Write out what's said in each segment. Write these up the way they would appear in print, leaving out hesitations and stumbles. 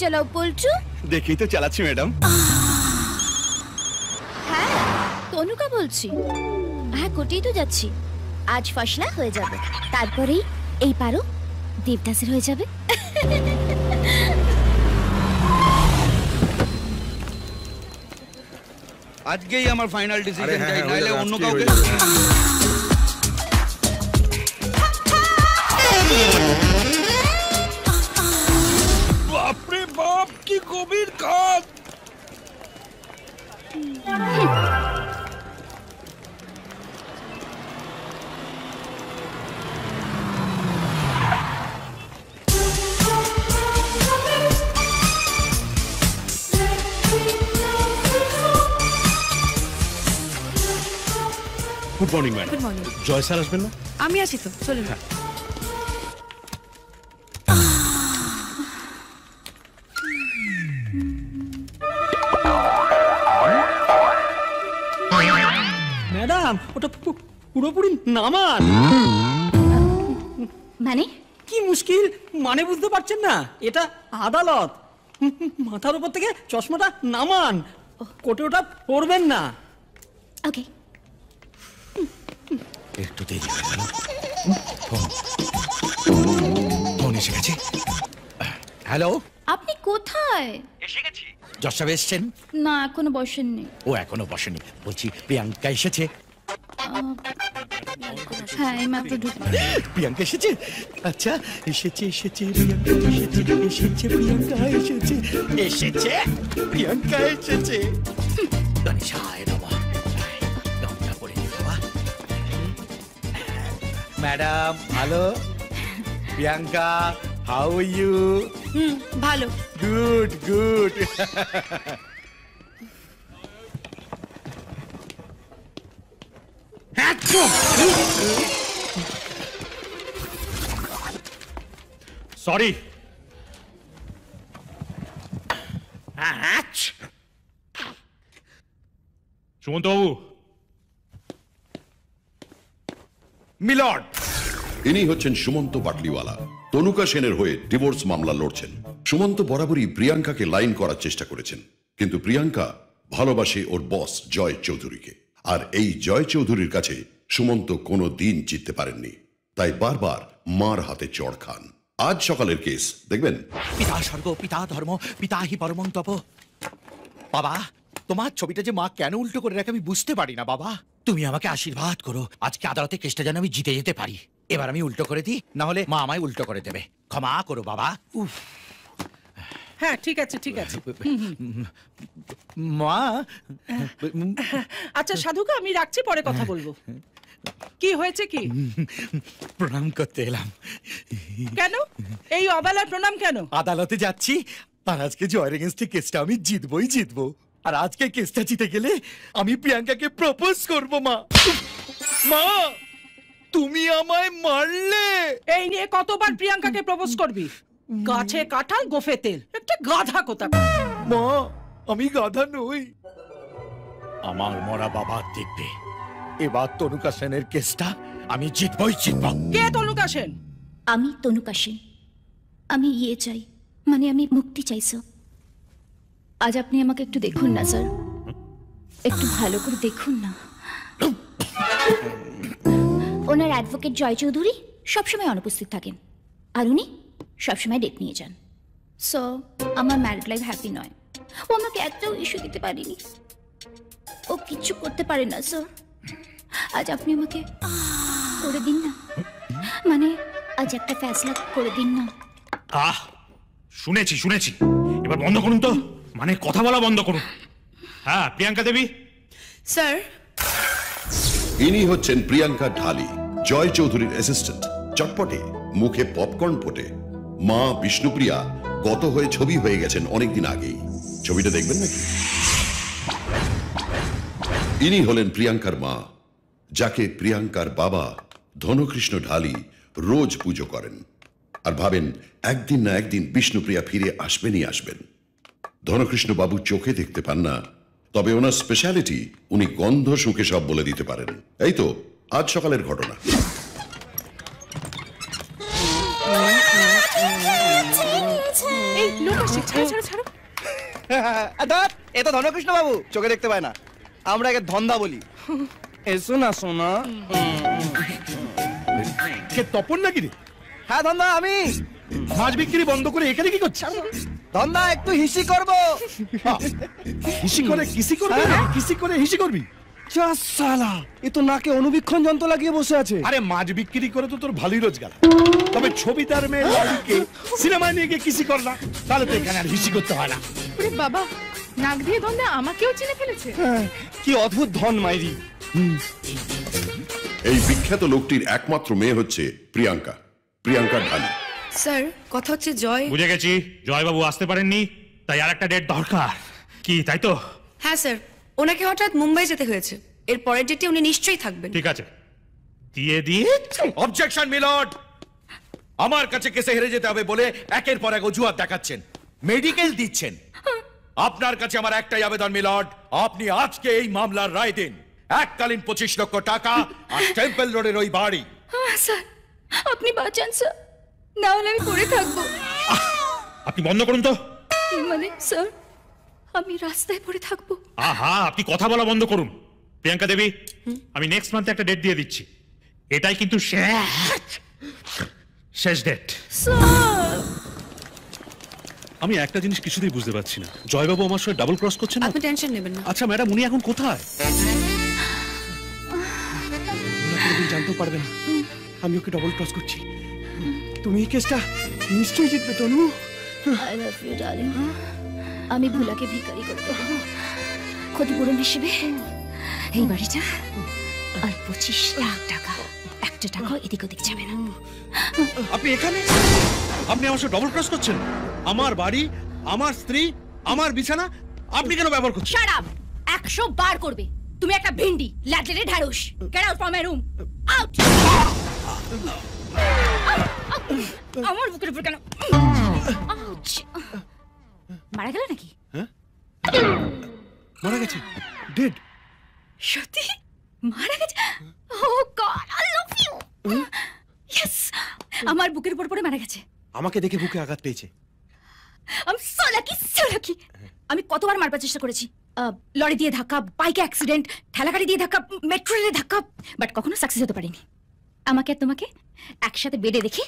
চালাও পল্টু। দেখেই তো চালাচ্ছি ম্যাডাম। হ্যাঁ তনুকা বলছি। হ্যাঁ কোটেই তো যাচ্ছি। আজ ফসলা হয়ে যাবে, তারপরেই এই পারো দেবদাসের হয়ে যাবে। আজকেই আমার ফাইনাল ডিসিশন চাই, নাইলে অন্য কাউকে। বাপরে বাপ, কি গভীর কাজ! Good morning madam. Good morning. Joy sir আসবেন না? আমি আছি তো, চলুন। ম্যাডাম ওটা পুরোপুরি নামান। মানে কি মুশকিল, মানে বুঝতে পারছেন না? এটা আদালত। মাথার উপর থেকে চশমাটা নামান, কোটে ওটা পরবেন না। ওকে। একটু দেরি হয়ে গেল। ফোন এসে গেছে। হ্যালো, আপনি কোথায়? এসে গেছি। জজ সাহেব এসেছেন? না এখনো বসেননি। ও এখনো বসেনি। বলছি প্রিয়াঙ্কা এসেছে? হ্যাঁ এইমাত্র ঢুকলাম। প্রিয়াঙ্কা এসেছে? আচ্ছা, এসেছে এসেছে প্রিয়াঙ্কা এসেছে এসেছে প্রিয়াঙ্কা এসেছে এসেছে প্রিয়াঙ্কা এসেছে। গণেশায় নমঃ। দমটা পড়ে নি বাবা। ম্যাডাম ভালো? Priyanka how are you? ভালো। Good good. সরি। সুমন্ত বাবু। মিলর্ড। ইনি হচ্ছেন সুমন্ত বাটলিওয়ালা। তনুকা সেনের হয়ে ডিভোর্স মামলা লড়ছেন। সুমন্ত বরাবরই প্রিয়াঙ্কাকে লাইন করার চেষ্টা করেছেন, কিন্তু প্রিয়াঙ্কা ভালোবাসে ওর বস জয় চৌধুরীকে। আর এই জয় চৌধুরীর কাছে সুমন্ত কোনো দিন জিততে পারেননি, তাই বারবার মার হাতে চড় খান। আজ সকালের কেস দেখবেন। পিতা স্বর্গ পিতা ধর্ম পিতা হি পরমং তপ। বাবা, তোমার ছবিটা যে মা কেন উল্টো করে রাখে আমি বুঝতে পারি না। বাবা তুমি আমাকে আশীর্বাদ করো, আজকে আদালতে কেসটা যেন আমি জিতে যেতে পারি। এবার আমি উল্টো করে দিই, না হলে মা আমায় উল্টো করে দেবে। ক্ষমা করো বাবা। উফ। হ্যাঁ ঠিক আছে ঠিক আছে। মা। আচ্ছা সাধুকা, আমি রাখছি, পরে কথা বলবো। কি হয়েছে কি? প্রণাম করতে এলাম। কেন এই অবেলায় প্রণাম কেন? আদালতে যাচ্ছি, আর আজকে জয়ের এগেইনস্টে কেসটা আমি জিতবই জিতবো। আর আজকে কেসটা জিতে গেলে আমি প্রিয়াঙ্কাকে প্রপোজ করব। মা, মা তুমি আমায় মারলে। এই নিয়ে কতবার প্রিয়াঙ্কাকে প্রপোজ করবি? গাছে কাঁঠাল গোফে তেল, একটা গাধা কোথাকার। মা আমি গাধা নই, আমার মরা বাবা দেখবে। এবার তনুকা সেনের কেসটা আমি জিতবই জিতব। কে তনুকা সেন? আমি তনুকা সেন। আমি ইয়ে চাই, মানে আমি মুক্তি চাই স্যার। আজ আপনি আমাকে একটু দেখুন না স্যার, একটু ভালো করে দেখুন না। ওনার অ্যাডভোকেট জয় চৌধুরী সবসময় অনুপস্থিত থাকেন, আর উনি সবসময় ডেট নিয়ে যান। সো আমার ম্যারিড লাইফ হ্যাপি নয়। ও আমাকে একটাও ইস্যু দিতে পারেনি, ও কিচ্ছু করতে পারে না স্যার। আজ আপনি আমাকে করে দিন না, মানে আজ একটা ফ্যাসলা করে দিন না। শুনেছি শুনেছি, এবার বন্ধ করুন তো, মানে কথা বলা বন্ধ করুন। হ্যাঁ প্রিয়াঙ্কা দেবী। স্যার। ইনি হচ্ছেন প্রিয়াঙ্কা ঢালি, জয় চৌধুরীর অ্যাসিস্ট্যান্ট। চটপটে, মুখে পপকর্ন ফোটে। মা বিষ্ণুপ্রিয়া গত হয়ে ছবি হয়ে গেছেন অনেকদিন আগেই। ছবিটা দেখবেন নাকি? ইনি হলেন প্রিয়াঙ্কার মা, যাকে প্রিয়াঙ্কার বাবা ধনকৃষ্ণ ঢালি রোজ পুজো করেন, আর ভাবেন একদিন না একদিন বিষ্ণুপ্রিয়া ফিরে আসবেনই আসবেন। ধনকৃষ্ণ বাবু চোখে দেখতে পান না, তবে ওনার স্পেশালিটি উনি গন্ধ শুঁকে সব বলে দিতে পারেন। এই তো আজ সকালের ঘটনা। এই লোক আসছে, ছাড়ো ছাড়ো এ তো ধনকৃষ্ণ বাবু, চোখে দেখতে পায় না, আমরা একে ধন্দা বলি। এসো না সোনা। কে তপন নাকি রে? হ্যাঁ ধন্দা আমি। মাছ বিক্রি বন্ধ করে এখানে কি করছিস? ধন্দা একটু হিসি করবো। হিসি করে কিসি করবি? কিসি করে হিসি করবি? সালা, এ তো নাকে অনুবীক্ষণ যন্ত্র লাগিয়ে বসে আছে। আরে মাছ বিক্রি করে তো তোর ভালোই রোজগার, তবে ছবিদার মেয়ে লালিকে সিনেমায় নিয়ে গিয়ে কিসি কর না, তাহলে তো এখানে আর হিসি করতে হয় না। বাবা, নাক দিয়ে ধন্দা আমাকেও চিনে ফেলেছে। কি অদ্ভুত ধন মাইরি। এই বিখ্যাত লোকটির একমাত্র মেয়ে হচ্ছে প্রিয়াঙ্কা, প্রিয়াঙ্কা ঢালি। স্যার, কথা হচ্ছে জয়। বুঝে গেছি, জয়বাবু আসতে পারেননি, তাই আর একটা ডেট দরকার। কি তাই তো? হ্যাঁ স্যার, ওনাকে হঠাৎ মুম্বাই যেতে হয়েছে, এর পরের ডেটে উনি নিশ্চয়ই থাকবেন। ঠিক আছে, দিয়ে দিয়ে। অবজেকশন মিলর্ড, আমার কাছে কেসে হেরে যেতে হবে বলে একের পর এক অজুহাত দেখাচ্ছেন, মেডিকেল দিচ্ছেন। আপনার কাছে আমার একটাই আবেদন মিলর্ড, আপনি আজকে এই মামলার রায় দিন। এককালীন 25 লক্ষ টাকা আর টেম্পল রোডের ওই বাড়ি। স্যার আপনি বাঁচান স্যার, না হলে আমি পড়ে থাকবো। আপনি বন্ধ করুন তো। মানে স্যার আমি রাস্তায় পড়ে থাকবো? আহা, আপনি কথা বলা বন্ধ করুন। প্রিয়াঙ্কা দেবী, আমি নেক্সট মান্থে একটা ডেট দিয়ে দিচ্ছি, এটাই কিন্তু শেষ ডেট। আমি একটা জিনিস কিছুতেই বুঝতে পারছি না, জয়বাবু আমার সঙ্গে ডাবল ক্রস করছেন না? আপনি টেনশন নেবেন না। আচ্ছা ম্যাডাম, উনি এখন কোথায়? জানতেও পারবে না আমি ওকে ডবল ক্রস করছি। তুমি এই কেসটা নিশ্চয়ই জিতবে Tanu. I love you darling. আমি ভুলাকে ভিখারি করে দেবো, ক্ষতিপূরণ হিসেবে এই বাড়িটা আর 25 লাখ টাকা। একটা টাকাও এদিক ওদিক যাবে না। আপনি এখানে? আপনি আমার সঙ্গে ডবল ক্রস করছেন? আমার বাড়ি, আমার স্ত্রী, আমার বিছানা আপনি কেন ব্যবহার করছেন? Shut up! 100 বার করবে। তুমি একটা ভিন্ডি, ল্যাটলেটে ঢাড়ুস। Get out from my room. Out! আমার বুকের উপর কেন? আউচ! মারা গেল নাকি? মারা গেছে? ডেড? সত্যি মারা গেছে? Oh God, I love you. Yes, আমার বুকের উপর পড়ে মারা গেছে। আমাকে দেখে বুকে আঘাত পেয়েছে। I am so lucky, so lucky. আমি কতবার মারবার চেষ্টা করেছি, লরি দিয়ে ধাক্কা, বাইকে অ্যাক্সিডেন্ট, ঠেলাগাড়ি দিয়ে ধাক্কা, মেট্রো রেলে ধাক্কা, বাট কখনো সাকসেস হতে পারিনি। আমাকে আর তোমাকে একসাথে বেডে দেখে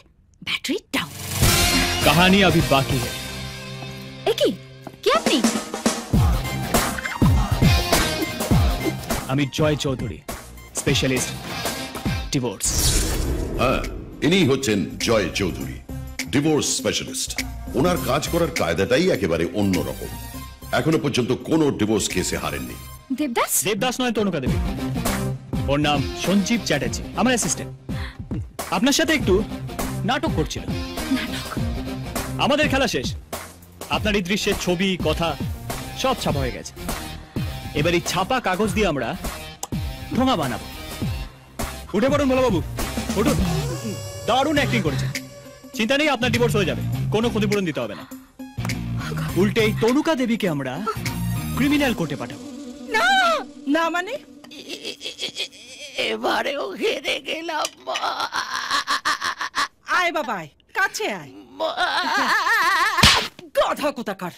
ব্যাটারি ডাউন। কাহিনী अभी बाकी है। কি কি আপনি? আমি জয় চৌধুরী, স্পেশালিস্ট ডিভোর্স। হ্যাঁ, ইনি হচ্ছেন জয় চৌধুরী, ডিভোর্স স্পেশালিস্ট। ওনার কাজ করার কায়দাটাই একেবারে অন্যরকম। এখনো পর্যন্ত কোনো ডিভোর্স কেসে হারেননি। দেবদাস? দেবদাস নয়, তনুকা দেবী। ওর নাম সঞ্জীব চ্যাটার্জি, আমার অ্যাসিস্ট্যান্ট। আপনার সাথে একটু নাটক করছিল। নাটক? আমাদের খেলা শেষ, আপনার এই দৃশ্যের ছবি, কথা সব ছাপা হয়ে গেছে। এবার এই ছাপা কাগজ দিয়ে আমরা ঢোঙা বানাবো। উঠে পড়ুন বাবু, উঠুন। দারুণ অ্যাক্টিং করেছেন, চিন্তা নেই, আপনার ডিভোর্স হয়ে যাবে, কোনো ক্ষতিপূরণ দিতে হবে না। উল্টে এই তনুকা দেবীকে আমরা ক্রিমিনাল কোর্টে পাঠাবো। না না, মানে এবারেও হেরে গেলাম। আয় বাবা, আয়, কাছে আয়। গাধা কোথাকার।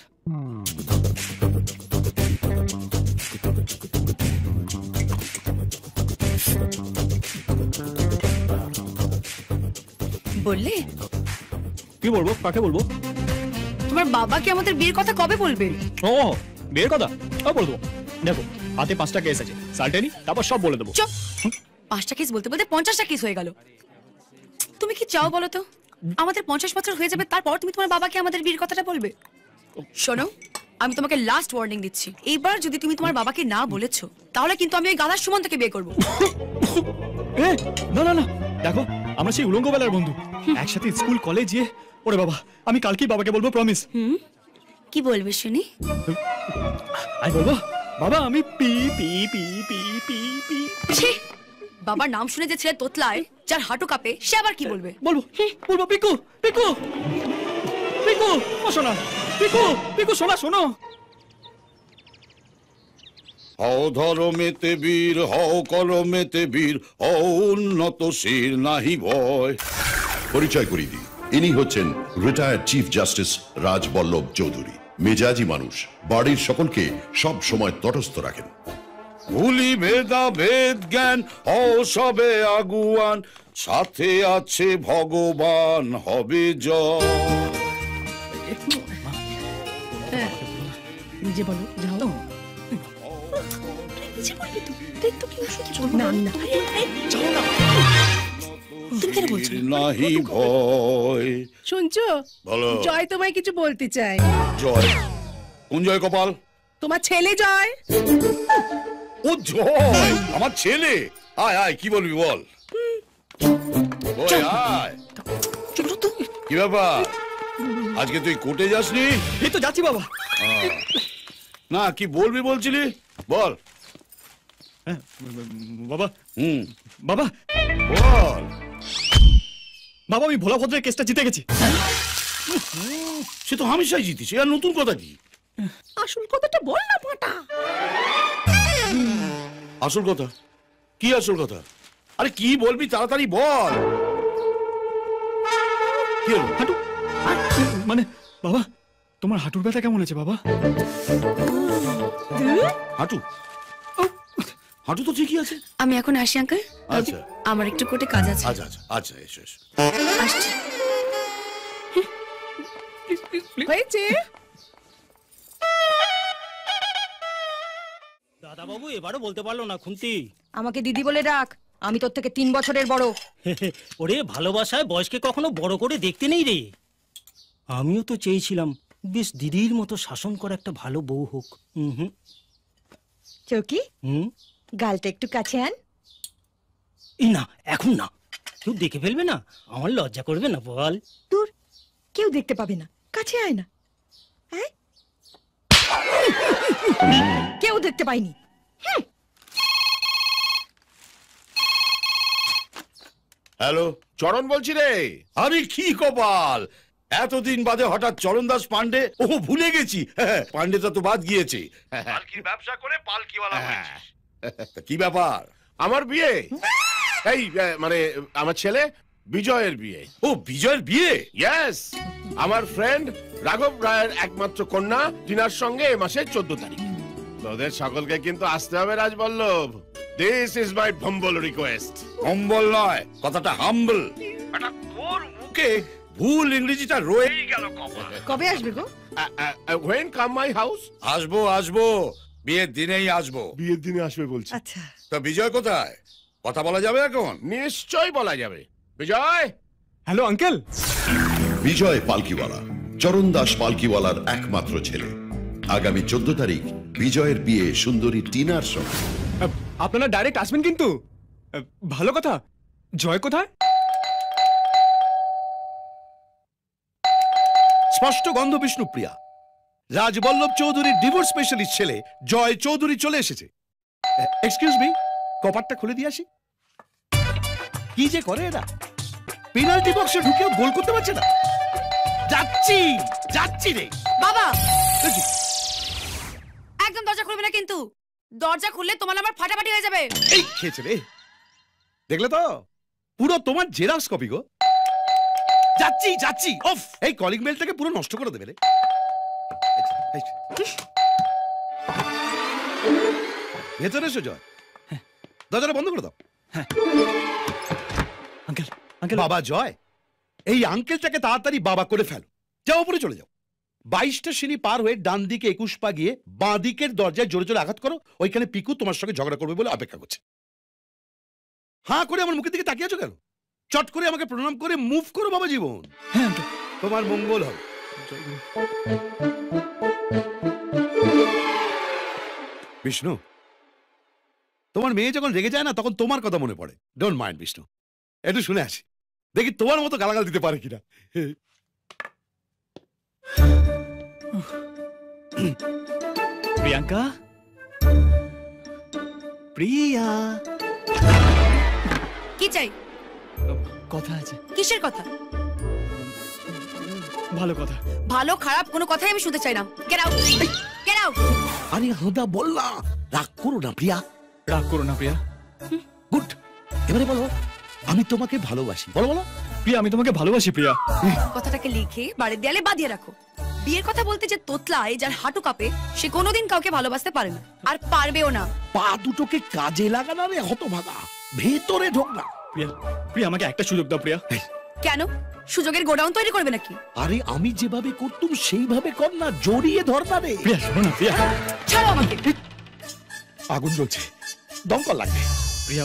বললে? কি বলবো, কাকে বলবো? তোমার বাবাকে আমাদের বিয়ের কথা কবে বলবে? ও বিয়ের কথা বলবো। দেখো, হাতে 5টা কেস আছে, সালটেনি, তারপর সব বলে দেবো। চুপ! 5টা কেস বলতে বলতে 50টা কেস হয়ে গেল। তুমি কি চাও বলো তো? আমাদের 50 বছর হয়ে যাবে, তারপর তুমি তোমার বাবাকে আমাদের বিয়ের কথাটা বলবে? শোনো, আমি তোমাকে লাস্ট ওয়ার্নিং দিচ্ছি, এইবার যদি তুমি তোমার বাবাকে না বলেছো, তাহলে কিন্তু আমি ওই গাধার সুমন্তকে বিয়ে করবো। না না না, দেখো আমরা সেই উলঙ্গ বেলার বন্ধু, একসাথে স্কুল কলেজ গিয়ে। ওরে বাবা, আমি কালকেই বাবাকে বলবো, প্রমিস। কি বলবে শুনি? আমি বলবো, বাবা আমি P P P P P P. বাবার নাম শুনে যে ছেলে তোতলায়, যার হাঁটু কাঁপে, সে আবার কি বলবে? বলবো পিকু পিকু পিকু, ও শোনা, পিকু পিকু, শোনা শোনো। হও ধর্মেতে বীর, হও কলমেতে বীর, হও উন্নত শির, নাহি ভয়। পরিচয় করিয়ে দিই, ইনি হচ্ছেন retired chief justice Rajballabh Chowdhury. মেজাজি মানুষ, বাড়ির সকলকে সব সময় তটস্থ রাখেন। ভুলি ভেদা ভেদ জ্ঞান হও সবে আগুয়ান, সাথে আছে ভগবান হবে জয়। নিজে বলো যাও নাহি ভয়। শুনছো? বলো। জয় তোমায় কিছু বলতে চাই। জয়? কোন জয় কপাল? তোমার ছেলে জয়। ও জয় আমার ছেলে। আয় আয়, কি বলবি বল। ওই আয়। কি ব্যাপার, আজকে তুই কোর্টে যাসনি? এই তো যাচ্ছি বাবা। না, কি বলবি বলছিলি বল। বাবা। বাবা বল। বাবা, আমি ভোলা ভদ্রের কেসটা জিতে গেছি। সে তো হামেশাই জিতিস, আর নতুন কথা কি? আসল কথাটা বল না ফাটা। আসল কথা কি? আসল কথা আরে কি বলবি তাড়াতাড়ি বল। কি হলো? হাঁটু মানে বাবা, তোমার হাঁটুর ব্যথা কেমন আছে বাবা? হাঁটু হাঁটু তো ঠিকই আছে। আমি এখন আসি আঙ্কেল। আচ্ছা, আমার একটু কোর্টে কাজ আছে। আচ্ছা আচ্ছা আচ্ছা, এসো এসো। আসছি। হয়েছে? দাদা বাবু এবারও বলতে পারলো না খুন্তি। আমাকে দিদি বলে ডাক, আমি তোর থেকে 3 বছরের বড়। ওরে ভালোবাসায় বয়সকে কখনো বড় করে দেখতে নেই রে। আমিও তো চেয়েছিলাম বেশ দিদির মতো শাসন করা একটা ভালো বউ হোক। চৌকি, গালটা একটু কাছে আন। না এখন না, কেউ দেখে ফেলবে না, আমার লজ্জা করবে না বল। দূর, কেউ দেখতে পাবে না, কাছে আয় না। কেউ দেখতে পায়নি। হ্যালো, চরণ বলছি রে। আরে কি কপাল, এতদিন বাদে হঠাৎ চরণ দাস পান্ডে। ও ভুলে গেছি, পান্ডেটা তো বাদ গিয়েছে। পালকির ব্যবসা করে পালকিওয়ালা হয়েছিস। কি ব্যাপার? আমার বিয়ে, এই মানে আমার ছেলে বিজয়ের বিয়ে। ও বিজয়ের বিয়ে? ইয়েস, আমার ফ্রেন্ড রাঘব রায়ের একমাত্র কন্যা টিনার সঙ্গে এ মাসের 14 তারিখ। তোদের সকলকে কিন্তু আসতে হবে Rajballabh. This is my humble request. Humble নয়, কথাটা হাম্বল। এটা তোর মুখে ভুল ইংরেজিটা রয়েই গেল কপাল। কবে আসবে গো? When come my house? আসবো আসবো, বিয়ের দিনেই আসবো। বিয়ের দিনে আসবে বলছি। আচ্ছা, তা বিজয় কোথায়? কথা বলা যাবে এখন? নিশ্চয় বলা যাবে। বিজয়। Hello uncle. বিজয় পালকিওয়ালা চরণ দাস পালকিওয়ালার একমাত্র ছেলে। আগামী 14 তারিখ বিজয়ের বিয়ে সুন্দরী টিনার সঙ্গে। আপনারা ডাইরেক্ট আসবেন কিন্তু? ভালো কথা। জয় কোথায়? স্পষ্ট গন্ধ বিষ্ণুপ্রিয়া। রাজবল্লভ চৌধুরীর ডিভোর্স স্পেশালিস্ট ছেলে জয় চৌধুরী চলে এসেছে। এক্সকিউজ মি, কপারটা খুলে দিয়ে আসি। কি যে করে এরা, পেনাল্টি বক্সে ঢুকেও গোল করতে পারছে না। যাচ্ছি যাচ্ছি রে বাবা। একদম দরজা খুলবে না কিন্তু, দরজা খুললে তোমার আমার ফাটাফাটি হয়ে যাবে। এই খেয়েছে রে, দেখলে তো পুরো তোমার জেরক্স কপি গো। যাচ্ছি যাচ্ছি। অফ, এই কলিং বেলটাকে পুরো নষ্ট করে দেবে রে। ভেতরে এসো জয়, দরজাটা বন্ধ করে দাও। Uncle uncle. বাবা জয়, এই আঙ্কেলটাকে তাড়াতাড়ি বাবা করে ফেলো। যাও উপরে চলে যাও। 22টা সিঁড়ি পার হয়ে ডান দিকে 21 পা গিয়ে বাঁ দিকের দরজায় জোরে জোরে আঘাত করো। ওইখানে পিকু তোমার সঙ্গে ঝগড়া করবে বলে অপেক্ষা করছে। হাঁ করে আমার মুখের দিকে তাকিয়ে আছো কেন? চট করে আমাকে প্রণাম করে মুভ করো বাবা জীবন। হ্যাঁ, তোমার মঙ্গল হবে। বিষ্ণু, তোমার মেয়ে যখন রেগে যায় না তখন তোমার কথা মনে পড়ে। ডোন্ট মাইন্ড বিষ্ণু, একটু শুনে আসি, দেখি তোমার মতো গালাগাল দিতে পারে কিনা। প্রিয়াঙ্কা, প্রিয়া। কি চাই? কথা আছে। কিসের কথা? ভালো কথা। ভালো খারাপ কোনো কথাই আমি শুনতে চাই না। Get out, get out. আরে হুদা বল না, রাগ করো না প্রিয়া। রাগ করো না প্রিয়া। গুড, এবারে বলো আমি তোমাকে ভালোবাসি। বলো বলো। প্রিয়া, আমি তোমাকে ভালোবাসি প্রিয়া। কথাটাকে লিখে বাড়ির দেয়ালে বাঁধিয়ে রাখো। বিয়ের কথা বলতে যে তোতলায়, যার হাঁটু কাঁপে, সে কোনোদিন কাউকে ভালোবাসতে পারে না, আর পারবেও না। পা দুটোকে কাজে লাগানো রে হতভাগা, ভেতরে ঢোক না। প্রিয়া, প্রিয়া আমাকে একটা সুযোগ দাও প্রিয়া। কেন? সুযোগের গোডাউন তৈরি করবে নাকি? আরে আমি যেভাবে করতুম সেইভাবে কর না, জড়িয়ে ধর না রে। প্রিয়া শোনো না প্রিয়া। ছাড়ো আমাকে। আগুন জ্বলছে, দমকল লাগবে। প্রিয়া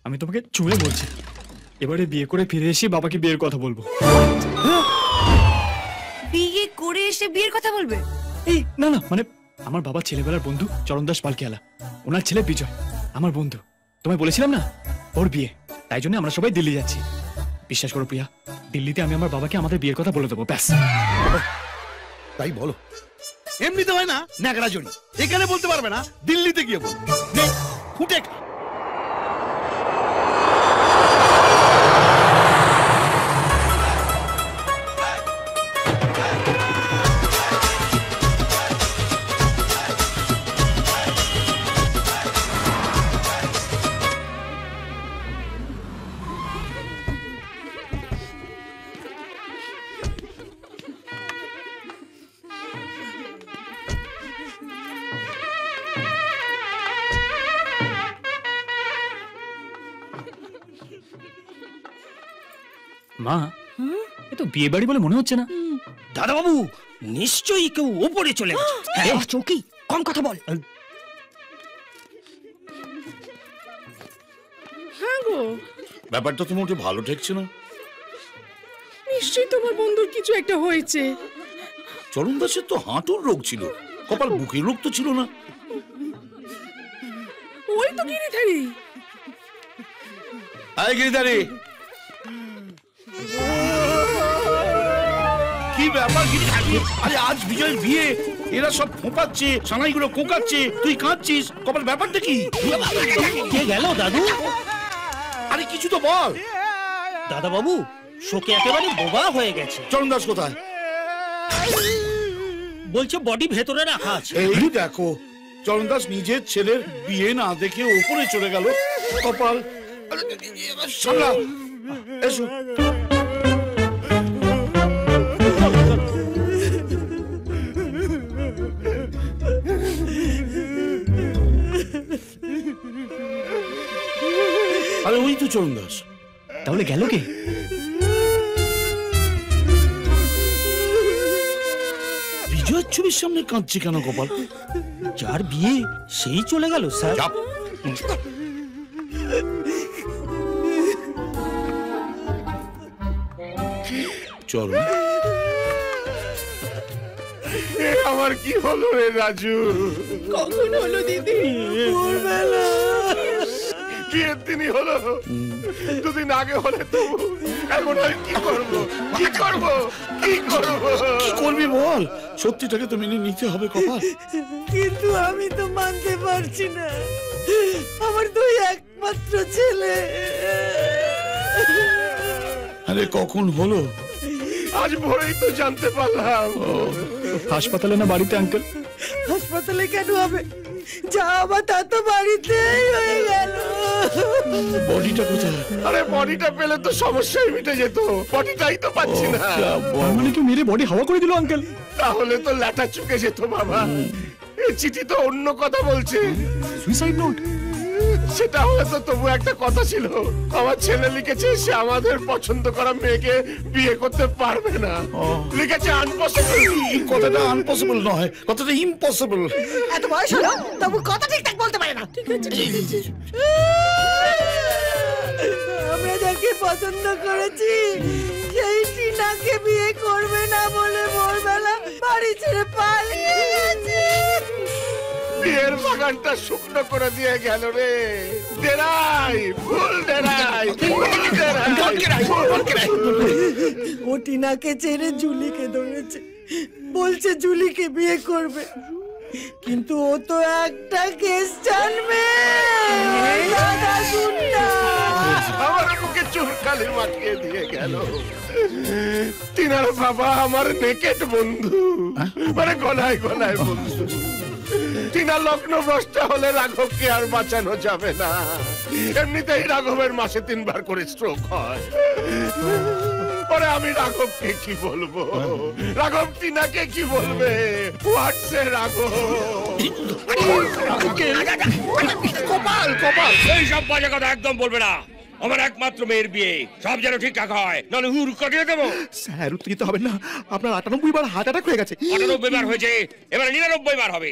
আমি তোমাকে ছুঁয়ে বলছি, এবারে বিয়ে করে ফিরে এসে বাবাকে বিয়ের কথা বলবো। বিয়ে করে এসে বিয়ের কথা বলবে? এই না না, মানে আমার বাবার ছেলেবেলার বন্ধু চরণদাস পালকিয়ালা, ওনার ছেলে বিজয় আমার বন্ধু। তোমায় বলেছিলাম না ওর বিয়ে, তাই জন্য আমরা সবাই দিল্লি যাচ্ছি। বিশ্বাস করো প্রিয়া, দিল্লিতে আমি আমার বাবাকে আমাদের বিয়ের কথা বলে দেবো, ব্যাস। তাই বলো? এমনিতে হয় না ন্যাকড়া জড়ি, এখানে বলতে পারবে না, দিল্লিতে গিয়ে বল। ফুটে খা। মা, এ তো বিয়ে বাড়ি বলে মনে হচ্ছে না। দাদা বাবু নিশ্চয়ই কেউ ওপরে চলে গেছে। চৌকি কম কথা বল। হ্যাঁ গো, ব্যাপারটা তো মোটে ভালো ঠেকছে না। নিশ্চয়ই তোমার বন্ধুর কিছু একটা হয়েছে। চরণ দাসের তো হাঁটুর রোগ ছিল, কপাল বুকের রোগ তো ছিল না। ওই তো গিরিধারী। আয় গিরিধারী, কি ব্যাপার গিরিধারী? আরে আজ বিজয়ের বিয়ে, এরা সব ফোঁপাচ্ছে, সানাইগুলো কোঁকাচ্ছে, তুই কাঁদছিস, কপাল ব্যাপারটা কি? কে গেল দাদু? আরে কিছু তো বল। দাদা বাবু শোকে একেবারে বোবা হয়ে গেছে। চরণ দাস কোথায়? বলছে বডি ভেতরে রাখা আছে। এই দেখো, চরণ দাস নিজের ছেলের বিয়ে না দেখে ওপরে চলে গেল, কপাল। সামলা, এসো। আরে ওই তো চরণ দাস। তাহলে গেল কে? বিজয়ের ছবির সামনে কাঁদছি কেন কপাল? যার বিয়ে সেই চলে গেল স্যার। চলো। আমার কি হলো রে রাজু? কখন হলো দিদি? বিয়ের দিনই হলো, দুদিন আগে হলে তো। এখন আর কি করবো, কি করবো, কি করবো? কি করবি বল? সত্যিটাকে তো মেনে নিতে হবে কপাল। কিন্তু আমি তো মানতে পারছি না, আমার দুই একমাত্র ছেলে। আরে কখন হলো? আজ ভোরেই তো জানতে পারলাম। হাসপাতালে না বাড়িতে আঙ্কেল? হাসপাতালে কেন হবে? যা আবার তা তো বাড়িতেই হয়ে গেল। বডিটা কোথায়? আরে বডিটা পেলে তো সমস্যাই মিটে যেত, বডিটাই তো পাচ্ছি না। মানে কি মেরে বডি হাওয়া করে দিল আঙ্কেল? তাহলে তো ল্যাটা চুকে যেত বাবা। এই চিঠি তো অন্য কথা বলছে, সুইসাইড নোট। সেটা হয়তো তবু একটা কথা ছিল। আমার ছেলে লিখেছে সে আমাদের পছন্দ করা মেয়েকে বিয়ে করতে পারবে না, লিখেছে আনপসিবল। কথাটা আনপসিবল নয়, কথাটা ইম্পসিবল। এত বয়স হলো তবু কথা ঠিকঠাক বলতে পারে না। ঠিক আছে, আমরা যাকে পছন্দ করেছি সেই টিনাকে বিয়ে করবে না বলে ভোরবেলা বাড়ি ছেড়ে পালিয়ে গেছে। বিয়ের বাগানটা শুকনো করে দিয়ে গেল রে। ডেরাই, ফুল ডেরাই, ফুল ডেরাই। ও টিনাকে ছেড়ে জুলিকে ধরেছে, বলছে জুলিকে বিয়ে করবে, কিন্তু ও তো একটা কেস জানবে। দাদা গুন্ডা আমার মুখে চুরকালি মাখিয়ে দিয়ে গেল। তিনার বাবা আমার নেকেট বন্ধু, মানে গলায় গলায় বন্ধু। তিনা লগ্ন ভ্রষ্টা হলে রাঘবকে আর বাঁচানো যাবে না। এমনিতেই রাঘবের মাসে 3 বার করে স্ট্রোক হয়। ও এরপরে আমি রাঘবকে কি বলবো? রাঘব টিনাকে কি বলবে? হোয়াটসে রাঘব? কপাল কপাল এই সব বাজে কথা একদম বলবে না। আমার একমাত্র মেয়ের বিয়ে, সব যেন ঠিকঠাক হয়, নাহলে হুর কাটিয়ে দেবো। স্যার উত্তেজিত হবেন না, আপনার 98 বার হার্ট অ্যাটাক হয়ে গেছে। 98 বার হয়েছে, এবারে 99 বার হবে।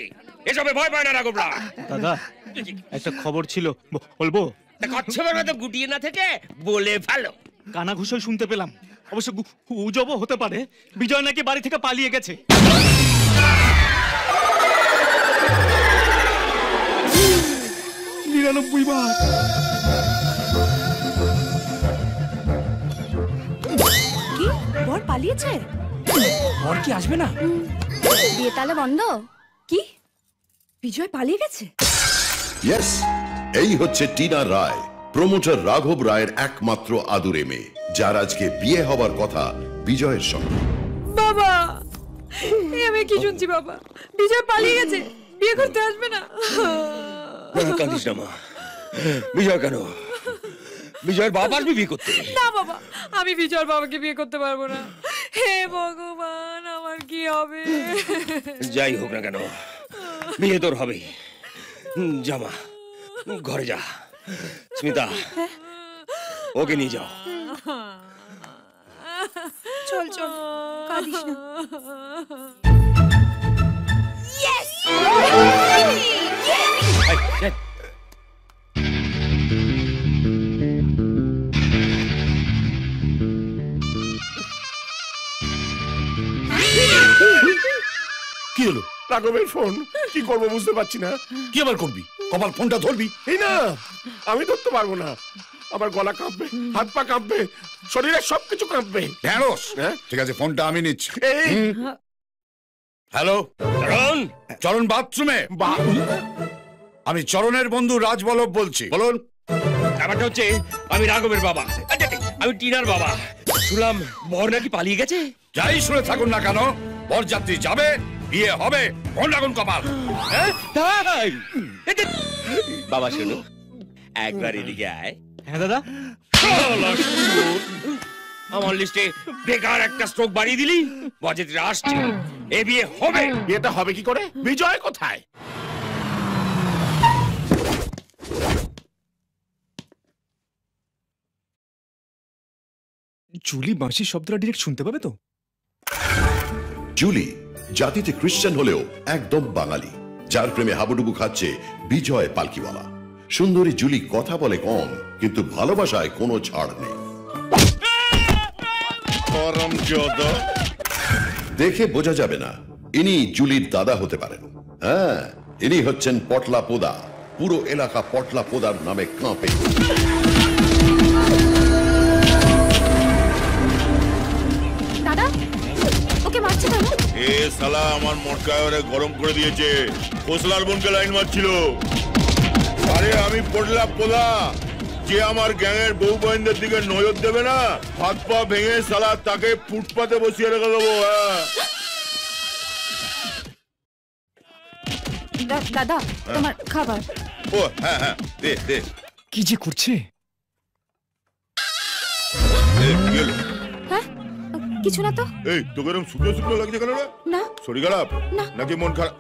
এসবে ভয় পায় না রাঘবরা। দাদা একটা খবর ছিল, বলবো? কচ্ছপের মতো গুটিয়ে না থেকে বলে ভালো। কানা ঘুষল শুনতে পেলাম, অবশ্য গুজবও হতে পারে, বিজয় নাকি বাড়ি থেকে পালিয়ে গেছে। কি বর পালিয়েছে? বর কি আসবে না? বিয়ে তাহলে বন্ধ? কি বিজয় পালিয়ে গেছে? ইয়েস, এই হচ্ছে টিনা রায়, প্রমোটার রাঘব রায়ের একমাত্র আদুরে মেয়ে, যার আজকে বিয়ে হবার কথা বিজয়ের সঙ্গে। বাবা আমি কি শুনছি? বাবা বিজয় পালিয়ে গেছে, বিয়ে করতে আসবে না? কাঁদিস না মা। বিজয় কেন? বিজয়ের বাবা আসবে বিয়ে করতে? না বাবা, আমি বিজয়ের বাবাকে বিয়ে করতে পারবো না। হে ভগবান, আমার কি হবে? যাই হোক না কেন, বিয়ে তোর হবে। জামা ঘরে যা। স্মিতা, ওকে নিয়ে যাও। চল চল, কাঁদিস না। ইয়েস! কি হলো? রাঘবের ফোন। কি করবো বুঝতে পারছি না। কি আবার করবি? কপাল ফোনটা ধরবি? এই না, আমি ধরতে পারবো না। আমার গলা কাঁপবে, হাত পা কাঁপবে, শরীরের সবকিছু কাঁপবে। ঢ্যাঁড়স। ঠিক আছে, ফোনটা আমি নিচ্ছি। হ্যালো চরণ, চরণ বাথরুমে? আমি চরণের বন্ধু রাজবল্লভ বলছি, বলুন। ব্যাপারটা হচ্ছে আমি রাঘবের বাবা, আমি টিনার বাবা। শুনলাম বর নাকি পালিয়ে গেছে। যাই শুনে থাকুন না কেন, বরযাত্রী যাবে, বিয়ে হবে। ফোন রাখুন কপাল। বাবা শোনো, একবার এদিকে আয়। হ্যাঁ দাদা। আমার লিস্টে বেকার একটা স্ট্রোক বাড়িয়ে দিলি। বরযাত্রীরা আসছে, এ বিয়ে হবে। বিয়েটা হবে কি করে? বিজয় কোথায়? জুলি বাঁশির শব্দটা ডিরেক্ট শুনতে পাবে তো? জুলি জাতিতে খ্রিস্টান হলেও একদম বাঙালি, যার প্রেমে হাবুডুবু খাচ্ছে বিজয় পালকিওয়ালা। সুন্দরী জুলি কথা বলে কম, কিন্তু ভালোবাসায় কোনো ছাড় নেই। দেখে বোঝা যাবে না ইনি জুলির দাদা হতে পারেন। হ্যাঁ, ইনি হচ্ছেন পটলা পোদা। পুরো এলাকা পটলা পোদার নামে কাঁপে। দাদা ওকে মারছে কেন? এ শালা আমার মটকায়রে গরম করে দিয়েছে। কোসলার বোনকে লাইন মারছিল। আরে আমি পড়লা পোলা, যে আমার গ্যাংয়ের বউ বইনদের দিকে নজর দেবে না, হাত পা ভেঙে শালা তাকে ফুটপাতে বসিয়ে রেখে দেবো। দাদা তোমার খাবার। ও হ্যাঁ হ্যাঁ, দে দে। কি যে করছে? হ্যাঁ কিছু না তো। এই তোকে এরকম শুকনো শুকনো লাগছে কেন রে? না। শরীর খারাপ নাকি মন খারাপ?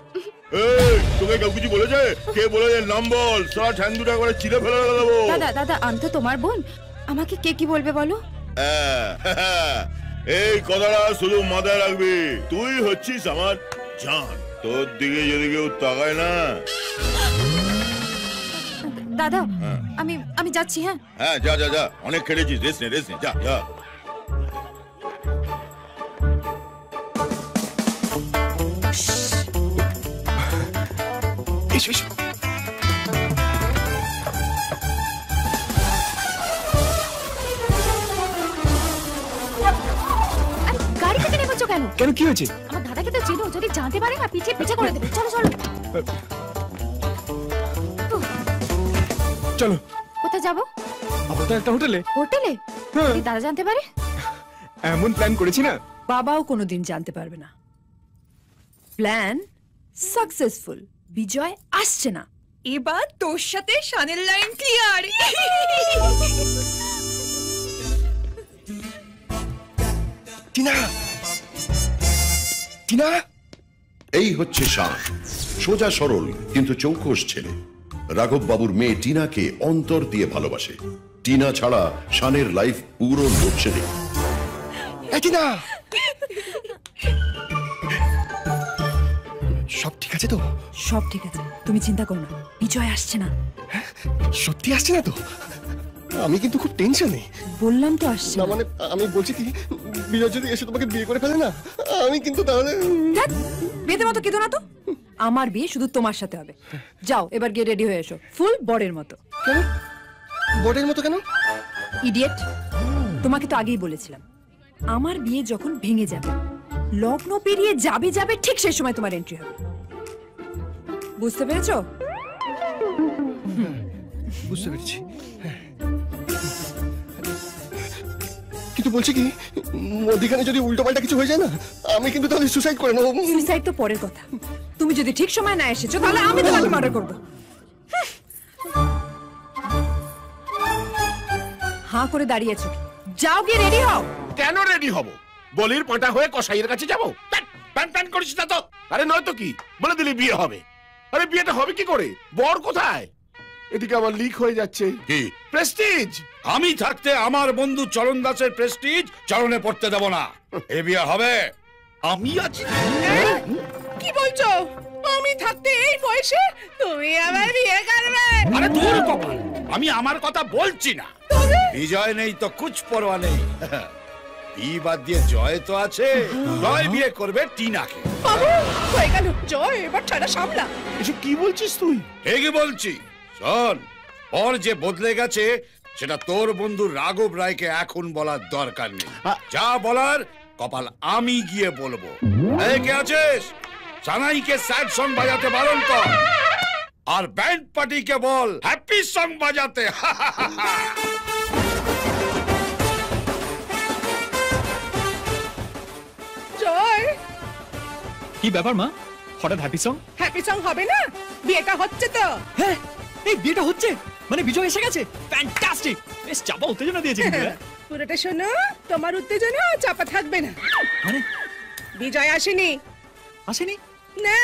এই তোকে কেউ কিছু বলেছে? কে বলেছে? নাম বল, সারা ঠ্যাং দুটা করে চিড়ে ফেলে দেবো। দাদা দাদা আমি তো তোমার বোন, আমাকে কে কি বলবে বলো? এই কথাটা শুধু মাথায় রাখবি, তুই হচ্ছিস আমার জান। তোর দিকে যদি কেউ তাকায় না। দাদা আমি যাচ্ছি। হ্যাঁ হ্যাঁ যা যা যা, অনেক খেটেছিস, রেস্ট নে যা যা। এসো এসো। গাড়ি থেকে নেমেছো কেন? কেন কি হয়েছে? আমার দাদাকে তো চেনো, যদি জানতে পারে না পিছে পিছে করে দেবে। চলো চলো চলো। কোথায় যাবো? আপাতত একটা হোটেলে। হোটেলে? যদি দাদা জানতে পারে? এমন প্ল্যান করেছি না, বাবাও কোনোদিন জানতে পারবে না। Plan successful. বিজয় আসছে না, এবার তোর সাথে শানের লাইন ক্লিয়ার। টিনা টিনা এই হচ্ছে শান, সোজা সরল কিন্তু চৌকস ছেলে। রাঘব বাবুর মেয়ে টিনাকে অন্তর দিয়ে ভালোবাসে। টিনা ছাড়া শানের লাইফ পুরো লোডশেডিং। টিনা সব ঠিক আছে তো? সব ঠিক আছে, তুমি চিন্তা করো না, বিজয় আসছে না। সত্যি আসছে না তো? আমি কিন্তু খুব টেনশনে। বললাম তো আসছে না, মানে আমি বলছি কি, বিজয় যদি এসে তোমাকে বিয়ে করে ফেলে না, আমি কিন্তু তাহলে বিয়েতে মতো কেঁদো না তো। আমার বিয়ে শুধু তোমার সাথে হবে। যাও এবার গিয়ে রেডি হয়ে এসো, ফুল বরের মতো। কেন বরের মতো কেন? ইডিয়েট, তোমাকে তো আগেই বলেছিলাম আমার বিয়ে যখন ভেঙে যাবে, লগ্ন পেরিয়ে যাবে যাবে ঠিক সেই সময় তোমার এন্ট্রি হবে। বুঝতে পেরেছো? বুঝতে পেরেছি। কিন্তু বলছি কি, মধ্যখানে যদি উল্টোপাল্টা কিছু হয়ে যায় না, আমি কিন্তু তাহলে সুসাইড করে নেবো। সুসাইড তো পরের কথা, তুমি যদি ঠিক সময় না এসেছো তাহলে আমি তোমাকে মার্ডার করব। হাঁ করে দাঁড়িয়েছো, যাও গিয়ে রেডি হও। কেন রেডি হব? বলির পাঁটা হয়ে কসাইয়ের কাছে যাবো? প্যান প্যান করিস না তো। আরে নয়তো কি, বলে দিলি বিয়ে হবে। আরে বিয়েটা হবে কি করে? বর কোথায়? এদিকে আমার লিক হয়ে যাচ্ছে। কি প্রেস্টিজ? আমি থাকতে আমার বন্ধু চরণ দাসের প্রেস্টিজ চরণে পড়তে দেব না। এ বিয়ে হবে। আমি আছি। কি বলছো? আমি থাকতে এই বয়সে তুমি আমার বিয়ে করবে? আরে তোর কপাল, আমি আমার কথা বলছি না। বিজয় নেই তো কুছ পরোয়া নেই। এই বাদ দিয়ে জয় তো আছে। জয় বিয়ে করবে টিনাকে। বাবু হয়ে গেল, জয় এবার ছাড়া সামলা। এসব কি বলছিস তুই? ঠিকই বলছি। শোন, ওর যে বদলে গেছে সেটা তোর বন্ধু রাঘব রায়কে এখন বলার দরকার নেই। যা বলার কপাল আমি গিয়ে বলবো। এই কে আছিস? সানাইকে স্যাড সং বাজাতে বারণ কর, আর ব্যান্ড পার্টিকে বল হ্যাপি সং বাজাতে। জয়, কি ব্যাপার মা, হঠাৎ হ্যাপি সং? হ্যাপি সং হবে না? বিয়েটা হচ্ছে তো। হ্যাঁ, এই বিয়েটা হচ্ছে মানে বিজয় এসে গেছে। ফ্যান্টাস্টিক, বেশ চাপা উত্তেজনা দিয়েছে কিন্তু। পুরোটা শোনো, তোমার উত্তেজনা চাপা থাকবে না। মানে বিজয় আসেনি? আসেনি না,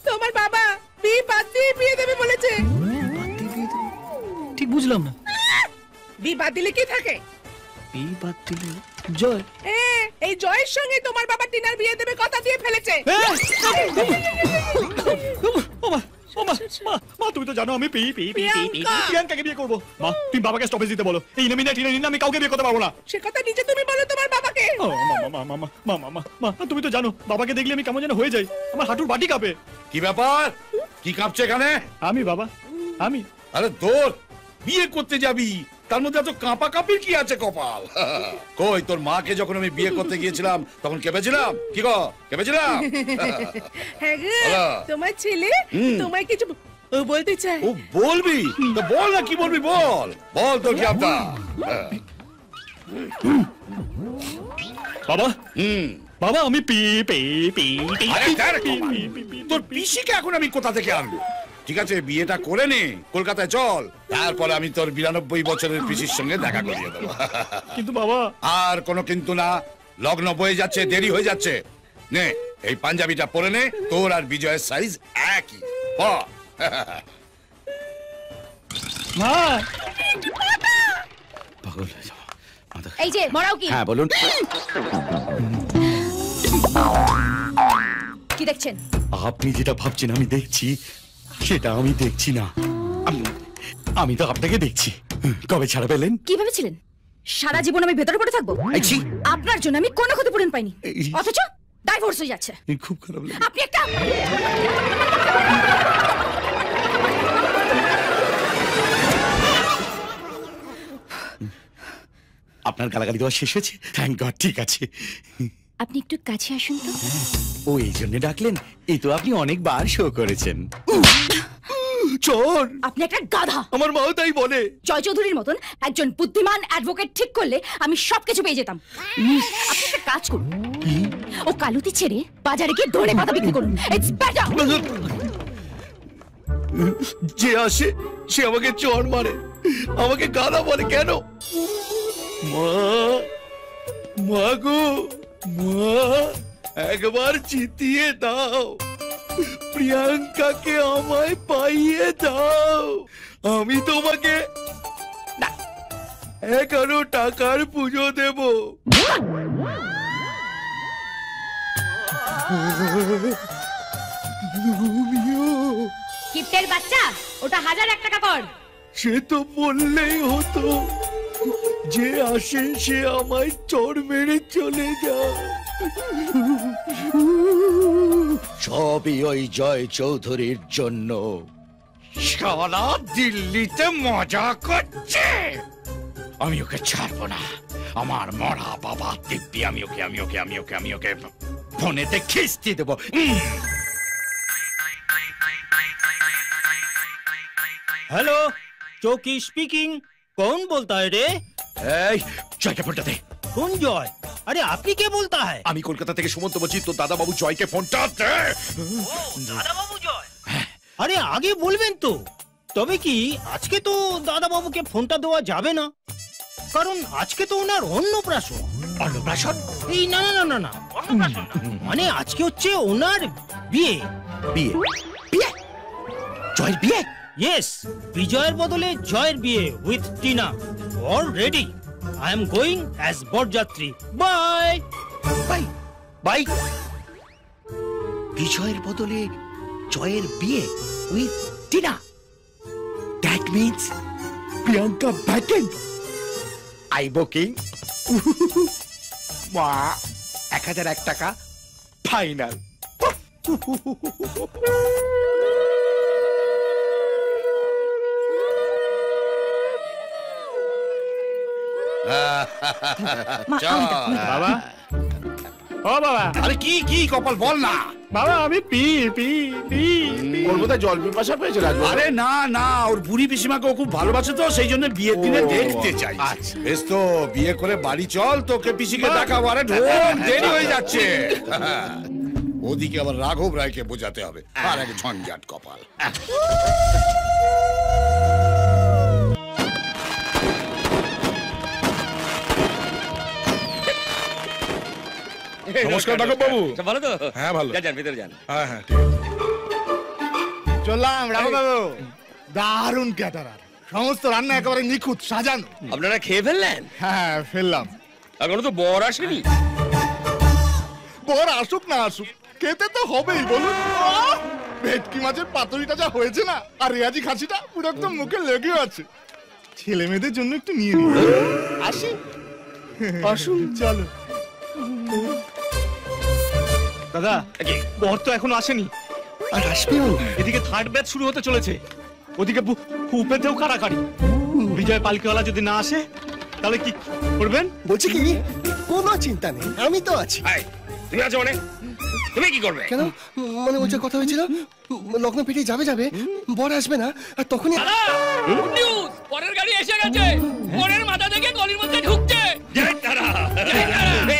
তোমার বাবা বিয়ে বাদ দিয়ে বিয়ে দেবে বলেছে। ঠিক বুঝলাম না। বিয়ে বাদ দিলে কি থাকে? বিয়ে বাদ দিলে জয়। এই জয়ের সঙ্গে তোমার বাবা টিনার বিয়ে দেবে কথা দিয়ে ফেলেছে। মা তুমি তো জানো আমি প্রিয়াঙ্কাকে বিয়ে করবো। মা তুমি বাবাকে স্টপেজ দিতে বলো। এই নামি না টিনা নিনা আমি কাউকে বিয়ে করতে পারবো না। সে কথা নিজে তুমি বলো তোমার বাবাকে। মা তুমি তো জানো বাবাকে দেখলে আমি কেমন যেন হয়ে যাই, আমার হাঁটুর বাটি কাঁপে। কি ব্যাপার? কি কাঁপছে এখানে? আমি বাবা, আমি। আরে তোর বিয়ে করতে যাবি, তার মধ্যে এত কাঁপা কাঁপির কি আছে কপাল? কই তোর মাকে যখন আমি বিয়ে করতে গিয়েছিলাম তখন কেঁপেছিলাম? কি গো কেঁপেছিলাম? হ্যাঁ গো, তোমার ছেলে তোমায় কিছু বলতে চাই। ও বলবি তো বল না, কি বলবি বল, বল তোর কি আপনা। বাবা বাবা আমি তোর পিসিকে এখন আমি কোথা থেকে আনবো? ঠিক আছে বিয়েটা করে নে, কলকাতায় চল, তারপরে আমি তোর 92 বছরের পিসির সঙ্গে দেখা করিয়ে দেবো। কিন্তু বাবা। আর কোনো কিন্তু না, লগ্ন বয়ে যাচ্ছে, দেরি হয়ে যাচ্ছে। নে এই পাঞ্জাবিটা পরে নে, তোর আর বিজয়ের সাইজ একই। পাগল হয়ে যাবো। এই যে মরাও কি? হ্যাঁ বলুন। কি দেখছেন? আপনি যেটা ভাবছেন আমি দেখছি, সেটা আমি দেখছি না। আমি তো আপনাকে দেখছি। কবে ছাড়া পেলেন? কি ভেবেছিলেন সারা জীবন আমি ভেতরে পড়ে থাকবো? আপনার জন্য আমি কোনো ক্ষতিপূরণ পাইনি, অথচ ডাইভোর্স হয়ে যাচ্ছে। খুব খারাপ লাগে। আপনি একটা আপনার গালাগালি দেওয়া শেষ হয়েছে? Thank god. ঠিক আছে, আপনি একটু কাছে আসুন তো। ও এই জন্য ডাকলেন? এই তো আপনি অনেকবার শো করেছেন। চোর! আপনি একটা গাধা। আমার মাও তাই বলে। জয় চৌধুরীর মতন একজন বুদ্ধিমান অ্যাডভোকেট ঠিক করলে আমি সবকিছু পেয়ে যেতাম। আপনি একটা কাজ করুন, ও কালুতি ছেড়ে বাজারে গিয়ে দড়ে পাতা বিক্রি করুন। It's better. যে আসে সে আমাকে চোর মারে, আমাকে গাধা বলে। কেন? মা, মা গো, মা একবার জিতিয়ে দাও, প্রিয়াঙ্কাকে আমায় পাইয়ে দাও। আমি তোমাকে 11 টাকার পুজো দেব। কিপ্টের বাচ্চা, ওটা 1001 টাকা কর। সে তো বললেই হতো, যে আসে সে আমায় চড় মেরে চলে যায়। সবই ওই জয় চৌধুরীর জন্য। সারা দিল্লিতে মজা করছে। আমি ওকে ছাড়বো না। আমার মরা বাবা দিব্যি আমি ওকে ফোনেতে খিস্তি দেবো। हेलो चौकी स्पीकिंग, कौन बोलता है रे? জয়কে ফোনটা দে। कौन जॉय? अरे आपकी क्या बोलता है? আমি কলকাতা থেকে সুমন্ত বলছি, তো দাদা বাবু জয়কে ফোনটা দে। দাদা বাবু জয়, আরে আগে বলবেন তো। তবে কি আজকে তো দাদা বাবুকে ফোনটা দেওয়া যাবে না, কারণ আজকে তো ওনার অন্নপ্রাশন। অন্নপ্রাশন? এই না না না না, অন্নপ্রাশন মানে আজকে হচ্ছে ওনার বিয়ে। বিয়ে? বিয়ে? জয়ের বিয়ে? ইয়েস, বিজয়ের বদলে জয়ের বিয়ে with Tina. All ready. I am going as বরযাত্রী। Bye bye bye. বিজয়ের বদলে জয়ের বিয়ে with Tina. That means Priyanka ব্যাকেন। I booking. মা 1001 টাকা ফাইনাল। বাবা, ও বাবা, আরে কি কি কপাল বল না। বাবা আমি পি ওর বোধহয় জল পিপাসা পেয়েছে রাজু। আরে না না, ওর বুড়ি পিসিমাকে ও খুব ভালোবাসে, তো সেই জন্য বিয়ের দিনে দেখতে চাই। বেশ তো, বিয়ে করে বাড়ি চল, তোকে পিসিকে দেখাবো। আরে ঢোক, দেরি হয়ে যাচ্ছে। ওদিকে আবার রাঘব রায়কে বোঝাতে হবে, আর এক ঝঞ্ঝাট কপাল। নমস্কার রাঘব বাবু। ভালো তো? হ্যাঁ ভালো। যান ভিতরে যান। হ্যাঁ হ্যাঁ ঠিক আছে। চললাম রাঘব বাবু। দারুণ ক্যাটারার, সমস্ত রান্না একেবারে নিখুঁত সাজানো। আপনারা খেয়ে ফেললেন? হ্যাঁ ফেললাম। এখনো তো বর আসেনি। বর আসুক না আসুক, খেতে তো হবেই বলুন। ভেটকি মাছের পাতুরিটা যা হয়েছে না, আর রেয়াজি খাসিটা পুরো একদম মুখে লেগে আছে। ছেলে মেয়েদের জন্য একটু নিয়ে নিন। আসি আসুন চলো। দাদা, বর তো এখনো আসেনি। আর আসবেও। এদিকে থার্ড ব্যাচ শুরু হতে চলেছে, ওদিকে উপেতেও কারাকারি। বিজয় পালকিওয়ালা যদি না আসে তাহলে কি করবেন? বলছি কি, কোনো চিন্তা নেই, আমি তো আছি। তুমি আছো মানে? তুমি কি করবে? কেন? মানে ওই যে কথা হয়েছিল লগ্ন পেটে যাবে বর আসবে না, আর তখনই নিউজ, পরের গাড়ি এসে গেছে। পরের মাথা থেকে গলির মধ্যে ঢুকছে। জয় তারা,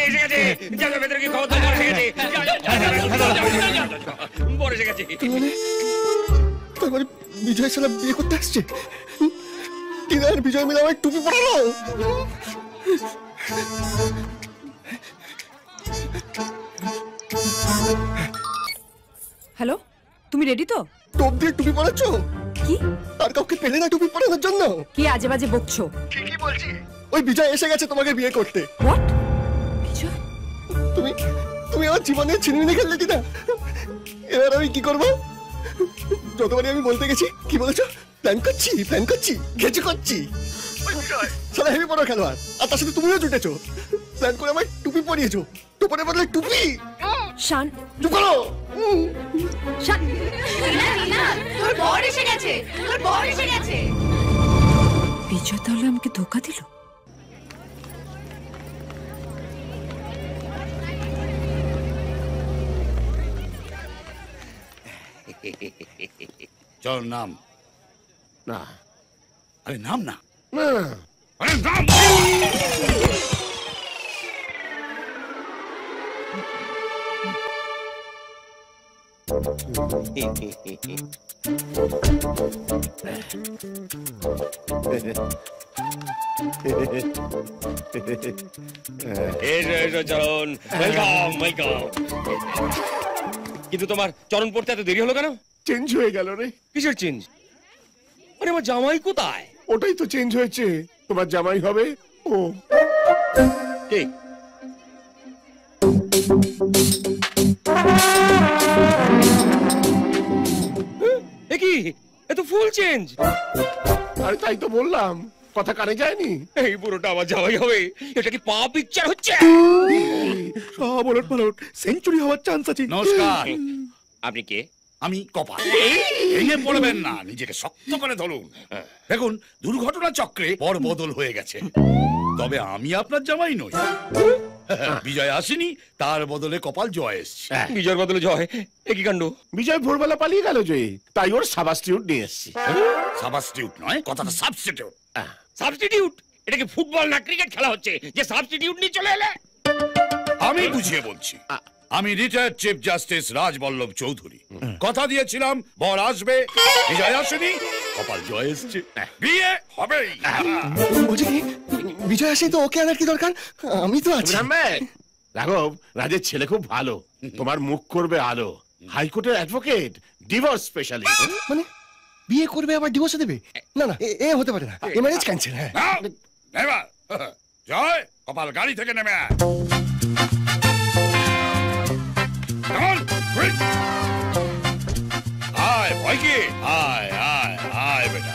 এসে গেছে। যাবে ভেতরে কি খবর? তো বর এসে গেছে। বর এসে গেছে। তারপরে বিজয় সালা বিয়ে করতে আসছে। টিনা আর বিজয় মিলে আমায় টুপি পরালো। হ্যালো, তুমি রেডি তো? টোপ দিয়ে টুপি পরাচ্ছ? কি? আর কাউকে পেলে না টুপি পরানোর জন্য? কি আজে বাজে বকছো? ঠিকই বলছি, ওই বিজয় এসে গেছে তোমাকে বিয়ে করতে। হোয়াট? বিজয়? তুমি আমার জীবনে ছিনিমিনি খেললে কিনা? এবার আমি কি করবো? যতবারই আমি বলতে গেছি, কি বলেছো? প্ল্যান করছি, ঘেঁচু করছি। সালা হেভি বড় খেলোয়াড়, আর তার সাথে তুমিও জুটেছো। প্ল্যান করে আমায় টুপি পরিয়েছো, টোপনের বদলে টুপি। শান, চুপ করো। শান, তোর বর এসে গেছে, তোর বর এসে গেছে। বিজয় তাহলে আমাকে ধোকা দিল। চল নাম। না, আরে নাম না। না আরে নাম। চরণ, ওয়েলকাম ওয়েলকাম। কিন্তু তোমার চরণ পড়তে এত দেরি হলো কেন? চেঞ্জ হয়ে গেল রে। কিসের চেঞ্জ? আরে আমার জামাই কোথায়? ওটাই তো চেঞ্জ হয়েছে, তোমার জামাই হবে ও। কে? কি এ তো ফুল চেঞ্জ। আরে তাই তো বললাম, কথা কানে যায়নি। এই বুড়োটা আমার জামাই হবে, এটা কি পা পিকচার হচ্ছে? সব ওলট পালট, সেঞ্চুরি হওয়ার চান্স আছে। নমস্কার। আপনি কে? আমি কপাল। ভেঙে পড়বেন না, নিজেকে শক্ত করে ধরুন। দেখুন, দুর্ঘটনা চক্রে বড় বদল হয়ে গেছে, তবে আমি আপনার জামাই নই। বিজয় আসেনি, তার বদলে কপাল জয় এসছে। বিজয়ের বদলে জয়? একই কাণ্ড। বিজয় ভোরবেলা পালিয়ে গেল যে, তাই ওর সাবস্টিটিউট নিয়ে এসেছি। সাবস্টিটিউট নয়, কথাটা সাবস্টিটিউট। সাবস্টিটিউট? এটা কি ফুটবল না ক্রিকেট খেলা হচ্ছে যে সাবস্টিটিউট নিয়ে চলে এলে? আমি বুঝিয়ে বলছি। আমি retired chief justice Rajballabh Chowdhury. কথা দিয়েছিলাম বর আসবে, বিজয় আসেনি, কপাল জয় এসছে, বিয়ে হবেই। বলছি কি, বিজয় আসেনি তো ওকে আনার কি দরকার? আমি তো আছি। রাঘব, রাজের ছেলে খুব ভালো, তোমার মুখ করবে আলো। হাইকোর্টের অ্যাডভোকেট, ডিভোর্স স্পেশালিস্ট। মানে বিয়ে করবে আবার ডিভোর্স দেবে? না না, এ হতে পারে না, এ ম্যারেজ ক্যান্সেল। হ্যাঁ এবার জয়, কপাল গাড়ি থেকে নেমে আয়। আয় ভয় কি, আয় আয় আয় বেটা।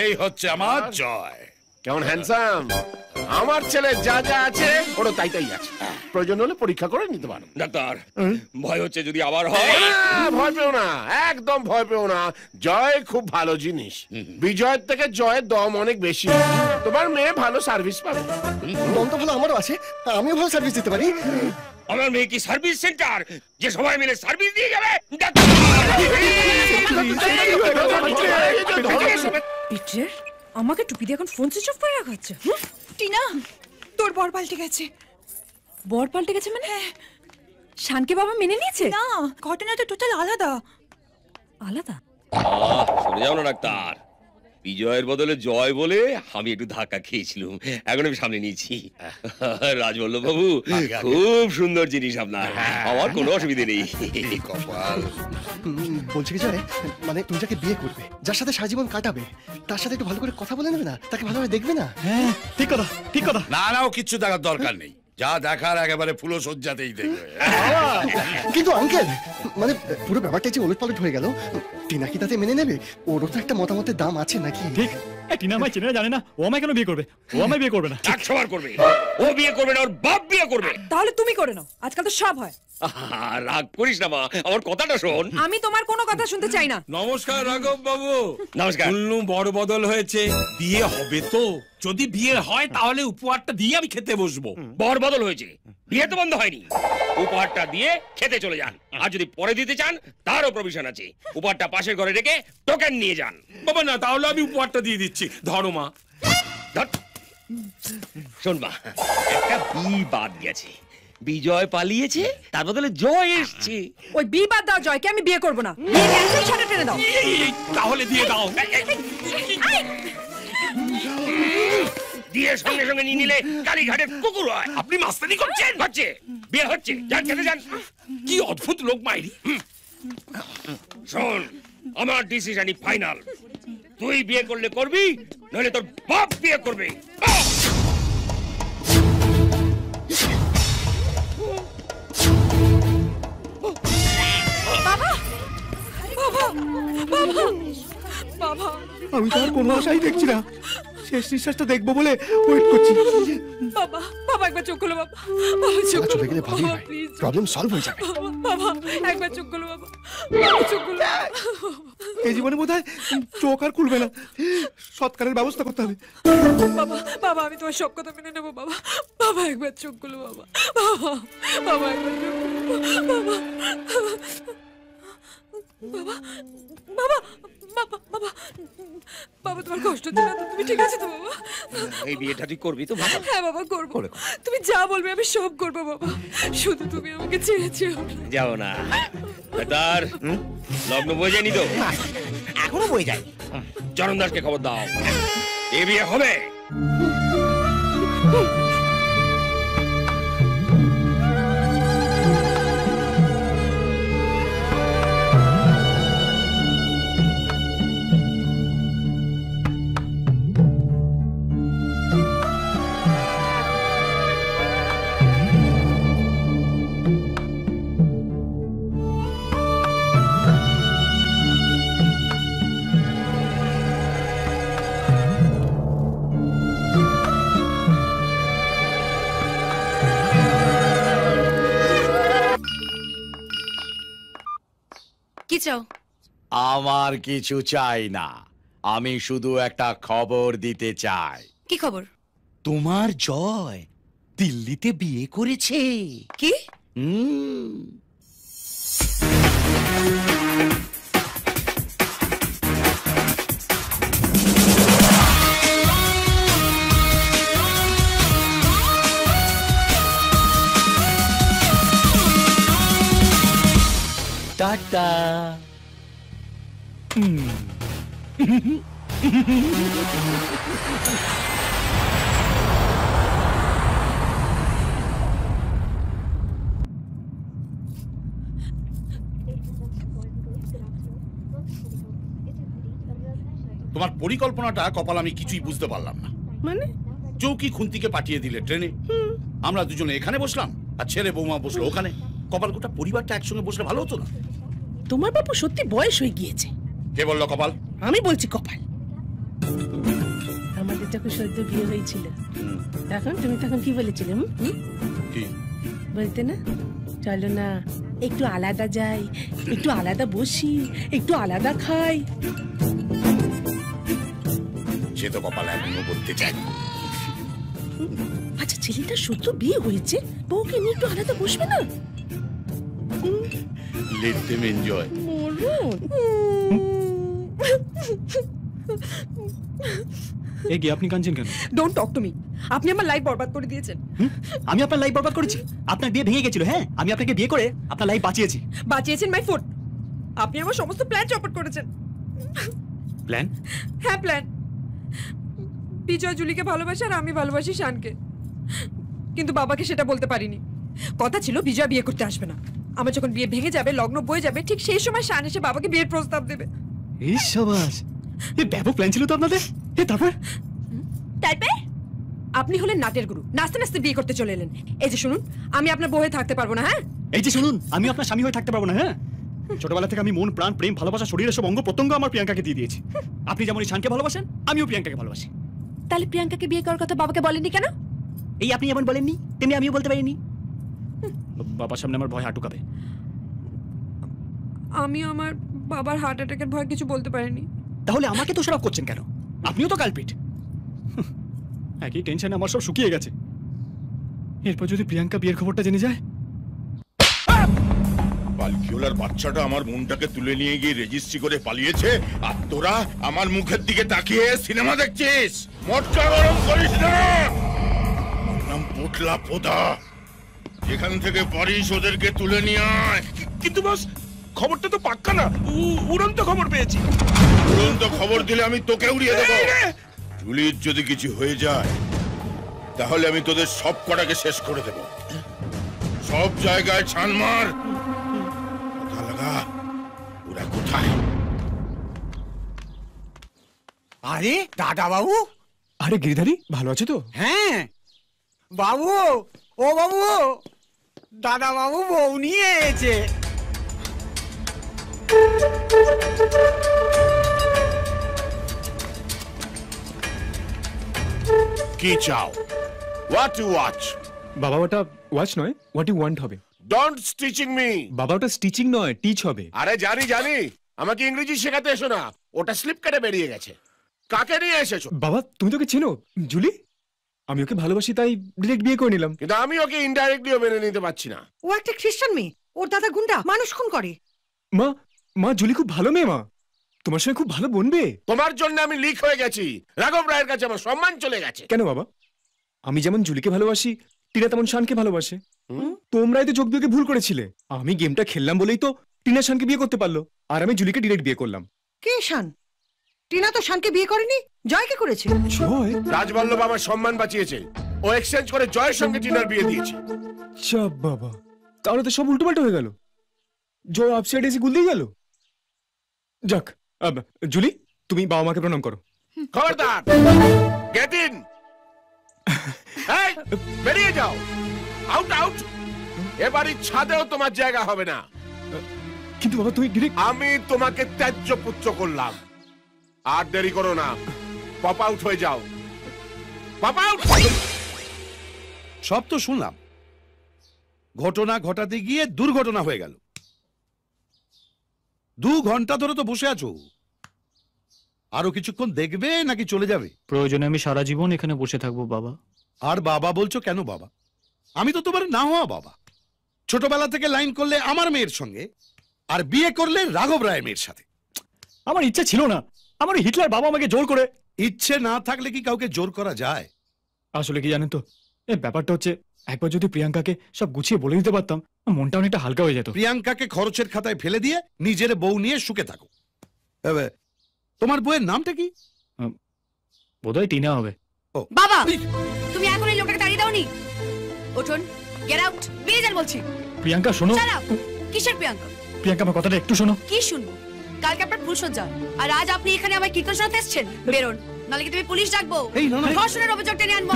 এই হচ্ছে আমার জয়। কেমন হ্যান্ডসাম? আমার ছেলে যা যা আছে ওরও তাই তাই আছে, প্রয়োজন হলে পরীক্ষা করে নিতে পারো। ডাক্তার, ভয় হচ্ছে যদি আবার হয়। ভয় পেও না, একদম ভয় পেও না। জয় খুব ভালো জিনিস, বিজয়ের থেকে জয়ের দম অনেক বেশি। তোমার মেয়ে ভালো সার্ভিস পাবে। দম তো ভালো আমারও আছে, আমিও ভালো সার্ভিস দিতে পারি। আমার মেয়ে কি সার্ভিস সেন্টার যে সবাই মিলে সার্ভিস দিয়ে যাবে? পিটার, আমাকে টুপি দিয়ে এখন ফোন সুইচ অফ করে রাখা হচ্ছে। টিনা, তোর বর পাল্টে গেছে। বর পাল্টে গেছে মানে? শানকে বাবা মেনে নিয়েছে? না, ঘটনা তো টোটাল আলাদা। আলাদা? সরে যাও না ডাক্তার, বিজয়ের বদলে জয় বলে আমি একটু ধাক্কা খেয়েছিলাম, এখন আমি সামনে নিয়েছি। রাজবল্লভ বাবু, খুব সুন্দর জিনিস আপনার, আমার কোনো অসুবিধে নেই। কপাল বলছি কি জয়, মানে তুমি যাকে বিয়ে করবে, যার সাথে সারা জীবন কাটাবে, তার সাথে একটু ভালো করে কথা বলে নেবে না? তাকে ভালোভাবে দেখবে না? হ্যাঁ ঠিক কথা, ঠিক কথা। না না, ও কিচ্ছু দেখার দরকার নেই, যা দেখার একেবারে ফুলো সজ্জাতেই দেখবে। কিন্তু আঙ্কেল, মানে পুরো ব্যাপারটা যে ওলট পালট হয়ে গেল, টিনা কি তাতে মেনে নেবে? ওরও তো একটা মতামতের দাম আছে নাকি? ঠিক। টিনা আমায় চেনে না, জানে না, ও আমায় কেন বিয়ে করবে? ও আমায় বিয়ে করবে না। সবার করবে, ও বিয়ে করবে না, ওর বাপ বিয়ে করবে। তাহলে তুমি করে নাও, আজকাল তো সব হয়। রাগ করিস না মা, আমার কথাটা শোন। আমি তোমার কোনো কথা শুনতে চাই না। নমস্কার রাঘব বাবু। নমস্কার। শুনলুম বড় বদল হয়েছে, বিয়ে হবে তো? যদি বিয়ে হয় তাহলে উপহারটা দিয়ে আমি খেতে বসবো। বড় বদল হয়েছে, বিয়ে তো বন্ধ হয়নি। উপহারটা দিয়ে খেতে চলে যান, আর যদি পরে দিতে চান তারও প্রভিশন আছে। উপহারটা পাশের ঘরে রেখে টোকেন নিয়ে যান। বাবা না, তাহলে আমি উপহারটা দিয়ে দিচ্ছি, ধরো মা। শোন মা, একটা বি বাদ গেছে, বিজয় পালিয়েছে, তার বদলে জয় এসছে। ওই বি বাদ দাও, জয়কে আমি বিয়ে করবো না। বিয়ে ক্যান্সেল, ছাড়া টেনে দাও। তাহলে দিয়ে দাও। দিয়ে সঙ্গে সঙ্গে নিয়ে নিলে কালীঘাটের কুকুর হয়। আপনি মাস্তানি করছেন? হচ্ছে, বিয়ে হচ্ছে, যান খেতে যান। কি অদ্ভুত লোক মাইরি। শোন, আমার ডিসিশনই ফাইনাল, তুই বিয়ে করলে করবি, নইলে তোর বাপ বিয়ে করবে। বাবা, বাবা, বাবা, বাবা, আমি তো আর কোনো আশাই দেখছি না, শেষ নিঃশ্বাসটা দেখবো বলে ওয়েট করছি। বাবা, বাবা একবার চোখ খোলো বাবা, বাবা চোখ চলে গেলে ভালোই হয়, প্রবলেম সলভ হয়ে যাবে। বাবা একবার চোখ খোলো বাবা, বাবা চোখ খোলো। এই জীবনে বোধহয় চোখ আর খুলবে না, সৎকারের ব্যবস্থা করতে হবে। বাবা, বাবা আমি তোমার সব কথা মেনে নেবো বাবা, বাবা একবার চোখ খোলো বাবা, বাবা, বাবা একবার চোখ খোলো বাবা। বাবা বাবা বাবা বাবা বাবা তোমার কষ্ট দিল না, তুমি ঠিক আছে তো বাবা? এই বিয়েটা তুই করবি তো বাবা? হ্যাঁ বাবা করবো, তুমি যা বলবে আমি সব করবো বাবা, শুধু তুমি আমাকে ছেড়ে যেও না। যাও না ডাক্তার, লগ্ন বয়ে যায়নি তো? এখনো বয়ে যায়। চরণ দাসকে খবর দাও, এ বিয়ে হবে। কি চাও? আমার কিছু চাই না, আমি শুধু একটা খবর দিতে চাই। কি খবর? তোমার জয় দিল্লিতে বিয়ে করেছে। কি? টাটা। তোমার পরিকল্পনাটা কপাল আমি কিছুই বুঝতে পারলাম না। মানে চৌকি খুন্তিকে পাঠিয়ে দিলে ট্রেনে, আমরা দুজনে এখানে বসলাম আর ছেলে বৌমা বসলো ওখানে। কপাল গোটা পরিবারটা একসঙ্গে বসলে ভালো হতো না? তোমার বাপু সত্যি বয়স হয়ে গিয়েছে। কে বললো কপাল? আমি বলছি কপাল। আমাদের যখন সদ্য বিয়ে হয়েছিল তুমি তখন কি বলেছিলে? বলতে না চলো না একটু আলাদা যাই, একটু আলাদা বসি, একটু আলাদা খাই। সে তো কপাল এখনো বলতে চাই। আচ্ছা ছেলেটা সদ্য বিয়ে হয়েছে, বউকে নিয়ে একটু আলাদা বসবে না? Let them enjoy. এ কি আপনি কাঁদছেন কেন? Don't talk to me. আপনি আমার লাইফ বরবাদ করে দিয়েছেন। আমি আপনার লাইফ বরবাদ করেছি? আপনার বিয়ে ভেঙে গেছিল। হ্যাঁ, আমি আপনাকে বিয়ে করে আপনার লাইফ বাঁচিয়েছি। বাঁচিয়েছেন my food. আপনি আমার সমস্ত প্ল্যান চৌপট করেছেন। প্ল্যান? হ্যাঁ প্ল্যান। বিজয় জুলিকে ভালোবাসে আর আমি ভালোবাসি শানকে, কিন্তু বাবাকে সেটা বলতে পারিনি। কথা ছিল বিজয় বিয়ে করতে আসবে না, আমার যখন বিয়ে ভেঙে যাবে, লগ্ন বয়ে যাবে, ঠিক সেই সময় শান এসে বাবাকে বিয়ের প্রস্তাব দেবে। এই শাবাশ, এই ব্যাপক প্ল্যান ছিল তো আপনাদের। তারপর আপনি হলেন নাটের গুরু, নাচতে নাচতে বিয়ে করতে চলে এলেন। এই যে শুনুন, আমি আপনার বউ হয়ে থাকতে পারবো না। হ্যাঁ এই যে শুনুন, আমি আপনার স্বামী হয়ে থাকতে পারবো না। হ্যাঁ, ছোটবেলা থেকে আমি মন প্রাণ প্রেম ভালোবাসা শরীরের সব অঙ্গ প্রত্যঙ্গ আমার প্রিয়াঙ্কাকে দিয়ে দিয়েছি। আপনি যেমন শানকে ভালোবাসেন, আমিও প্রিয়াঙ্কাকে ভালোবাসি। তাহলে প্রিয়াঙ্কাকে বিয়ে করার কথা বাবাকে বলেননি কেন? এই আপনি যেমন বলেননি তেমনি আমিও বলতে পারিনি। বাবার সামনে আমার ভয় হাঁটুকাবে। আমি আমার বাবার হার্ট অ্যাটাকের ভয় কিছু বলতে পারিনি। তাহলে আমাকে তো দোষারোপ করছেন কেন? আপনিও তো কালপিট। একই টেনশনে আমার সব শুকিয়ে গেছে। এরপর যদি প্রিয়াঙ্কা বিয়ের খবরটা জেনে যায়। পালকিওলার বাচ্চাটা আমার মনটাকে তুলে নিয়ে গিয়ে রেজিস্ট্রি করে পালিয়েছে, আর তোরা আমার মুখের দিকে তাকিয়ে সিনেমা দেখছিস। মটকা গরম করিস না। নাম পোটলা পোদা। যেখান থেকে পারিস ওদেরকে তুলে নিয়ে আয়। কিন্তু বস, খবরটা তো পাক্কা না, উড়ন্ত খবর পেয়েছি। উড়ন্ত খবর দিলে আমি তোকে উড়িয়ে দেবো। জুলির যদি কিছু হয়ে যায় তাহলে আমি তোদের সব কটাকে শেষ করে দেব। সব জায়গায় ছান মার। কথা লাগা, ওরা কোথায়? আরে দাদা বাবু। আরে গিরিধারী, ভালো আছে তো? হ্যাঁ বাবু, ও বাবু, দাদা বাবু বউ নিয়ে এসেছে। কি চাও? What you watch? বাবা ওটা ওয়াচ নয়, হোয়াট ইউ ওয়ান্ট হবে। Don't teaching me. বাবা ওটা স্টিচিং নয়, টিচ হবে। আরে জানি জানি, আমাকে ইংরেজি শেখাতে এসো না। ওটা স্লিপ কেটে বেরিয়ে গেছে। কাকে নিয়ে এসেছো? বাবা তুমি তোকে চেনো? জুলি। আমি ওকে ভালোবাসি তাই ডিরেক্ট বিয়ে করে নিলাম। কিন্তু আমি ওকে ইনডাইরেক্টলিও মেনে নিতে পারছি না। ও একটা খ্রিস্টান মেয়ে, ওর দাদা গুন্ডা, মানুষ খুন করে। মা মা জুলি খুব ভালো মেয়ে মা, তোমার সঙ্গে খুব ভালো বনবে। তোমার জন্য আমি লিক হয়ে গেছি, রাঘব রায়ের কাছে আমার সম্মান চলে গেছে। কেন বাবা? আমি যেমন জুলিকে ভালোবাসি, টিনা তেমন শানকে ভালোবাসে। তোমরাই তো যোগ বিয়োগে ভুল করেছিলে। আমি গেমটা খেললাম বলেই তো টিনা শানকে বিয়ে করতে পারলো, আর আমি জুলিকে ডিরেক্ট বিয়ে করলাম। কে শান? টিনা তো শানকে বিয়ে করেনি, জয়কে করেছে। জয়? রাজবল্লভ আমার সম্মান বাঁচিয়েছে, ও এক্সচেঞ্জ করে জয়ের সঙ্গে টিনার বিয়ে দিয়েছে। চাপ বাবা, তাহলে তো সব উল্টোপাল্টা হয়ে গেল। জয় আপসাইড এসে গুল দিয়ে গেল। যাক, জুলি তুমি বাবা মাকে প্রণাম করো। খবরদার, গেট ইন। এই বেরিয়ে যাও, আউট আউট। এবারে ছাদেও তোমার জায়গা হবে না। কিন্তু বাবা তুমি ডিরেক্ট। আমি তোমাকে ত্যায্য পুত্র করলাম, আর দেরি করো না, পপ আউট হয়ে যাও। Pop out. সব তো শুনলাম, ঘটনা ঘটাতে গিয়ে দুর্ঘটনা হয়ে গেল। 2 ঘন্টা ধরে তো বসে আছো, আরো কিছুক্ষণ দেখবে নাকি চলে যাবে? প্রয়োজনে আমি সারা জীবন এখানে বসে থাকবো বাবা। আর বাবা বলছো কেন বাবা? আমি তো তোমার না হওয়া বাবা। ছোটবেলা থেকে লাইন করলে আমার মেয়ের সঙ্গে, আর বিয়ে করলে রাঘব রায়ের মেয়ের সাথে। আমার ইচ্ছা ছিল না, আমার হিটলার বাবা আমাকে জোর করে। ইচ্ছে না থাকলে কি কাউকে জোর করা যায়? আসলে কি জানেন তো, এই ব্যাপারটা হচ্ছে একবার যদি প্রিয়াঙ্কাকে সব গুছিয়ে বলে দিতে পারতাম, মনটা অনেকটা হালকা হয়ে যেত। প্রিয়াঙ্কাকে খরচের খাতায় ফেলে দিয়ে নিজের বউ নিয়ে সুখে থাকো। তোমার বউয়ের নামটা কি? বোধহয় টিনা হবে। বাবা, তুমি এখন এই লোকটাকে তাড়িয়ে দাওনি? ওঠুন, গেট আউট, বেরিয়ে যান বলছি। প্রিয়াঙ্কা শোনো। কিসের প্রিয়াঙ্কা? প্রিয়াঙ্কা আমার কথাটা একটু শোনো। কি শুনবো? কালকে আপনার ফুলসজ্জা, আর আজ আপনি এখানে আমার কীর্তন শোনাতে এসেছেন। বেরোন, নাহলে কি তুমি পুলিশ ডাকবো। ধর্ষণের অভিযোগ টেনে আনবো।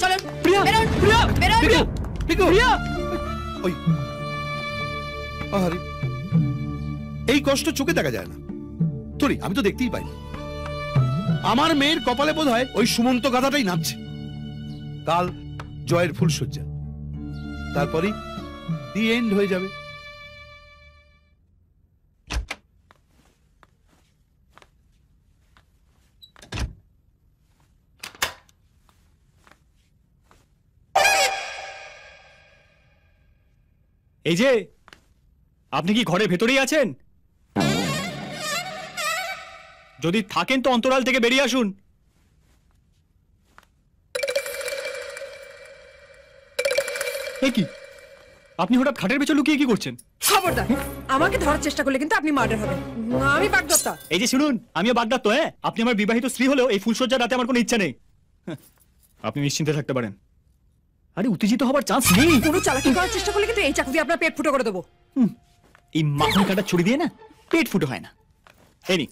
চলুন, বেরোন, বেরোন। আরে এই কষ্ট চোখে দেখা যায় না তোরি, আমি তো দেখতেই পাই। আমার মেয়ের কপালে বোধ হয় ওই সুমন্ত গাধাটাই নাচছে। কাল জয়ের ফুলসজ্জা, তারপরই দি এন্ড হয়ে যাবে। এই যে, আপনি কি ঘরের ভেতরেই আছেন? যদি থাকেন তো অন্তরাল থেকে বেরিয়ে আসুন। কি আপনি হঠাৎ খাটের পেছনে লুকিয়ে কি করছেন? খবরদার, আমাকে ধরার চেষ্টা করলে কিন্তু আপনি মার্ডার হবেন। আমি বাগদত্তা। এই যে শুনুন, আমিও বাগদত্ত। হ্যাঁ, আপনি আমার বিবাহিত স্ত্রী হলেও এই ফুলসজ্জার রাতে আমার কোনো ইচ্ছা নেই। আপনি নিশ্চিন্তে থাকতে পারেন। আরে উত্তেজিত হবার চান্স নেই। কোনো চালাকি করার চেষ্টা করলে কিন্তু এই চাকু দিয়ে আপনার পেট ফুটো করে দেবো। এই মাখন কাটা ছুরি দিয়ে না পেট ফুটো হয় না। এই নিন,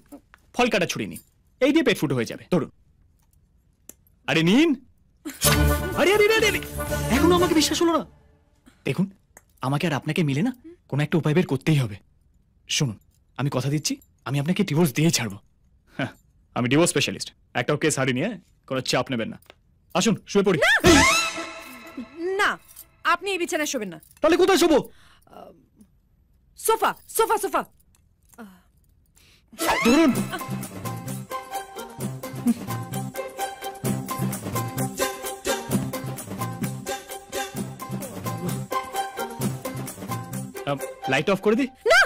ফল কাটা ছুরি নিন, এই দিয়ে পেট ফুটো হয়ে যাবে। ধরুন। আরে নিন। আরে আরে আরে, এখনো আমাকে বিশ্বাস হলো না? দেখুন, আমাকে আর আপনাকে মিলে না কোনো একটা উপায় বের করতেই হবে। শুনুন, আমি কথা দিচ্ছি, আমি আপনাকে ডিভোর্স দিয়েই ছাড়বো। হ্যাঁ, আমি ডিভোর্স স্পেশালিস্ট। একটাও কেস হারিনি। কোনো চাপ নেবেন না। আসুন, শুয়ে পড়ি। না, আপনি এই বিছানায় শোবেন না। তাহলে কোথায় শোবো? Sofa, sofa, sofa. ধরুন। লাইট অফ করে দি। না,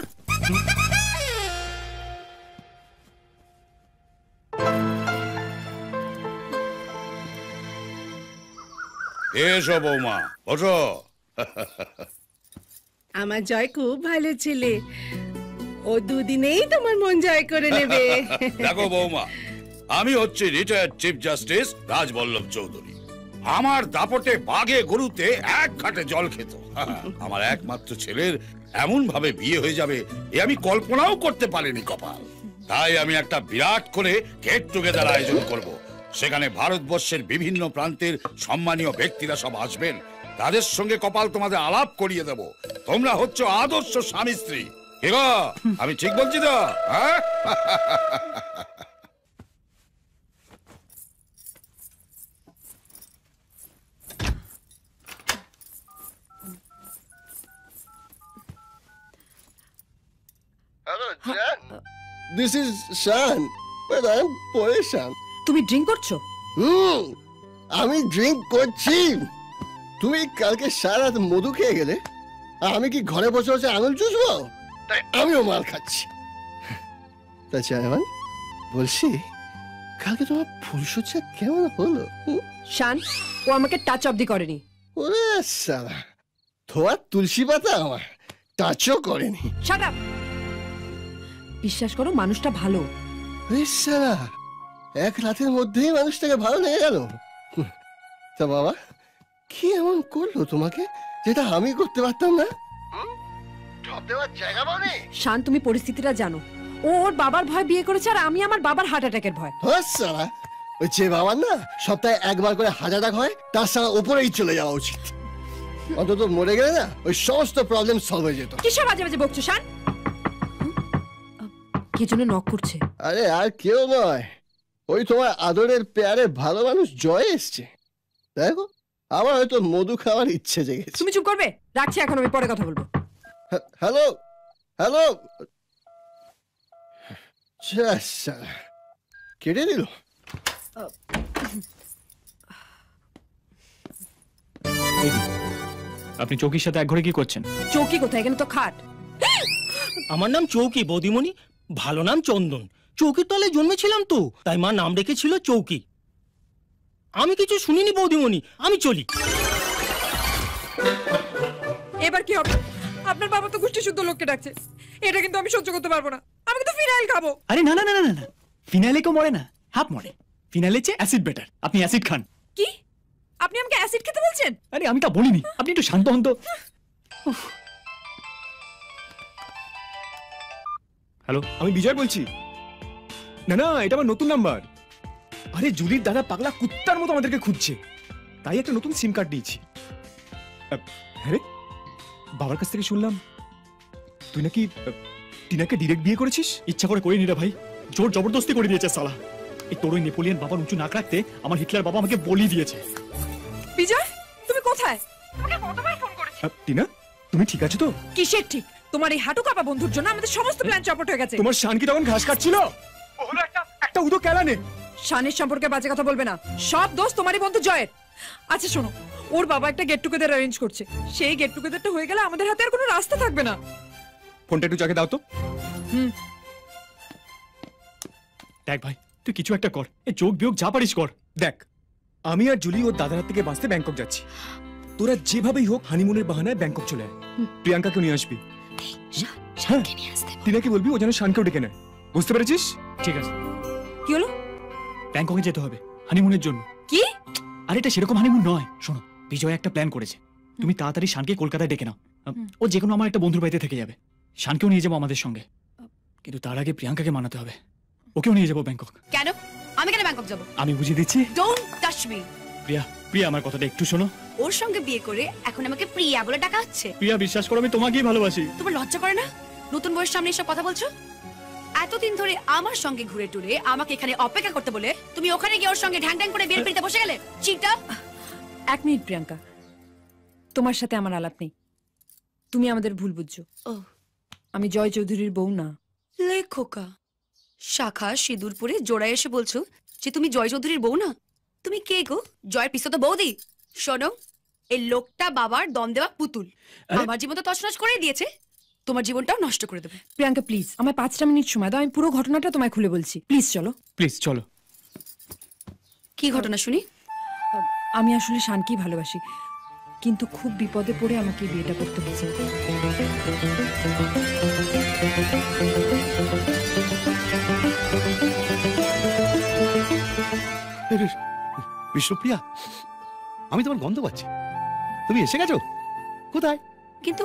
এসো বৌমা, বসো। আমার জয় খুব ভালো ছেলে, ও দুদিনেই তোমার মন জয় করে নেবে। দেখো বৌমা, আমি হচ্ছে retired chief justice Rajballabh Chowdhury. আমার দাপটে বাঘে গরুতে এক ঘাটে জল খেত। আমার একমাত্র ছেলের এমন ভাবে বিয়ে হয়ে যাবে এ আমি কল্পনাও করতে পারিনি কপাল। তাই আমি একটা বিরাট করে গেট টুগেদার আয়োজন করব। সেখানে ভারতবর্ষের বিভিন্ন প্রান্তের সম্মানীয় ব্যক্তিরা সব আসবেন। তাদের সঙ্গে কপাল তোমাদের আলাপ করিয়ে দেব। তোমরা হচ্ছে আদর্শ স্বামী স্ত্রী। কি গো, আমি ঠিক বলছি তো? হ্যাঁ, Hello, Jan. This is Shan, but I'm পরেশান। তুমি ড্রিঙ্ক করছো? আমি ড্রিঙ্ক করছি। তুমি কালকে সারা রাত মধু খেয়ে গেলে, আর আমি কি ঘরে বসে বসে আঙুল চুষবো? তাই আমিও মাল খাচ্ছি। তা জায়মান বলছি কালকে তোমার ফুলসজ্জা কেমন হলো? শান, ও আমাকে টাচ অব্দি করেনি। ওরে সালা, তোমার তুলসী পাতা আমার টাচও করেনি। Shut up. বিশ্বাস করো মানুষটা ভালো। সালা, এক রাতের মধ্যেই মানুষটাকে ভালো লেগে গেল। তা বাবা কি এমন করলো তোমাকে যেটা আমি করতে পারতাম না? শান, তুমি পরিস্থিতিটা জানো। ও ওর বাবার ভয় বিয়ে করেছে আর আমি আমার বাবার হার্ট অ্যাটাকের ভয়। সালা, ওই যে বাবার না সপ্তাহে একবার করে হার্ট অ্যাটাক হয়, তার সারা উপরেই চলে যাওয়া উচিত। অন্তত মরে গেলে না ওই সমস্ত প্রবলেম সলভ হয়ে যেত। কিসব বাজে বাজে বকছো শান? কে জন্য নক করছে? আরে আর কেউ নয়, ওই তোমার আদরের পেয়ারে ভালো মানুষ জয় এসছে। দেখো আমার হয়তো মধু খাওয়ার ইচ্ছে জেগেছে। তুমি চুপ করবে? রাখছি এখন, আমি পরে কথা বলবো। হ্যালো হ্যালো, কেটে দিল। আপনি চৌকির সাথে এক ঘরে কি করছেন? চৌকি কোথায়? এখানে তো খাট। আমার নাম চৌকি বৌদিমণি, ভালো নাম চন্দন। চৌকির তলায় জন্মেছিলাম তো, তাই মা নাম রেখেছিল চৌকি। আমি কিছু শুনিনি বৌদিমণি, আমি চলি। এবার কি হবে? আপনার বাবা তো গোষ্ঠী শুদ্ধ লোককে ডাকছে, এটা কিন্তু আমি সহ্য করতে পারবো না। আমি তো ফিনাইল খাবো। আরে না না না না না, ফিনাইলে কেউ মরে না, হাফ মরে। ফিনাইলের চেয়ে অ্যাসিড বেটার। আপনি অ্যাসিড খান। কি? আপনি আমাকে অ্যাসিড খেতে বলছেন? আরে আমি তা বলিনি, আপনি একটু শান্ত হন তো। হ্যালো, আমি বিজয় বলছি। না না, এটা আমার নতুন নাম্বার। আরে জুলির দাদা পাগলা কুত্তার মতো আমাদেরকে খুঁজছে, তাই একটা নতুন সিম কার্ড দিয়েছি। হ্যাঁ রে, বাবার কাছ থেকে শুনলাম তুই নাকি টিনাকে ডিরেক্ট বিয়ে করেছিস। ইচ্ছা করে করিনি রে ভাই, জোর জবরদস্তি করে দিয়েছে সালা। এই তোর ওই নেপোলিয়ন বাবার উঁচু নাক রাখতে আমার হিটলার বাবা আমাকে বলি দিয়েছে। বিজয়, তুমি কোথায়? তোমাকে কতবার ফোন করেছি। টিনা, তুমি ঠিক আছো তো? কিসের ঠিক? তোমার এই হাঁটু কাপা বন্ধুর জন্য আমাদের সমস্ত প্ল্যান চপট হয়ে গেছে। তোমার শান কি তখন ঘাস কাটছিল? ও হলো একটা উদো কেলানে। শানের সম্পর্কে বাজে কথা বলবে না, সব দোষ তোমারই বন্ধু জয়ের। আচ্ছা শোনো, ওর বাবা একটা গেট টুগেদার অ্যারেঞ্জ করছে। সেই গেট টুগেদারটা হয়ে গেলে আমাদের হাতে আর কোনো রাস্তা থাকবে না। ফোনটা একটু যাকে দাও তো। দেখ ভাই, তুই কিছু একটা কর, এই যোগ বিয়োগ যা পারিস কর। দেখ, আমি আর জুলি ওর দাদার হাত থেকে বাঁচতে ব্যাংকক যাচ্ছি। তোরা যেভাবেই হোক হানিমুনের বাহানায় ব্যাংকক চলে আয়। প্রিয়াঙ্কাকে নিয়ে আসবি। টিনাকে বলবি ও যেন শানকেও ডেকে নেয়, বুঝতে পেরেছিস? ঠিক আছে। কি হলো? ব্যাংককে যেতে হবে হানিমুনের জন্য। কি? আরে এটা সেরকম হানিমুন নয়। শোনো, বিজয় একটা প্ল্যান করেছে। তুমি তাড়াতাড়ি শানকে কলকাতায় ডেকে নাও। ও যে কোনো আমার একটা বন্ধুর বাড়িতে থেকে যাবে। শানকেও নিয়ে যাবো আমাদের সঙ্গে, কিন্তু তার আগে প্রিয়াঙ্কাকে মানাতে হবে। ওকেও নিয়ে যাবো ব্যাংকক। কেন? আমি কেন ব্যাংকক যাব? আমি বুঝিয়ে দিচ্ছি। Don't touch me. Priya, Priya আমার কথাটা একটু শোনো। ওর সঙ্গে বিয়ে করে এখন আমাকে প্রিয়া বলে ডাকা হচ্ছে। প্রিয়া, বিশ্বাস করো আমি তোমাকেই ভালোবাসি। তোমার লজ্জা করে না? নতুন বউয়ের সামনে এসব কথা বলছো? এতদিন ধরে আমার সঙ্গে ঘুরে টুরে আমাকে এখানে অপেক্ষা করতে বলে তুমি ওখানে গিয়ে ওর সঙ্গে ঢ্যাং ঢ্যাং করে বিয়ের পিড়িতে বসে গেলে। চিটা। এক মিনিট প্রিয়াঙ্কা, তোমার সাথে আমার আলাপ নেই। তুমি আমাদের ভুল বুঝছো। আমি জয় চৌধুরীর বউ না। লেখোকা, শাখা সিঁদুর পরে জোড়ায় এসে বলছো যে তুমি জয় চৌধুরীর বউ না? তুমি কে গো? জয়ের পিসো তো বৌদি। শোনো, এই লোকটা বাবার দম দেওয়া পুতুল। আমার জীবন তো তছনছ করে দিয়েছে, তোমার জীবনটাও নষ্ট করে দেবে। প্রিয়াঙ্কা প্লিজ, আমার 5টা মিনিট সময় দাও, আমি পুরো ঘটনাটা তোমায় খুলে বলছি। প্লিজ চলো। প্লিজ চলো। কি ঘটনা শুনি? আমি আসলে শানকেই ভালোবাসি, কিন্তু খুব বিপদে পড়ে আমাকে বিয়েটা করতে হয়েছে। বিষ্ণুপ্রিয়া, আমি তোমার গন্ধ পাচ্ছি। তুমি এসে গেছো? কোথায়? কিন্তু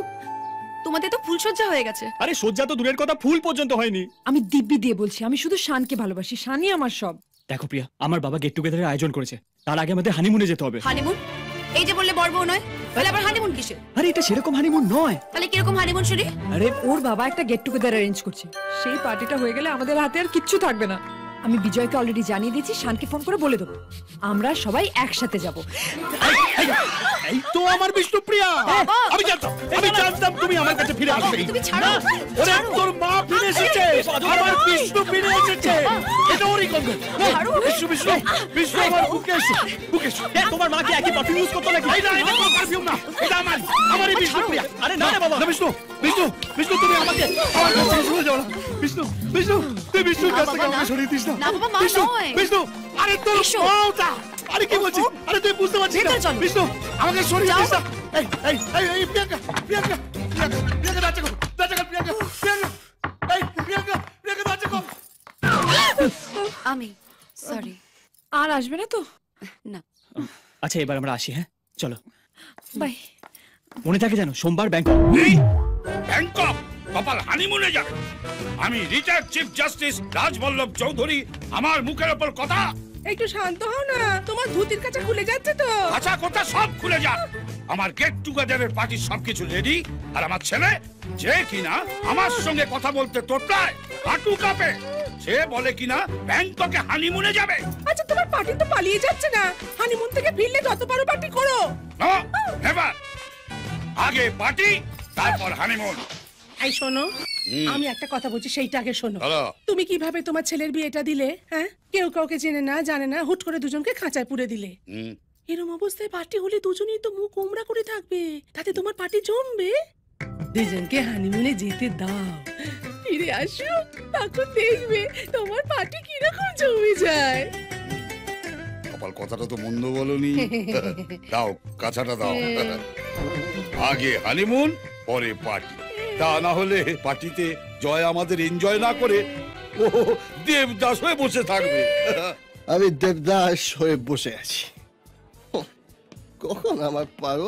তোমাদের তো ফুলসজ্জা হয়ে গেছে। আরে সজ্জা তো দূরের কথা, ফুল পর্যন্ত হয়নি। আমি দিব্যি দিয়ে বলছি, আমি শুধু শানকে ভালোবাসি। শানই আমার সব। দেখো প্রিয়া, আমার বাবা গেট টুগেদারের আয়োজন করেছে, তার আগে আমাদের হানিমুনে যেতে হবে। হানিমুন? এই যে বললে বড় বউ নয়, তাহলে আবার হানিমুন কিসে? আরে এটা সেরকম হানিমুন নয়। তাহলে কিরকম হানিমুন শুনি? আরে ওর বাবা একটা গেট টুগেদার অ্যারেঞ্জ করছে, সেই পার্টিটা হয়ে গেলে আমাদের হাতে আর কিচ্ছু থাকবে না। আমি বিজয়কে অলরেডি জানিয়ে দিয়েছি, শানকে ফোন করে বলে দেবো আমরা সবাই একসাথে যাব। এই তো আমার বিষ্ণুপ্রিয়া। আমি জানতাম তুমি আমার কাছে ফিরে আসবে। তুমি ছাড়ো। ওরে তোর মা ফিরে এসেছে, আমার বিষ্ণু ফিরে এসেছে। এটা ও তোরই গন্ধ। বিষ্ণু বিষ্ণু বিষ্ণু আমার বুকে এসো, বুকে এসো। তোমার মা কি একই পারফিউম ইউজ করতো নাকি? এই না, এটা কোনো পারফিউম না, এটা আমারই বিষ্ণুপ্রিয়া। আরে না রে বাবা। না বিষ্ণু বিষ্ণু বিষ্ণু তুমি আমাকে আমার কাছ থেকে সরে যাও না। বিষ্ণু বিষ্ণু তুই বিষ্ণুর কাছ থেকে আমাকে সরিয়ে দিস না। না বাবা, মা বিষ্ণু নয়। বিষ্ণু আরে তোর মাওটা। আরে কি বলছিস? আরে তুই বুঝতে পারছিস না। বিষ্ণু আমাকে সরিয়ে দিস না। এই এই এই প্রিয়াঙ্কা প্রিয়াঙ্কা প্রিয়াঙ্কা প্রিয়াঙ্কা দাঁড়া কর, দাঁড়া কর প্রিয়াঙ্কা প্রিয়াঙ্কা। এই প্রিয়াঙ্কা প্রিয়াঙ্কা দাঁড়া কর। আমি সরি। আর আসবে না তো? না। আচ্ছা এবার আমরা আসি, হ্যাঁ চলো। বাই। মনে থাকে জানো সোমবার ব্যাংকক। ব্যাংকক কপাল হানিমুনে যাবে। আমি retired chief justice Rajballabh Chowdhury, আমার মুখের ওপর কথা। একটু শান্ত হও না, তোমার ধুতির কাছে খুলে যাচ্ছে তো। আচ্ছা কথা সব খুলে যাক। আমার গেট টুগেদারের পার্টির সবকিছু রেডি, আর আমার ছেলে যে কিনা আমার সঙ্গে কথা বলতে তোতলায়, হাঁটু কাঁপে, সে বলে কিনা ব্যাংককে হানিমুনে যাবে। আচ্ছা তোমার পার্টি তো পালিয়ে যাচ্ছে না, হানিমুন থেকে ফিরলে যত পারো পার্টি করো। নো নেভার, আগে পার্টি তারপর হানিমুন। এই শোনো, আমি একটা কথা বলছি, সেইটা আগে শোনো। বলো। তুমি কিভাবে তোমার ছেলের বিয়েটা দিলে? হ্যাঁ, কেউ কাউকে জেনে না জানে না, হুট করে দুজনকে খাঁচায় পুরে দিলে। এরম অবস্থায় পার্টি হলে দুজনেই তো মুখ উমরা করে থাকবে, তাতে তোমার পার্টি জমবে। দুজনকে হানিমুনে যেতে দাও, ফিরে আসো, তখন দেখবে তোমার পার্টি কিরকম জমে যায়। কপাল কথাটা তো মন্দ বলনি। দাও কাছাটা দাও। আগে হানিমুন পরে পার্টি, তা না হলে পার্টিতে জয় আমাদের এনজয় না করে ও দেবদাস হয়ে বসে থাকবে। আমি দেবদাস হয়ে বসে আছি, কখন আমার পারো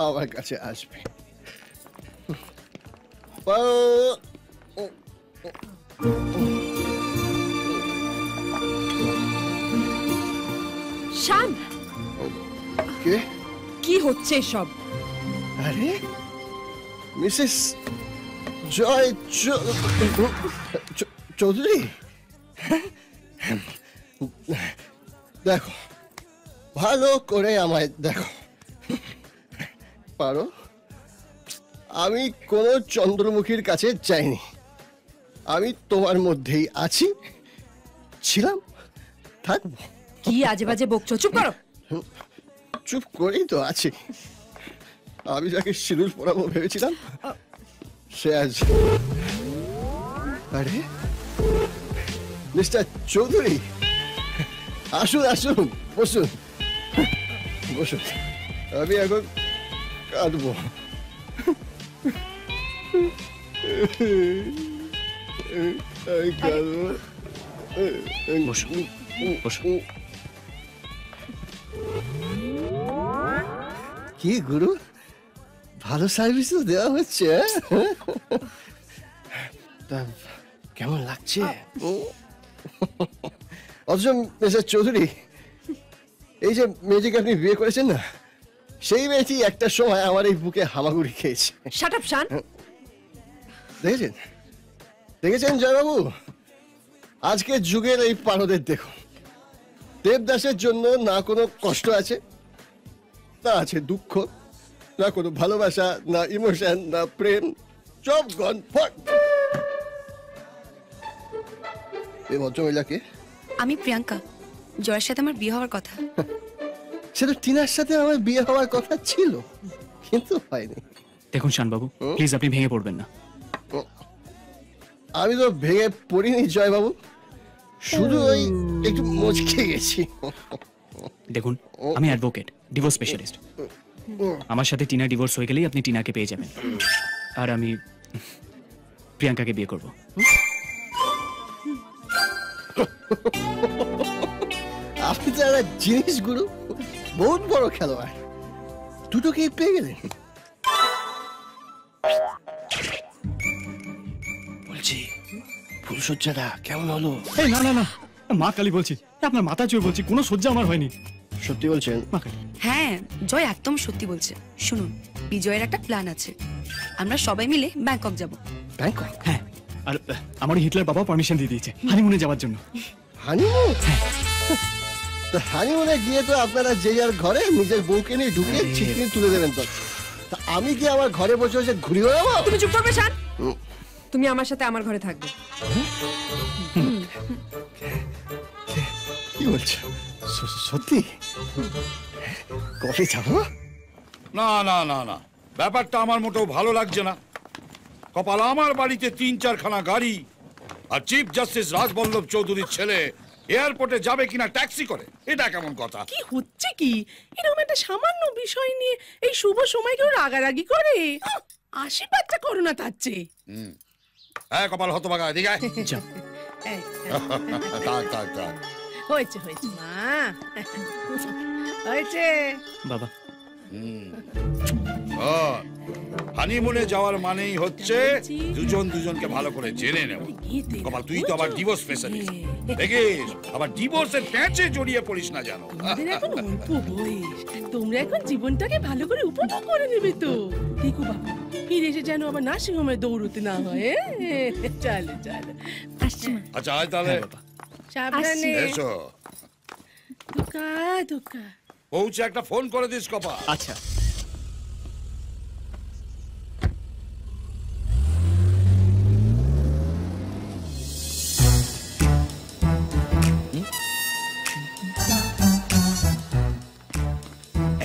আমার কাছে আসবে। পারো শান, কে? কি হচ্ছে সব? আরে মিসেস জয় চৌধুরী, দেখো ভালো করে আমায় দেখো। পারো, আমি কোনো চন্দ্রমুখীর কাছে যাইনি, আমি তোমার মধ্যেই আছি, ছিলাম, থাকবো। কি আজে বাজে বকছো, চুপ করো। চুপ করেই তো আছি। আমি যাকে সিঁদুর পরাবো ভেবেছিলাম সে আজ। আরে মিস্টার চৌধুরী, আসুন আসুন, বসুন বসুন, আমি এখন কাঁদবো। বসুন বসুন। কি গুরু, ভালো সার্ভিস তো দেওয়া হচ্ছে। তা কেমন লাগছে? অথচ মিস্টার চৌধুরী, এই যে মেয়েটিকে আপনি বিয়ে করেছেন না, সেই মেয়েটি একটা সময় আমার এই বুকে হামাগুড়ি খেয়েছে। শাট আপ শান। দেখেছেন দেখেছেন জয়বাবু, আজকের যুগের এই পারদের দেখুন, দেবদাসের জন্য না কোনো কষ্ট আছে, না আছে দুঃখ, না কোনো ভালোবাসা, না ইমোশন, না প্রেম, সব গন ফট। এই ভদ্রমহিলাকে? আমি প্রিয়াঙ্কা, জয়ের সাথে আমার বিয়ে হওয়ার কথা। সে তো টিনার সাথে আমার বিয়ে হওয়ার কথা ছিল, কিন্তু হয়নি। দেখুন শানবাবু, প্লিজ আপনি ভেঙে পড়বেন না। আমি তো ভেঙে পড়িনি জয়বাবু, শুধু ওই একটু মুচকে গেছি। দেখুন, আমি অ্যাডভোকেট, ডিভোর্স স্পেশালিস্ট। আমার সাথে টিনা ডিভোর্স হয়ে গেলেই আপনি টিনাকে পেয়ে যাবেন, আর আমি প্রিয়াঙ্কাকে বিয়ে করব। আপনি তো একটা জিনিস গুরু, বহুত বড় খেলোয়াড়, দুটোকেই পেয়ে গেলেন। বলছি ফুলসজ্জাটা কেমন হলো? এই না না না, মা কালী বলছি, আপনার মাথা চুয়ে বলছি, কোনো সজ্জা আমার হয়নি। সত্যি বলছেন? হ্যাঁ, জয় একদম সত্যি বলছে। শুনুন, বিজয়ের একটা প্ল্যান আছে, আমরা সবাই মিলে ব্যাংকক যাব। ব্যাংকক? হ্যাঁ, আর আমার হিটলার বাবা পারমিশন দিয়ে দিয়েছে হানিমুনে যাওয়ার জন্য। হানিমুন? তো হানিমুনে গিয়ে তো আপনারা যে যার ঘরে নিজের বউকে নিয়ে ঢুকে ছিটকিনি তুলে দেবেন। তো তা আমি কি আমার ঘরে বসে বসে ঘুরি বেড়াবো? তুমি চুপ করবে শান, তুমি আমার সাথে আমার ঘরে থাকবে। কি বলছো সত্যি কবে যাবো? না না না না, ব্যাপারটা আমার মোটেও ভালো লাগছে না। কপাল, আমার বাড়িতে 3-4খানা গাড়ি, আর চিফ জাস্টিস রাজবল্লভ চৌধুরীর ছেলে এয়ারপোর্টে যাবে কিনা ট্যাক্সি করে, এটা কেমন কথা? কি হচ্ছে কি? এরকম একটা সামান্য বিষয় নিয়ে এই শুভ সময় কেউ রাগারাগি করে? আশীর্বাদটা করো না তার চেয়ে। হ্যাঁ কপাল, হতভাগা, এদিকে আয়। থাক থাক থাক। হয়েছে হয়েছে মা, হয়েছে বাবা। হানিমুনে যাওয়ার মানেই হচ্ছে দুজন দুজনকে ভালো করে জেনে নেওয়া। কপাল, তুই তো আবার ডিভোর্স স্পেশালিস্ট, দেখিস আবার ডিভোর্সের প্যাঁচে জড়িয়ে পড়িস না জানো। তোমাদের এখন অল্প বয়স, তোমরা এখন জীবনটাকে ভালো করে উপভোগ করে নেবে তো। দেখো বাবা, ফিরে এসে যেন আবার নার্সিং হোমে দৌড়তে না হয়। চলো চলো, আসছি মা। আচ্ছা আয় তাহলে, সাবধানে এসো। দুকা দুকা পৌঁছে একটা ফোন করে দিস কপাল। আচ্ছা।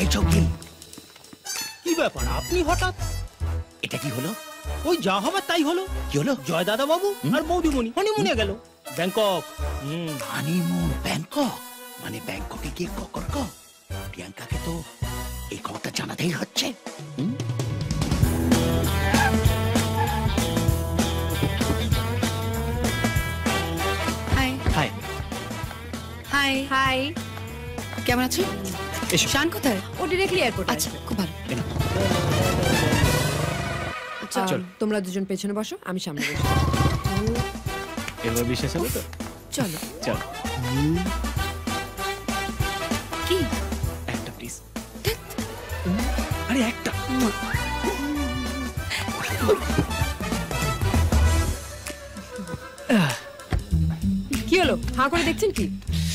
এই চৌকিল, কি ব্যাপার আপনি হঠাৎ? এটা কি হলো? ওই যা হবার তাই হলো। কি হলো? জয় দাদা বাবু আর বৌদিমণি হানিমুনে গেল ব্যাংকক। Honeymoon Bangkok? মানে ব্যাংককে গিয়ে ককর্ক? প্রিয়াঙ্কাকে তো এই খবরটা জানাতেই হচ্ছে। হাই হাই হাই হাই, কেমন আছো? এসো। শান কোথায়? ও ডিরেক্টলি এয়ারপোর্ট। আচ্ছা, খুব ভালো। চল, তোমরা দুজন পেছনে বসো, আমি সামনে বসি। এবার বিশ্বাস হবে তো? চলো চল। কি? একটা প্লিজ। আরে একটা। কি হলো, হাঁ করে দেখছেন কি?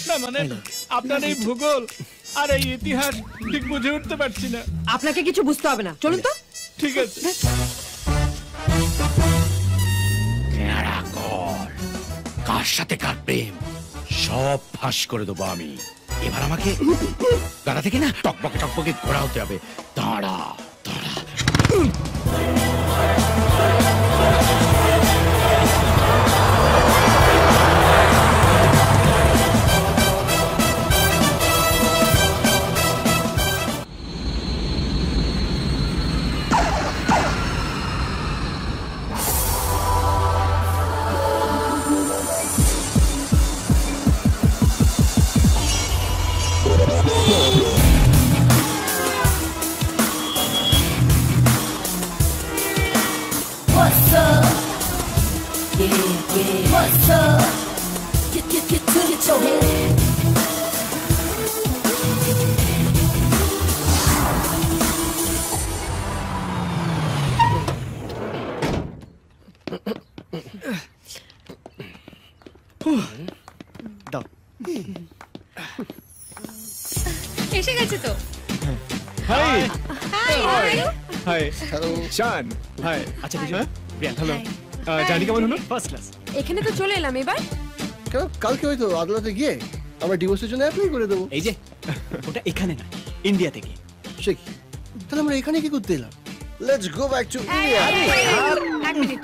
না মানে আপনার এই ভূগোল আর এই ইতিহাস ঠিক বুঝে উঠতে পারছি না। আপনাকে কিছু বুঝতে হবে না, চলুন তো। ঠিক আছে। কার সাথে কার প্রেম সব ফাঁস করে দেবো আমি। এবার আমাকে গাড়া থেকে না টকবকে টকবকে ঘোরা হতে হবে। দাঁড়া দাঁড়া। What's up? Yeah, yeah. What's up? Get your head. দাও। এসে গেছে তো। হাই হাই হাই শান হাই। আচ্ছা বিজয়, প্রিয়াঙ্কা, হ্যালো। জানি কেমন হলো? First class. এখানে তো চলে এলাম এবার। কেন কালকে হয়তো আদালতে গিয়ে আমরা ডিভোর্সের জন্য অ্যাপ্লাই করে দেবো। এই যে ওটা এখানে না, ইন্ডিয়াতে গিয়ে। সে কি? তাহলে আমরা এখানে কি করতে এলাম? Let's go back to India. এক মিনিট,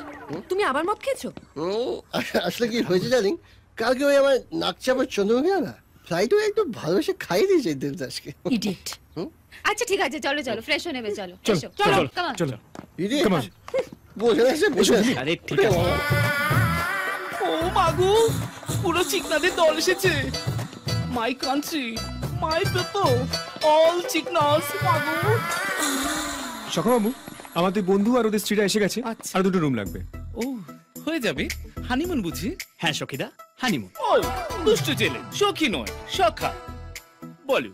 তুমি আবার মদ খেয়েছো? আসলে কি হয়েছে জানি, কালকে ওই আমার নাকচাপার চন্দ্রমুখী না ফ্লাইটও একটু ভালোবেসে খাইয়ে দিয়েছে দেবদাসকে। ইডিয়েট। আচ্ছা ঠিক আছে, চলো চলো, ফ্রেশ হয়ে নেবে, চলো চলো এসো, চলো come on. চলো। ইডিয়েট। Come on. বসে আছে বসে আছে। আরে ঠিক আছে। ও মাগু, পুরো চিকনাদের দল এসেছে। My country, my people, all চিকনাস মাগু। সখবাবু, আমাদের বন্ধু আর ওদের স্ত্রীরা এসে গেছে। আর দুটো রুম লাগবে। ও হয়ে যাবে। হানিমুন বুঝি? হ্যাঁ সখীদা, হানিমুন। ও দুষ্টু ছেলে, সখী নয় সখা। বলো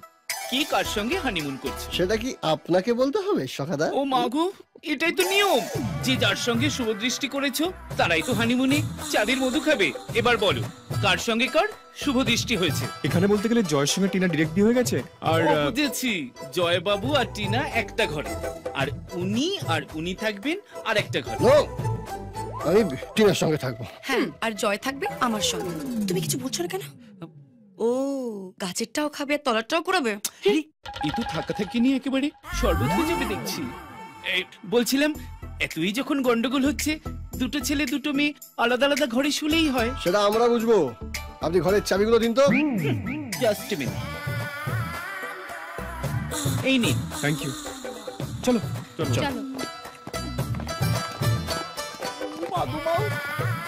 কি কার সঙ্গে হানিমুন করছে? সেটা কি আপনাকে বলতে হবে সখাদা? ও মাগো, এটাই তো নিয়ম। যে যার সঙ্গে শুভ দৃষ্টি করেছো তারাই তো হানিমুনে চাঁদের মধু খাবে। এবার বলো কার সঙ্গে কার শুভ দৃষ্টি হয়েছে? এখানে বলতে গেলে জয়ের সঙ্গে টিনা ডিরেক্ট বিয়ে হয়ে গেছে। আর ও, বুঝেছি। জয়বাবু আর টিনা একটা ঘরে, আর উনি থাকবেন আর একটা ঘরে। আমি টিনার সঙ্গে থাকবো। হ্যাঁ, আর জয় থাকবে আমার সঙ্গে। তুমি কিছু বলছো না কেন? ও গাছেরটাও খাবে আর তলারটাও কুড়াবে? এই তো থাকা থাকি নিয়ে একেবারে শরবত হয়ে যাবে দেখছি। এই, বলছিলাম এতই যখন গন্ডগোল হচ্ছে, দুটো ছেলে দুটো মেয়ে আলাদা আলাদা ঘরে শুলেই হয়। সেটা আমরা বুঝবো, আপনি ঘরের চাবিগুলো দিন তো। Just a minute. এই নিন। Thank you. চলো চলো চলো।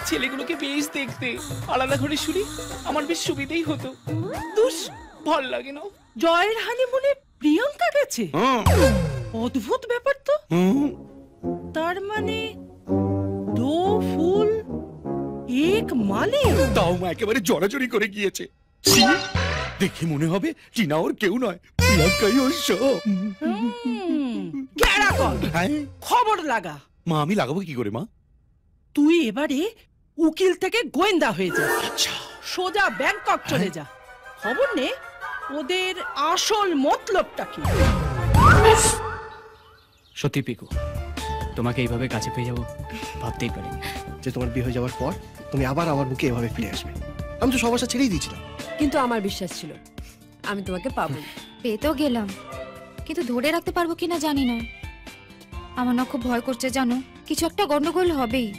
ছেলেগুলোকে বেশ দেখতে, আলাদা ঘরে শুলি আমার বেশ সুবিধেই হতো। দুস ভাল লাগে না। জয়ের হানিমুনে প্রিয়াঙ্কা গেছে? অদ্ভুত ব্যাপার তো। তার মানে দো ফুল এক মালে। তাও মা একেবারে জড়াজড়ি করে গিয়েছে। দেখে মনে হবে টিনা ওর কেউ নয়, প্রিয়াঙ্কাই ওর সব। গেরা কর, খবর লাগা। মা আমি লাগাবো কি করে মা? তুই এবারে উকিল থেকে গোয়েন্দা হয়ে যা, সোজা ব্যাংকক চলে যা, খবর নে ওদের আসল মতলবটা কি। সত্যি পিকু, তোমাকে এইভাবে কাছে পেয়ে যাবো ভাবতেই পারিনি। যে তোমার বিয়ে হয়ে যাওয়ার পর তুমি আবার আমার বুকে এভাবে ফিরে আসবে। আমি তো সব আশা ছেড়েই দিয়েছিলাম, কিন্তু আমার বিশ্বাস ছিল আমি তোমাকে পাবো। পেয়ে তো গেলাম, কিন্তু ধরে রাখতে পারবো কিনা জানি না। আমার না খুব ভয় করছে জানো, কিছু একটা গন্ডগোল হবেই।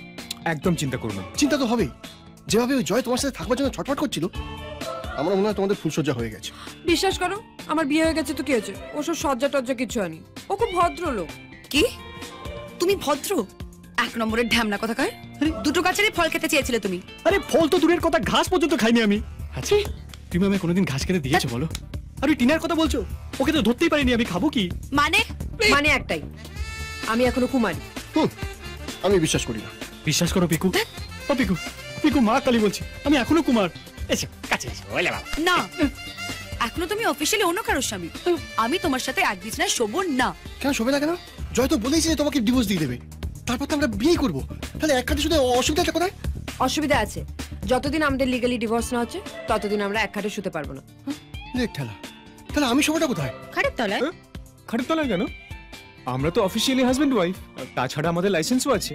একদম চিন্তা করো না। চিন্তা তো হবেই, যেভাবে ওই জয় তোমার সাথে থাকবার জন্য ছটফট করছিল, আমার মনে হয় তোমাদের ফুলসজ্জা হয়ে গেছে। বিশ্বাস করো, আমার বিয়ে হয়ে গেছে তো কি হয়েছে, ওসব সজ্জা টজ্জা কিছু হয়নি। ও খুব ভদ্রলোক। কি তুমি ভদ্র? এক নম্বরের ঢ্যামনা কথাকার। দুটো গাছেরই ফল খেতে চেয়েছিলে তুমি। আরে ফল তো দূরের কথা, ঘাস পর্যন্ত খাইনি আমি। আচ্ছা তুমি আমায় কোনোদিন ঘাস খেতে দিয়েছো বলো? আর ওই টিনার কথা বলছো, ওকে তো ধরতেই পারিনি আমি, খাবো কি? মানে একটাই, আমি এখনো কুমারী। আমি বিশ্বাস করি না। বিশ্বাস করো পিকু। ও পিকু, পিকু মা কালী বলছি, আমি এখনো কুমার। এসো কাছে এসো। ওলে বাবা না, এখনো তুমি অফিশিয়ালি অন্য কারোর স্বামী। আমি তোমার সাথে এক বিছানায় শোবো না। কেন শোবে না কেন? জয় তো বলেইছে যে তোমাকে ডিভোর্স দিয়ে দেবে, তারপর তো আমরা বিয়ে করবো। তাহলে এক কাঠে শুধু অসুবিধাটা কোথায়? অসুবিধা আছে, যতদিন আমাদের লিগালি ডিভোর্স না হচ্ছে ততদিন আমরা এক খাটে শুতে পারবো না। তাহলে আমি শোবাটা কোথায়? খাটের তলায়। খাটের তলায় কেন? আমরা তো অফিসিয়ালি হাজবেন্ড ওয়াইফ, তাছাড়া আমাদের লাইসেন্সও আছে।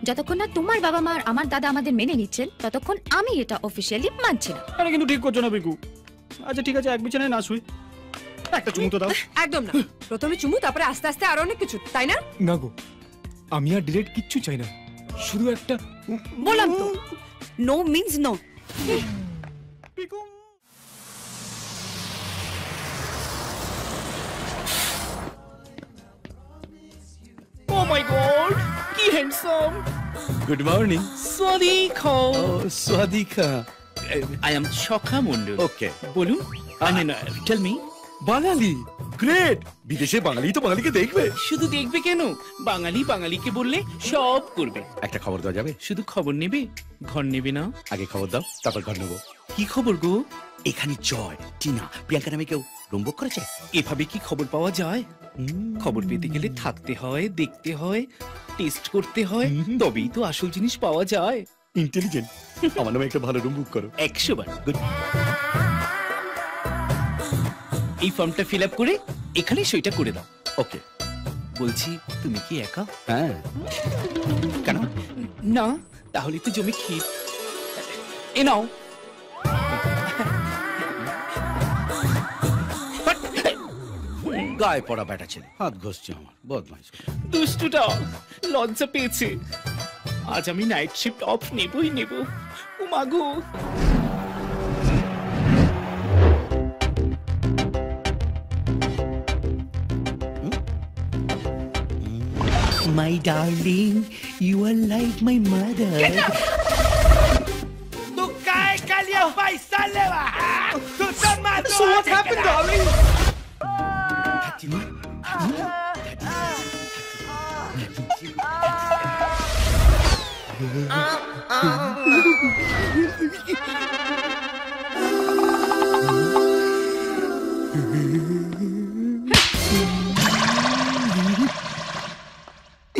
যতক্ষণ না তোমার বাবা মা আর আমার দাদা আমাদের মেনে নিচ্ছেন, ততক্ষণ আমি এটা অফিসিয়ালি মানছি না। আরে কিন্তু ঠিক করছো না পিকু। আচ্ছা ঠিক আছে, এক বিছানায় না শুই, একটা চুমু তো দাও। একদম না, প্রথমে চুমু, তারপরে আস্তে আস্তে আরো অনেক কিছু, তাই না? না গো, আমি আর ডিরেক্ট কিচ্ছু চাই না, শুধু একটা। বললাম তো, no means no. Oh my God, কি handsome. Good morning. Sadika. Sadika. I am Sakha Mondal. Okay বলুন। Tell me. বাঙালি, গ্রেট। বিদেশে বাঙালি তো বাঙালিকে দেখবে। শুধু দেখবে কেন, বাঙালি বাঙালিকে বললে সব করবে। একটা খবর দেওয়া যাবে? শুধু খবর নেবে, ঘর নেবে না? আগে খবর দাও, তারপর ঘর নেবো। কি খবর গো? এখানে জয়, টিনা, প্রিয়াঙ্কা নামে কেউ রম্বক করেছে। এভাবে কি খবর পাওয়া যায়? খবর পেতে গেলে থাকতে হয়, দেখতে হয়, টেস্ট করতে হয়, তবেই তো আসল জিনিস পাওয়া যায়। ইন্টেলিজেন্ট। আমার নামে একটা ভালো রুম বুক করো। 100 বার। গুড। এই ফর্মটা ফিল আপ করে এখানে সইটা করে দাও। ওকে। বলছি তুমি কি একা? হ্যাঁ। কেন? না, তাহলে তো জমি ক্ষীর। এ নাও। গায়ে পড়া ব্যাটা ছেলে, হাত ঘষছে আমার, বদমাইশ। দুষ্টুটা লজ্জা পেয়েছে। আজ আমি নাইট শিফট অফ নেবই নেব। ও মাগো। My darling, you are like my mother. तू काय कालिया पैसा लेवा? तू तर माझं. So what happened, darling?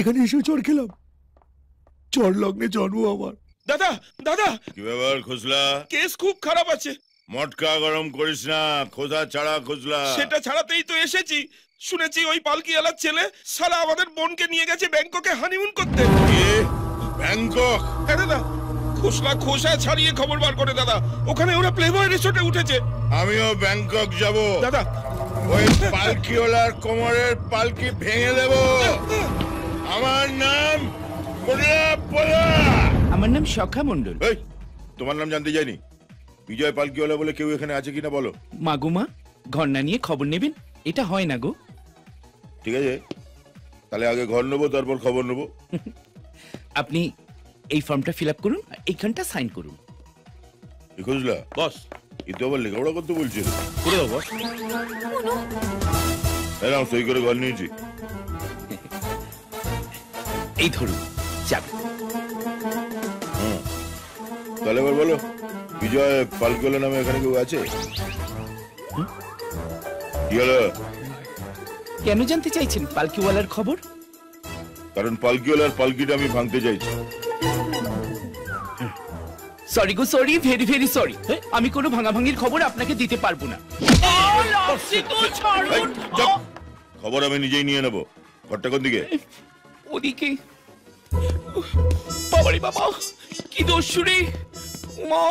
এখানে এসে চড় খেলাম, চড় লগ্নে জন্ম আমার। দাদা দাদা, কি ব্যাপার খুসলা? কেস খুব খারাপ আছে। মটকা গরম করিস না, খোঁজা ছাড়া খুসলা। সেটা ছাড়াতেই তো এসেছি। শুনেছি ওই পালকিওয়ালার ছেলে সালা আমাদের বোনকে নিয়ে গেছে ব্যাংককে হানিমুন করতে। ব্যাংকক? হ্যাঁ দাদা, খোসলা খোসা ছাড়িয়ে খবর বার করে দাদা, ওখানে ওরা প্লেবয় রিসোর্টে উঠেছে। আমিও ব্যাংকক যাব দাদা, ওই পালকিওয়ালার কোমরের পালকি ভেঙে দেব। আমার নাম আমার নাম সখা মন্ডল। এই, তোমার নাম জানতে যাইনি। বিজয় পালকিওয়ালা বলে কেউ এখানে আছে কিনা বলো। মাগুমা ঘর না নিয়ে খবর নেবেন, এটা হয় না গো। ঠিক আছে, তাহলে আগে ঘর নেবো, তারপর খবর নেবো। আপনি এই ফর্মটা ফিল আপ করুন, এইখানটা সাইন করুন। বুঝলা বস, এ তো আবার লেখাপড়া করতে বলছে। করে দাও বস। এরাম সই করে ঘর নিয়েছি। এই ধরুন চাবি। তাহলে এবার বলো, বিজয় পালকিওয়ালা নামে এখানে কেউ আছে? কি হলো? কেন জানতে চাইছেন পালকিওয়ালার খবর? কারণ পালকিওয়ালার পালকিটা আমি ভাঙতে চাইছি। সরি গো, সরি, ভেরি ভেরি সরি। আমি কোনো ভাঙাভাঙির খবর আপনাকে দিতে পারবো না। খবর আমি নিজেই নিয়ে নেবো। ঘরটা কোন দিকে? ওদিকে। বাবারে বাবা, কি দস্যুরে! মা,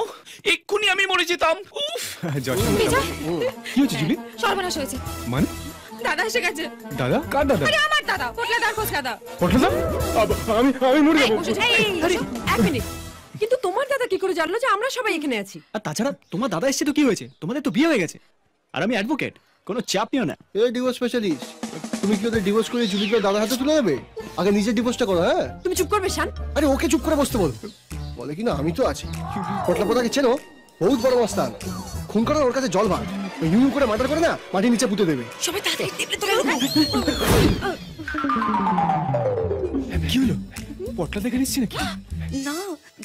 এক্ষুনি আমি মরে যেতাম। উফ! বিজয়, কি হয়েছে জুলি? সর্বনাশ হয়েছে। মানে? দাদা এসে গেছে। দাদা? কার দাদা? আরে আমার দাদা, পটলাদার খোসলাদা। পটলা? আমি মরে যাবো। আরে এক মিনিট, কিন্তু তোমার দাদা কি করে জানলো যে আমরা সবাই এখানে আছি? আর তাছাড়া তোমার দাদা এসেছে তো কি হয়েছে? তোমাদের তো বিয়ে হয়ে গেছে, আর আমি অ্যাডভোকেট, কোনো চাপ নিও না। এই ডিভোর্স স্পেশালিস্ট, তুমি কি ওদের ডিভোর্স করে জুলিকে দাদার হাতে তুলে দেবে? আগে নিজের ডিভোর্সটা করো। হ্যাঁ, তুমি চুপ করবে শান। আরে ওকে চুপ করে বসতে বল। বলে কি না আমি তো আছি। পটলা পোতাকে চেনো? বহুত বড় মস্তান। খুন করার ওর কাছে জল ভাত, ইউ করে মার্ডার করে না মাটির নিচে পুঁতে দেবে। সবাই তাড়াতাড়ি টেবিলে তুলে রাখো। কি হলো? পটলা দেখে নিচ্ছি নাকি? না,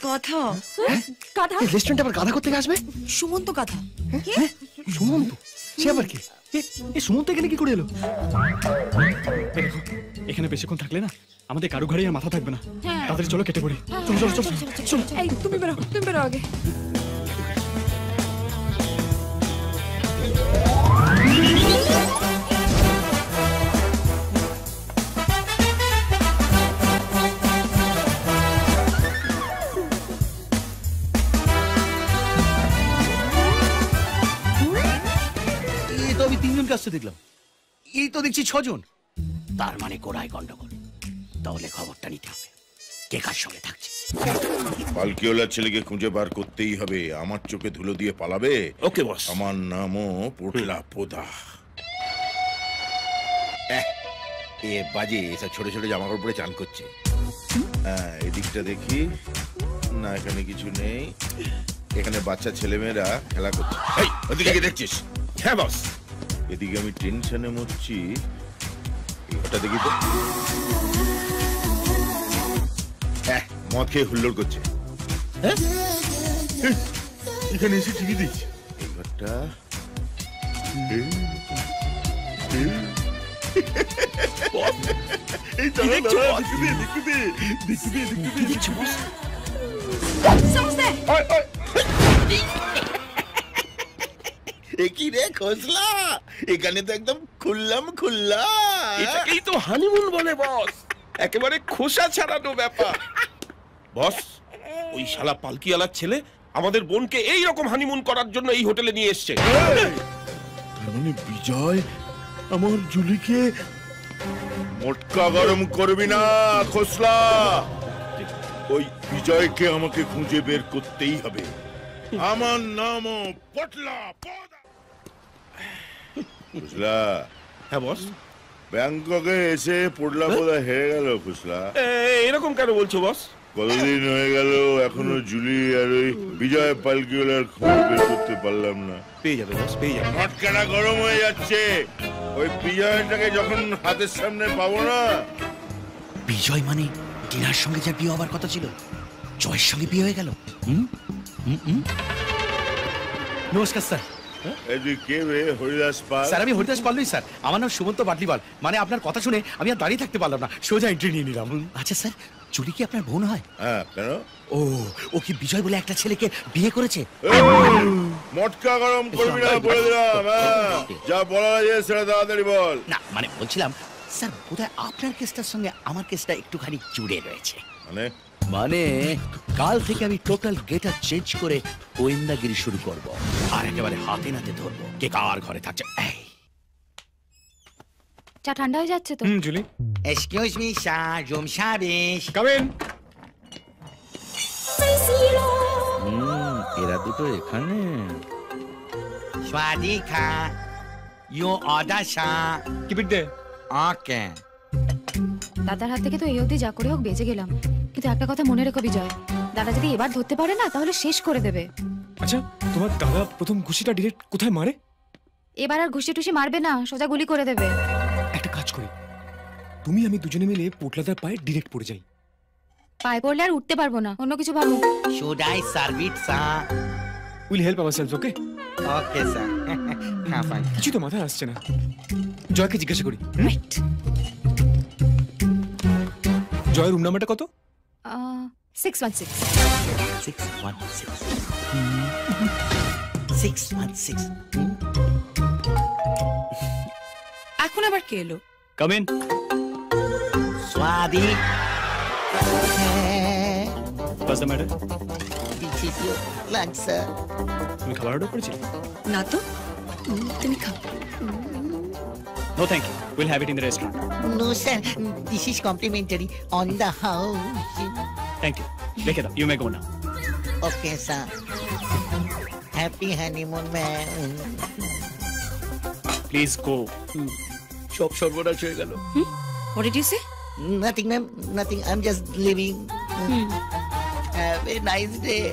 গাধা। গাধা? এই রেস্টুরেন্টে আবার গাধা করতে আসবে? সুমন্ত গাধা। সুমন্ত? সে আবার কি? এই সুমন্ত এখানে কি করে এলো? দেখো, এখানে বেশিক্ষণ থাকলে না আমাদের কারো ঘরেই আর মাথা থাকবে না। তাড়াতাড়ি চলো, কেটে পড়ি। চলো চলো চলো চলো। এই তুমি বেরো, তুমি বেরো আগে। এই তো আমি তিনজন কাছে দেখলাম, এই তো দেখছি ছজন। তার মানে গোড়ায় গন্ডগোল। তাহলে খবরটা নিতে হবে, কে কার সঙ্গে থাকছে। পালকিওয়ালার ছেলেকে খুঁজে বার করতেই হবে। আমার চোখে ধুলো দিয়ে পালাবে? ওকে বস। আমার নামও পোটলা পোদা। এ বাজে এসব ছোট ছোট জামা কাপড় পরে চান করছে। হ্যাঁ, এদিকটা দেখি না, এখানে কিছু নেই। এখানে বাচ্চা ছেলেমেয়েরা খেলা করছে। এই, ওদিকে কি দেখছিস? হ্যাঁ বস। এদিকে আমি টেনশনে মরছি। ওটা দেখি তো। মদ খেয়ে হুল্লোড় করছে। এখানে এসে ঠিকই দিচ্ছি। এই ঘরটা কি রে খোসলা? এখানে তো একদম খুললাম খুল্লা। এটাকেই তো হানিমুন বলে বস, একেবারে খোসা ছাড়ানো ব্যাপার। বস, ওই শালা পালকিওয়ালার ছেলে আমাদের বোনকে এই রকম হানিমুন করার জন্য এই হোটেলে নিয়ে এসেছে। মানে বিজয় আমার জুলিকে মোটকা গরম করবি না খোসলা। ওই বিজয়কে আমাকে খুঁজে বের করতেই হবে। আমার নামও পটলা পোদা। খুসলা? হ্যাঁ বস। ব্যাংককে এসে পটলা পোদা হেরে গেল খুসলা। এরকম কেন বলছো বস? কতদিন হয়ে গেল এখনো জুলি আর ওই বিজয় পালকিওয়ালার খবর বের করতে পারলাম না। পেয়ে যাবে বস, পেয়ে যাবে। মটকাটা গরম হয়ে যাচ্ছে। ওই বিজয়টাকে যখন হাতের সামনে পাবো না। বিজয় মানে টিনার সঙ্গে যার বিয়ে হবার কথা ছিল, জয়ের সঙ্গে বিয়ে হয়ে গেল। নমস্কার স্যার। কে রে? হরিদাস পাল। স্যার আমি হরিদাস পাল নই স্যার, আমার নাম সুমন্ত বাটলিওয়াল। মানে আপনার কথা শুনে আমি আর দাঁড়িয়ে থাকতে পারলাম না, সোজা এন্ট্রি নিয়ে নিলাম। আচ্ছা স্যার, চুরি কি আপনার বোন হয়? হ্যাঁ, কেন? ও কি বিজয় বলে একটা ছেলেকে বিয়ে করেছে? মটকা গরম করবি না বলে দিলাম। যা বলা যায় সেটা তাড়াতাড়ি বল। না মানে বলছিলাম স্যার, বোধহয় আপনার কেসটার সঙ্গে আমার কেসটা একটুখানি জুড়ে রয়েছে। মানে মানে কাল থেকে আমি টোটাল গেটআপ চেঞ্জ করে গোয়েন্দাগিরি শুরু করব, আর একেবারে হাতে নাতে ধরবো কে কার ঘরে থাকছে। এই চা ঠান্ডা হয়ে যাচ্ছে তো। Julie, excuse me sir, room service. Come in. এরা দুটো এখানে। Sadika you order sir. Keep it there. Okay. দাদার হাত থেকে তো এই অবধি যা করে হোক বেঁচে গেলাম, কিন্তু একটা কথা মনে রেখো বিজয়, দাদা যদি এবার ধরতে পারে না তাহলে শেষ করে দেবে। আচ্ছা, তোমার দাদা প্রথম ঘুষিটা ডিরেক্ট কোথায় মারে? এবার আর ঘুষি টুসি মারবে না, সোজা গুলি করে দেবে। একটা কাজ করি, তুমি আমি দুজনে মিলে পোটলাদার পায়ে ডিরেক্ট পড়ে যাই। পায়ে পড়লে আর উঠতে পারবো না, অন্য কিছু ভাবো। Should I serve it sir? Will help ourselves, okay? Okay sir. হ্যাঁ ফাইন। কিছু তো মাথায় আসছে না। জয়কে জিজ্ঞাসা করি। রাইট। জয়ের রুম নাম্বারটা কত? 616। 616। এখন আবার কে এলো? Come in. স্বাদি। What's the matter? This is your lunch, sir. তুমি খাবার অর্ডার করেছিলে? না তো, তুমি খাও। No thank you. We'll have it in the restaurant. No, sir. This is complimentary on the house. Thank you. রেখে দাও. You may go now. Okay, sir. Happy honeymoon, man. Please go. সব সর্বনাশ হয়ে গেল। What did you say? Nothing, ma'am. Nothing. I'm just leaving. Have a nice day.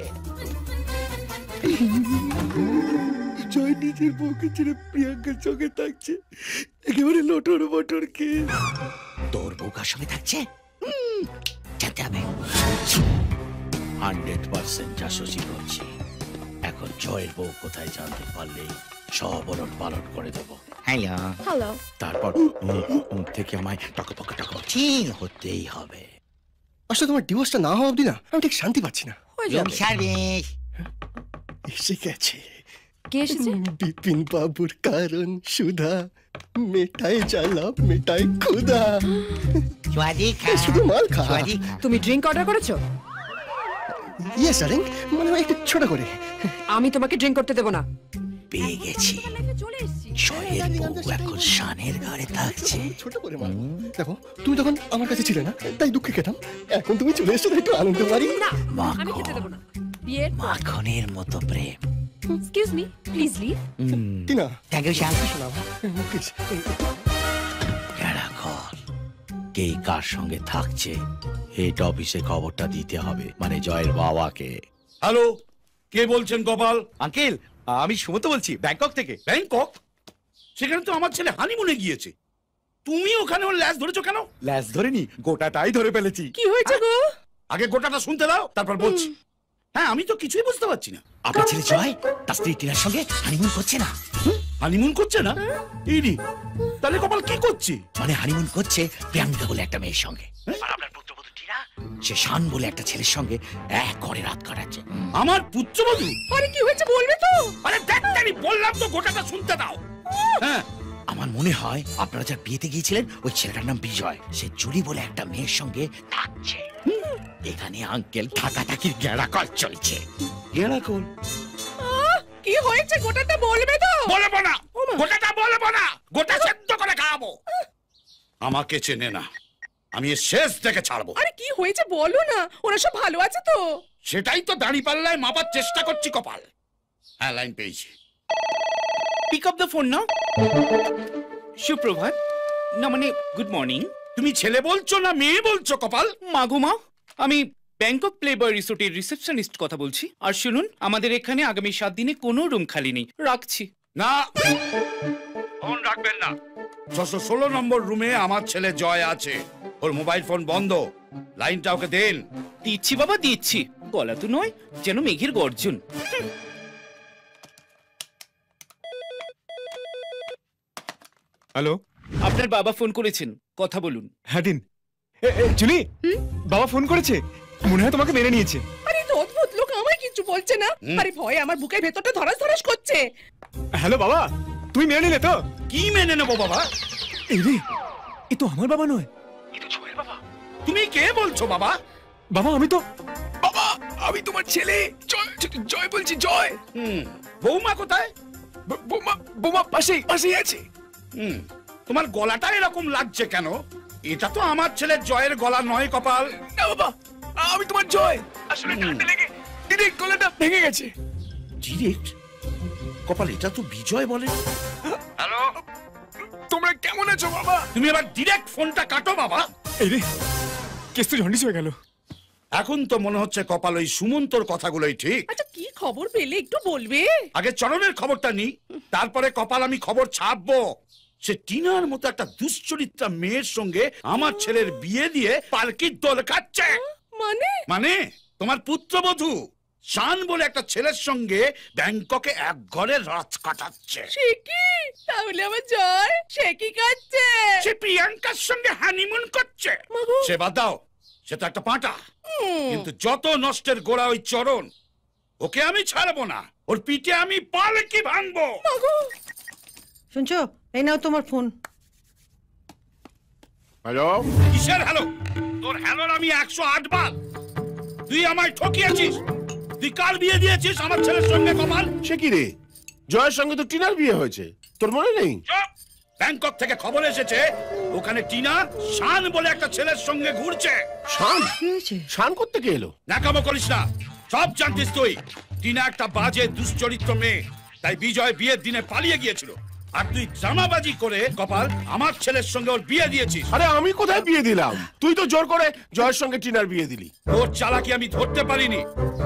জয় নিজের বউকে ছেড়ে প্রিয়াঙ্কার সঙ্গে থাকছে, একেবারে লটর বটর কে। তোর বউ কার সঙ্গে থাকছে? যেতে হবে। 100% জাসুসি করছি। এখন জয়ের বউ কোথায় জানতে পারলে সব ওলট পালট করে দেবো। হ্যালো। হ্যালো। তারপর মুখ থেকে আমায় টকপক হতেই হবে। আসলে তোমার ডিভোর্সটা না হওয়া অবধি না আমি ঠিক শান্তি পাচ্ছি না। সার্ভিস এসে গেছে। কে এসেছে? বিপিন বাবুর কারণ সুধা, মেটাই জ্বালা মেটাই ক্ষুধা। শুধু মাল খা। তুমি ড্রিঙ্ক অর্ডার করেছো? ইয়েস ডার্লিং, মানে একটু ছোট করে। আমি তোমাকে ড্রিঙ্ক করতে দেব না। পেয়ে গেছি। জয়ের বউ এখন শানের ঘরে থাকছে। ছোট করে মাল। দেখো তুমি তখন আমার কাছে ছিলে না, তাই দুঃখে খেতাম। এখন তুমি চলে এসেছো, একটু আনন্দ পারি। না, আমি খেতে দেব না। বিয়ের মাখনের মতো প্রেম। Excuse me, please leave. Tina, thank you Shyam. শোনাও প্লিজ। কে কার সঙ্গে থাকছে হেড অফিসে খবরটা দিতে হবে, মানে জয়ের বাবাকে। হ্যালো, কে বলছেন গোপাল? আঙ্কেল, আমি সুমন্ত বলছি, ব্যাংকক থেকে। ব্যাংকক? সেখানে তো আমার ছেলে হানিমুনে গিয়েছে। তুমি ওখানে ওর ল্যাজ ধরেছো কেন? ল্যাজ ধরেনি, গোটাটাই ধরে ফেলেছি। কি হয়েছে গো? আগে গোটাটা শুনতে দাও, তারপর বলছি। হ্যাঁ, আমি তো কিছুই বুঝতে পারছি না। আপনার ছেলে জয় তার স্ত্রী টিনার সঙ্গে হানিমুন করছে না। হানিমুন করছে না? ইনি তাহলে কপাল কি করছে? মানে হানিমুন করছে প্রিয়াঙ্কা বলে একটা মেয়ের সঙ্গে, আর আপনার পুত্রবধূ টিনা সে শান বলে একটা ছেলের সঙ্গে এক ঘরে রাত কাটাচ্ছে। আমার পুত্রবধূ? আরে কি হয়েছে বলবে তো? আরে দেখতানি বললাম তো, গোটাটা শুনতে দাও। হ্যাঁ, আমার মনে হয় আপনারা যার বিয়েতে গিয়েছিলেন ওই ছেলেটার নাম বিজয়, সে জুলি বলে একটা মেয়ের সঙ্গে থাকছে। এখানে আঙ্কেল থাকাথাকির গেঁড়াকল চলছে। গেঁড়াকল? কি হয়েছে গোটাটা বলবে তো? বলবো না, গোটাটা বলবো না, গোটা সেদ্ধ করে খাওয়াবো। আমাকে চেনে না, আমি এর শেষ দেখে ছাড়বো। আরে কি হয়েছে বলো না, ওরা সব ভালো আছে তো? সেটাই তো দাঁড়িপাল্লায় মাপার চেষ্টা করছি কপাল। হ্যাঁ, লাইন পেয়েছি। পিক আপ দ্য ফোন নাও। সুপ্রভাত, না মানে গুড মর্নিং। তুমি ছেলে বলছো না মেয়ে বলছো কপাল? মাগো মা, আমি ব্যাংকক প্লেবয় রিসোর্টের রিসেপশনিস্ট কথা বলছি। আর শুনুন, আমাদের এখানে আগামী 7 দিনে কোনো রুম খালি নেই। রাখছি। না, ফোন রাখবেন না। 616 নম্বর রুমে আমার ছেলে জয় আছে, ওর মোবাইল ফোন বন্ধ। লাইনটা ওকে দেন। দিচ্ছি বাবা, দিচ্ছি। গলা তো নয়, যেন মেঘের গর্জন। হ্যালো, আপনার বাবা ফোন করেছেন, কথা বলুন। হ্যাঁ দিন। জুলি, বাবা ফোন করেছে, মনে হয় তোমাকে মেনে নিয়েছে। আরে তো অদ্ভুত লোক, আমায় কিছু বলছে না। আরে ভয়ে আমার বুকের ভেতরটা ধরাস ধরাস করছে। হ্যালো বাবা, তুমি মেনে নিলে তো? কি মেনে নেবো বাবা? এই রে, এ তো আমার বাবা নয়, তুমি কে বলছো বাবা? বাবা আমি তো বাবা আমি তোমার ছেলে জয় জয় বলছি জয়। বৌমা কোথায়? বৌমা বৌমা পাশেই আছে। তোমার গলাটা এরকম লাগছে কেন? এটা তো আমার ছেলের জয়ের গলা নয় কপাল। না বাবা আমি তোমার জয়, আসলে ঠান্ডা লেগে ডিরেক্ট গলাটা ভেঙে গেছে। ডিরেক্ট কপাল, এটা তো বিজয় বলে। হ্যালো, তোমরা কেমন আছো বাবা? তুমি এবার ডিরেক্ট ফোনটা কাটো বাবা। এই রে কেস তো জন্ডিস হয়ে গেল। এখন তো মনে হচ্ছে কপাল ওই সুমন্তর কথাগুলোই ঠিক। আচ্ছা কি খবর পেলে একটু বলবে? আগে চরণের খবরটা নি, তারপরে কপাল আমি খবর ছাপবো। সে টিনার মতো একটা দুশ্চরিত্রা মেয়ের সঙ্গে আমার ছেলের বিয়ে দিয়ে পালকির দোল কাটছে। মানে তোমার পুত্রবধূ শান বলে একটা ছেলের সঙ্গে ব্যাংককে এক ঘরে রাত কাটাচ্ছে। সে কি? তাহলে আমার জয় সে কি করছে? সে প্রিয়াঙ্কার সঙ্গে হানিমুন করছে। সে বাদ দাও, সে তো একটা পাঁটা। কিন্তু যত নষ্টের গোড়া ওই চরণ, ওকে আমি ছাড়বো না। ওর পিঠে আমি পালকি ভাঙবো। শুনছো? এই নাও তোমার ফোন। হ্যালো, কিসের হ্যালো? তোর হ্যালোর আমি 108 বার। তুই আমায় ঠকিয়েছিস। তুই কার বিয়ে দিয়েছিস আমার ছেলের সঙ্গে কপাল? সে কি রে, জয়ের সঙ্গে তো টিনার বিয়ে হয়েছে, তোর মনে নেই? ব্যাংকক থেকে খবর এসেছে ওখানে টিনা শান বলে একটা ছেলের সঙ্গে ঘুরছে। শান? শান করতে কে এলো? নাকামো করিস না, সব জানতিস তুই। টিনা একটা বাজে দুশ্চরিত্র মেয়ে, তাই বিজয় বিয়ের দিনে পালিয়ে গিয়েছিল। আর তুই জামাবাজি করে কপাল আমার ছেলের সঙ্গে ওর বিয়ে দিয়েছিস। আরে আমি কোথায় বিয়ে দিলাম? তুই তো জোর করে জয়ের সঙ্গে টিনার বিয়ে দিলি। তোর চালাকি আমি ধরতে পারিনি।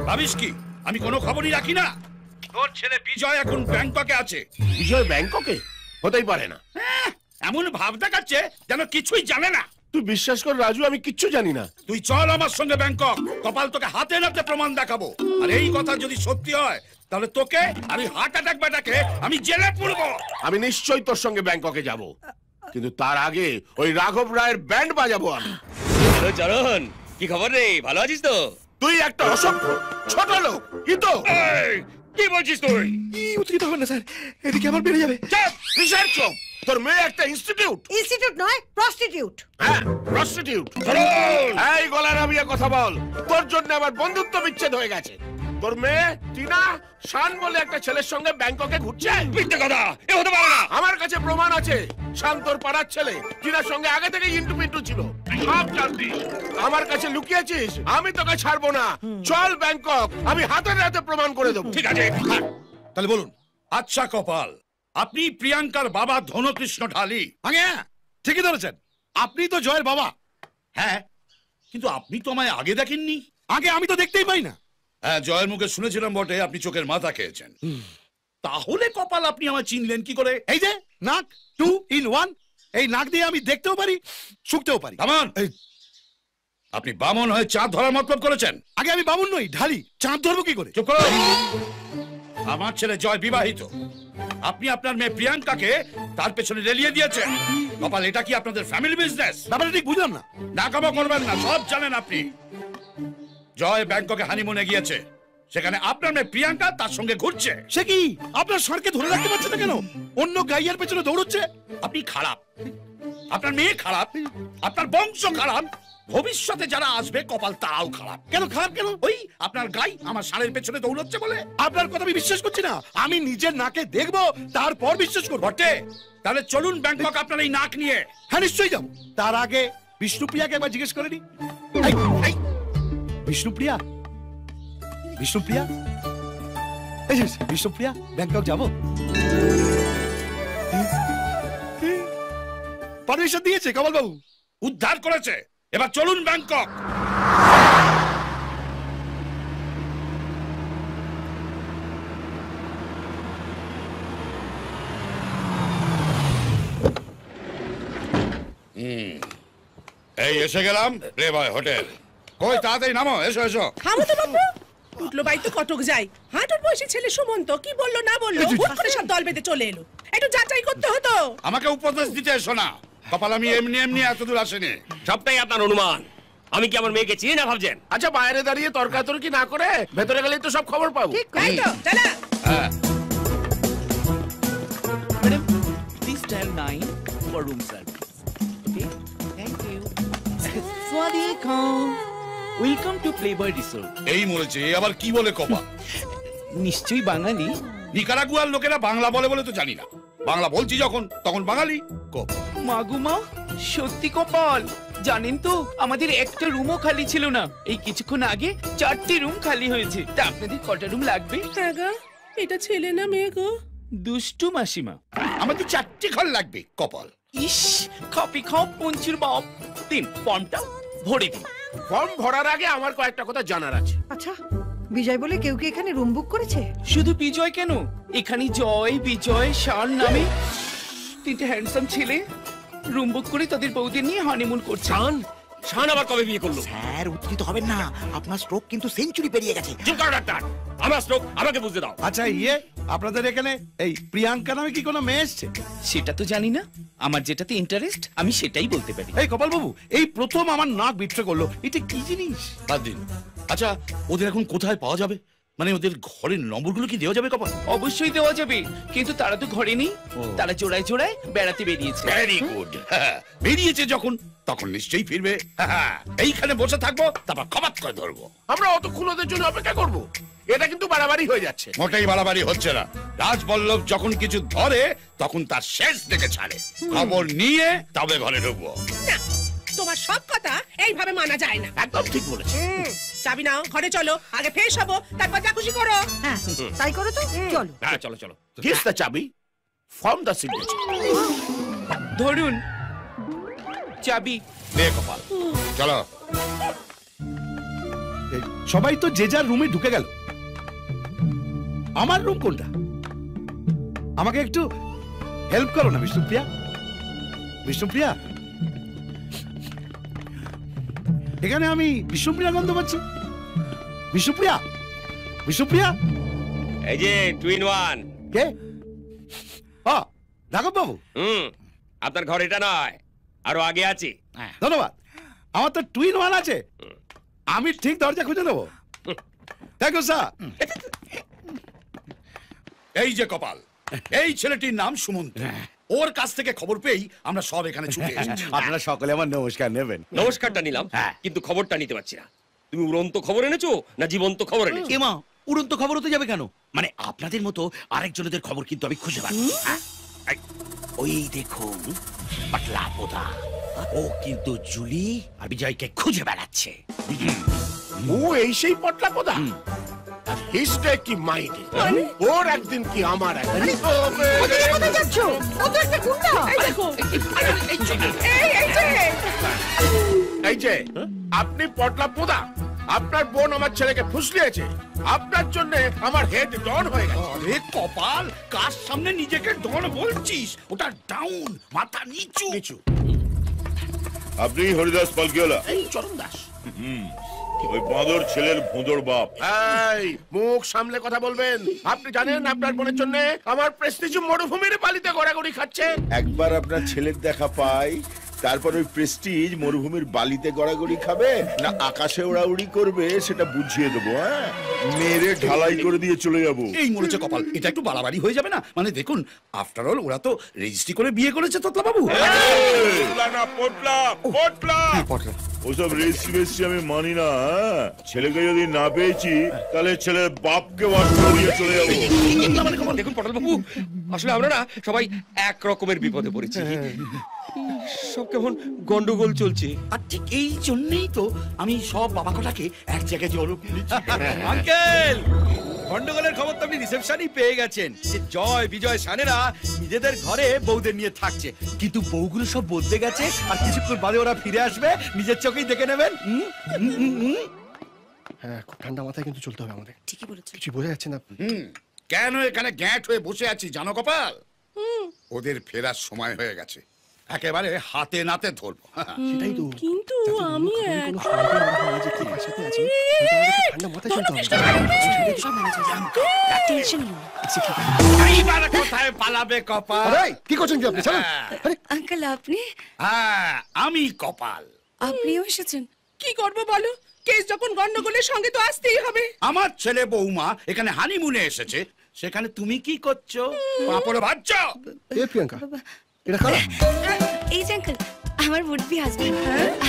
ভাবিস কি আমি কোনো খবরই রাখি না? তোর ছেলে বিজয় এখন ব্যাংককে আছে। বিজয় ব্যাংককে? হতেই পারে না। এমন ভাব দেখাচ্ছে যেন কিছুই জানে না। তুই বিশ্বাস কর রাজু, আমি কিচ্ছু জানি না। তুই চল আমার সঙ্গে ব্যাংকক, কপাল তোকে হাতে নাতে প্রমাণ দেখাবো। আর এই কথা যদি সত্যি হয় তাহলে তোকে আর ওই হার্ট অ্যাটাক বেটাকে আমি জেলে পুরবো। আমি নিশ্চয়ই তোর সঙ্গে ব্যাংককে যাব, কিন্তু তার আগে ওই রাঘব রায়ের ব্যান্ড বাজাবো আমি। চরণ, কি খবর রে? ভালো আছিস তো? তুই একটা অসভ্য ছোট লোক। কি বলছিস তুই? উত্তেজিত হবেন না স্যার, এদিকে আমার বেড়ে যাবে। কিসের চোখ? তোর মেয়ে একটা ইনস্টিটিউট। ইনস্টিটিউট নয়, প্রস্টিটিউট। হ্যাঁ, প্রস্টিটিউট। এই গলা নামিয়ে কথা বল। তোর জন্য আমার বন্ধুত্ব বিচ্ছেদ হয়ে গেছে। তোর মেয়ে টিনা শান বলে একটা ছেলের সঙ্গে ব্যাংককে ঘুরছে। মিথ্যে কথা, এ হতে পারে না। আমার কাছে প্রমাণ আছে। শান তোর পাড়ার ছেলে, টিনার সঙ্গে আগে থেকে ইন্টু পিন্টু ছিল। সব জানতিস, আমার কাছে লুকিয়েছিস। আমি তোকে ছাড়বো না। চল ব্যাংকক, আমি হাতে হাতে প্রমাণ করে দেবো। ঠিক আছে, তাহলে বলুন। আচ্ছা কপাল, আপনি প্রিয়াঙ্কার বাবা ধনকৃষ্ণ ঢালি? হ্যাঁ, ঠিকই ধরেছেন। আপনি তো জয়ের বাবা। হ্যাঁ, কিন্তু আপনি তো আমায় আগে দেখেননি। আগে আমি তো দেখতেই পাই না। হ্যাঁ, জয়ের মুখে শুনেছিলাম বটে আপনি চোখের মাথা খেয়েছেন। তাহলে কপাল আপনি আমায় চিনলেন কি করে? এই যে নাক 2 in 1, এই নাক দিয়ে আমি দেখতেও পারি, শুকতেও পারি। বামন, আপনি বামন হয়ে চাঁদ ধরার মতলব করেছেন? আগে আমি বামন নই, ঢালি। চাঁদ ধরবো কি করে? চুপ করো। আমার ছেলে জয় বিবাহিত। আপনি আপনার মেয়ে প্রিয়াঙ্কাকে তার পেছনে রেলিয়ে দিয়েছেন। কপাল, এটা কি আপনাদের ফ্যামিলি বিজনেস? ব্যাপারটা ঠিক বুঝলাম না। নাকামো করবেন না, সব জানেন আপনি। জয় ব্যাংককে হানিমুনে গিয়েছে, সেখানে আপনার মেয়ে প্রিয়াঙ্কা তার সঙ্গে ঘুরছে। সে কি আপনার সরকে ধরে রাখতে পারছে না কেন? অন্য গাইয়ার পেছনে দৌড়চ্ছে। আপনি খারাপ, আপনার মেয়ে খারাপ, আপনার বংশ খারাপ, ভবিষ্যতে যারা আসবে কপাল তারাও খারাপ। কেন খারাপ কেন? ওই আপনার গাই আমার ষাঁড়ের পেছনে দৌড়চ্ছে বলে। আপনার কথা আমি বিশ্বাস করছি না। আমি নিজের নাকে দেখবো, তারপর বিশ্বাস করবো। বটে, তাহলে চলুন ব্যাংকক আপনার এই নাক নিয়ে। হ্যাঁ, নিশ্চয়ই যাবো। তার আগে বিষ্ণুপ্রিয়াকে একবার জিজ্ঞেস করে নি। বিষ্ণুপ্রিয়া, বিষ্ণুপ্রিয়া, এই যে বিষ্ণুপ্রিয়া, ব্যাংকক যাবো? পারমিশন দিয়েছে কমল বাবু, উদ্ধার করেছে। এবার চলুন ব্যাংকক। এই এসে গেলাম প্লেবয় হোটেল। কই তাড়াতাড়ি নামো, এসো এসো। থামো তো বাবু, উঠলো বাই তো কটক যাই। হাঁটুর বয়সী ছেলে সুমন্ত কি বললো না বললো, হুট করে সব দল বেঁধে চলে এলো। একটু যাচাই করতে হতো। আমাকে উপদেশ দিতে এসো না কপাল, আমি এমনি এমনি এত দূর আসেনি। সবটাই আপনার অনুমান। আমি কি আমার মেয়েকে চিনি না ভাবছেন? আচ্ছা, বাইরে দাঁড়িয়ে তর্কাতর্কি না করে ভেতরে গেলেই তো সব খবর পাবো। ঠিক তাই তো, চলা। Madam, please dial 9 for room service. Okay? Thank you. Swadikam. Welcome to playboy resort. এই মরেছে, আবার কি বলে কপাল? নিশ্চয়ই বাঙালি। নিকারাগুয়ার লোকেরা বাংলা বলে বলে তো জানি না, বাংলা বলছি যখন তখন বাঙালি। মাগুমা সত্যি কপাল, জানেন তো আমাদের একটা রুমও খালি ছিল না, এই কিছুক্ষণ আগে 4টি রুম খালি হয়েছে। তা আপনাদের কটা রুম লাগবে? হ্যাঁ গো, এটা ছেলে না মেয়ে গো? দুষ্টু মাসিমা, আমাদের 4টি ঘর লাগবে কপাল। ইস, খাপি খাপ পঞ্চুর বাপ। দিন ফর্মটা ভরে দিন। ফর্ম ভরার আগে আমার কয়েকটা কথা জানার আছে। আচ্ছা, বিজয় বলে কেউ কি এখানে রুম বুক করেছে? শুধু বিজয় কেন, এখানে জয়, বিজয়, শান নামে 3টে হ্যান্ডসাম ছেলে রুম বুক করে তাদের বউদের নিয়ে হানিমুন করছে। শান আবার কবে বিয়ে করলো? স্যার উত্তেজিত হবেন না, আপনার স্ট্রোক কিন্তু সেঞ্চুরি পেরিয়ে গেছে। ডাক্তার, আমার স্ট্রোক আমাকে বুঝতে দাও। আচ্ছা আপনাদের এখানে এই প্রিয়াঙ্কা নামে কি কোনো মেয়ে এসছে? সেটা তো জানি না, আমার যেটাতে ইন্টারেস্ট আমি সেটাই বলতে পারি। এই কপাল বাবু, এই প্রথম আমার নাক বিট্রে করলো, এটা কি জিনিস? বাদ দিন। আচ্ছা, ওদের এখন কোথায় পাওয়া যাবে? মানে ওদের ঘরের নম্বরগুলো কি দেওয়া যাবে কপাল? অবশ্যই দেওয়া যাবে, কিন্তু তারা তো ঘরে নেই, তারা জোড়ায় জোড়ায় বেড়াতে বেরিয়েছে। Very good. বেরিয়েছে যখন তখন নিশ্চয়ই ফিরবে। এইখানে বসে থাকবো, তারপর খবর করে ধরবো। আমরা অতক্ষণ ওদের জন্য অপেক্ষা করব? এটা কিন্তু বাড়াবাড়ি হয়ে যাচ্ছে। মোটেই বাড়াবাড়ি হচ্ছে না। রাজবল্লভ যখন কিছু ধরে তখন তার শেষ দেখে ছাড়ে। খবর নিয়ে তবে ঘরে ঢুকবো। না, তোমার সব কথা এইভাবে মানা যায় না। একদম ঠিক বলেছে। চাবি নাও, ঘরে চলো, আগে ফ্রেশ হবো, তারপর যা খুশি করো। হ্যাঁ, তাই করো তো। চলো। হ্যাঁ চলো চলো। কিস দ্য চাবি, ফর্ম দ্য সিগনেচার। ধরুন চাবি। নে কপাল, চলো। সবাই তো যে যার রুমে ঢুকে গেল, আমার রুম কোনটা? আমাকে একটু হেল্প করো না বিষ্ণুপ্রিয়া। বিষ্ণুপ্রিয়া, এখানে আমি বিষ্ণুপ্রিয়া গন্ধ পাচ্ছি। বিষ্ণুপ্রিয়া, বিষ্ণুপ্রিয়া। এই যে টুইন ওয়ান। কে? রাঘব বাবু। আপনার ঘর এটা নয়, আরো আগে আছে। ধন্যবাদ। আমার তো টুইন ওয়ান আছে, আমি ঠিক দরজা খুঁজে দেবো। Thank you sir. এই যে কপাল, এই ছেলেটির নাম সুমন্ত। ওর কাছ থেকে খবর পেয়েই আমরা সব এখানে ছুটে এসেছি। আপনারা সকলে আমার নমস্কার নেবেন। নমস্কারটা নিলাম, কিন্তু খবরটা নিতে পারছি না। তুমি উড়ন্ত খবর এনেছো না জীবন্ত খবর এনেছো? এমা, উড়ন্ত খবর হতে যাবে কেন? মানে আপনাদের মতো আরেকজনদের খবর কিন্তু আমি খুঁজে পাচ্ছি। ওই দেখুন পাতলা পোদা, ও কিন্তু জুলি আর বিজয়কে খুঁজে বেড়াচ্ছে। ও এই সেই পটলা পোদা? হিস্টে কি মাইন্ডে, ওর একদিন কি আমার একদিন। কোথায় যাচ্ছ? ও তো একটা গুন্ডা। এই দেখো, এই যে আপনি পটলা পোদা, আপনার বোন আমার ছেলেকে ফুসলিয়েছে, আপনার জন্য আমার হেড ডন হয়ে গেছে। আরে কপাল, কার সামনে নিজেকে ডন বলছিস? ওটা ডাউন, মাথা নিচু নিচু। আপনি হরিদাস পালকিওয়ালা? এই চরণ দাস। ওই বাঁদর ছেলের ভোঁদর বাপ। এই মুখ সামলে কথা বলবেন। আপনি জানেন আপনার বোনের জন্য আমার প্রেস্টিজ মরুভূমির বালিতে গড়াগড়ি খাচ্ছে। একবার আপনার ছেলের দেখা পাই, তারপর ওই প্রেস্টিজ মরুভূমির বালিতে গড়াগড়ি খাবে না আকাশে ওড়াউড়ি করবে সেটা বুঝিয়ে দেবো। হ্যাঁ, মেরে ঢালাই করে দিয়ে চলে যাবো। এই মরেছে কপাল, এটা একটু বাড়াবাড়ি হয়ে যাবে না? মানে দেখুন, আফটার অল ওরা তো রেজিস্ট্রি করে বিয়ে করেছে তোতলা বাবু। ওসব রেজিস্ট্রি মেজিস্ট্রি আমি মানি না। ছেলেকে যদি না পেয়েছি তাহলে ছেলের বাপকে ওয়াট করে দিয়ে চলে যাবো। দেখুন পটল বাবু, আসলে আমরা না সবাই এক রকমের বিপদে পড়েছি। সব কেমন গন্ডগোল চলছে। আর ঠিক এই জন্যই তো আমি সব বাবা কটাকে এক জায়গায় জড়ো করেছি। আঙ্কেল, গন্ডগোলের খবর তো আপনি রিসেপশনই পেয়ে গেছেন যে জয়, বিজয়, শানেরা নিজেদের ঘরে বউদের নিয়ে থাকছে, কিন্তু বউগুলো সব বদলে গেছে। আর কিছুক্ষণ বাদে ওরা ফিরে আসবে, নিজের চোখেই দেখে নেবেন। হ্যাঁ, খুব ঠান্ডা মাথায় কিন্তু চলতে হবে আমাদের। ঠিকই বলেছো। কিছু বোঝা যাচ্ছে না। কেন এখানে গ্যাট হয়ে বসে আছি জানো কপাল? ওদের ফেরার সময় হয়ে গেছে, একেবারে হাতে নাতে ধরবো। সেটাই তো। কিন্তু আমি কোনো সন্দেহ না হয় যে কি কার সাথে আছি, ঠান্ডা মাথায় চলতে হবে। এইবার কোথায় পালাবে কপাল? কি করছেন কি আপনি? আঙ্কেল আপনি? হ্যাঁ, আমি কপাল। আপনিও এসেছেন? কি করবো বলো, কেস যখন গন্ডগোলের সঙ্গে তো আসতেই হবে। আমার ছেলে বৌমা এখানে হানিমুনে এসেছে, সেখানে তুমি কি করছো? পাপড় ভাজছো? এ প্রিয়াঙ্কা, এটা খারাপ। এই যে আঙ্কেল, আমার উড বি হাজবেন্ড।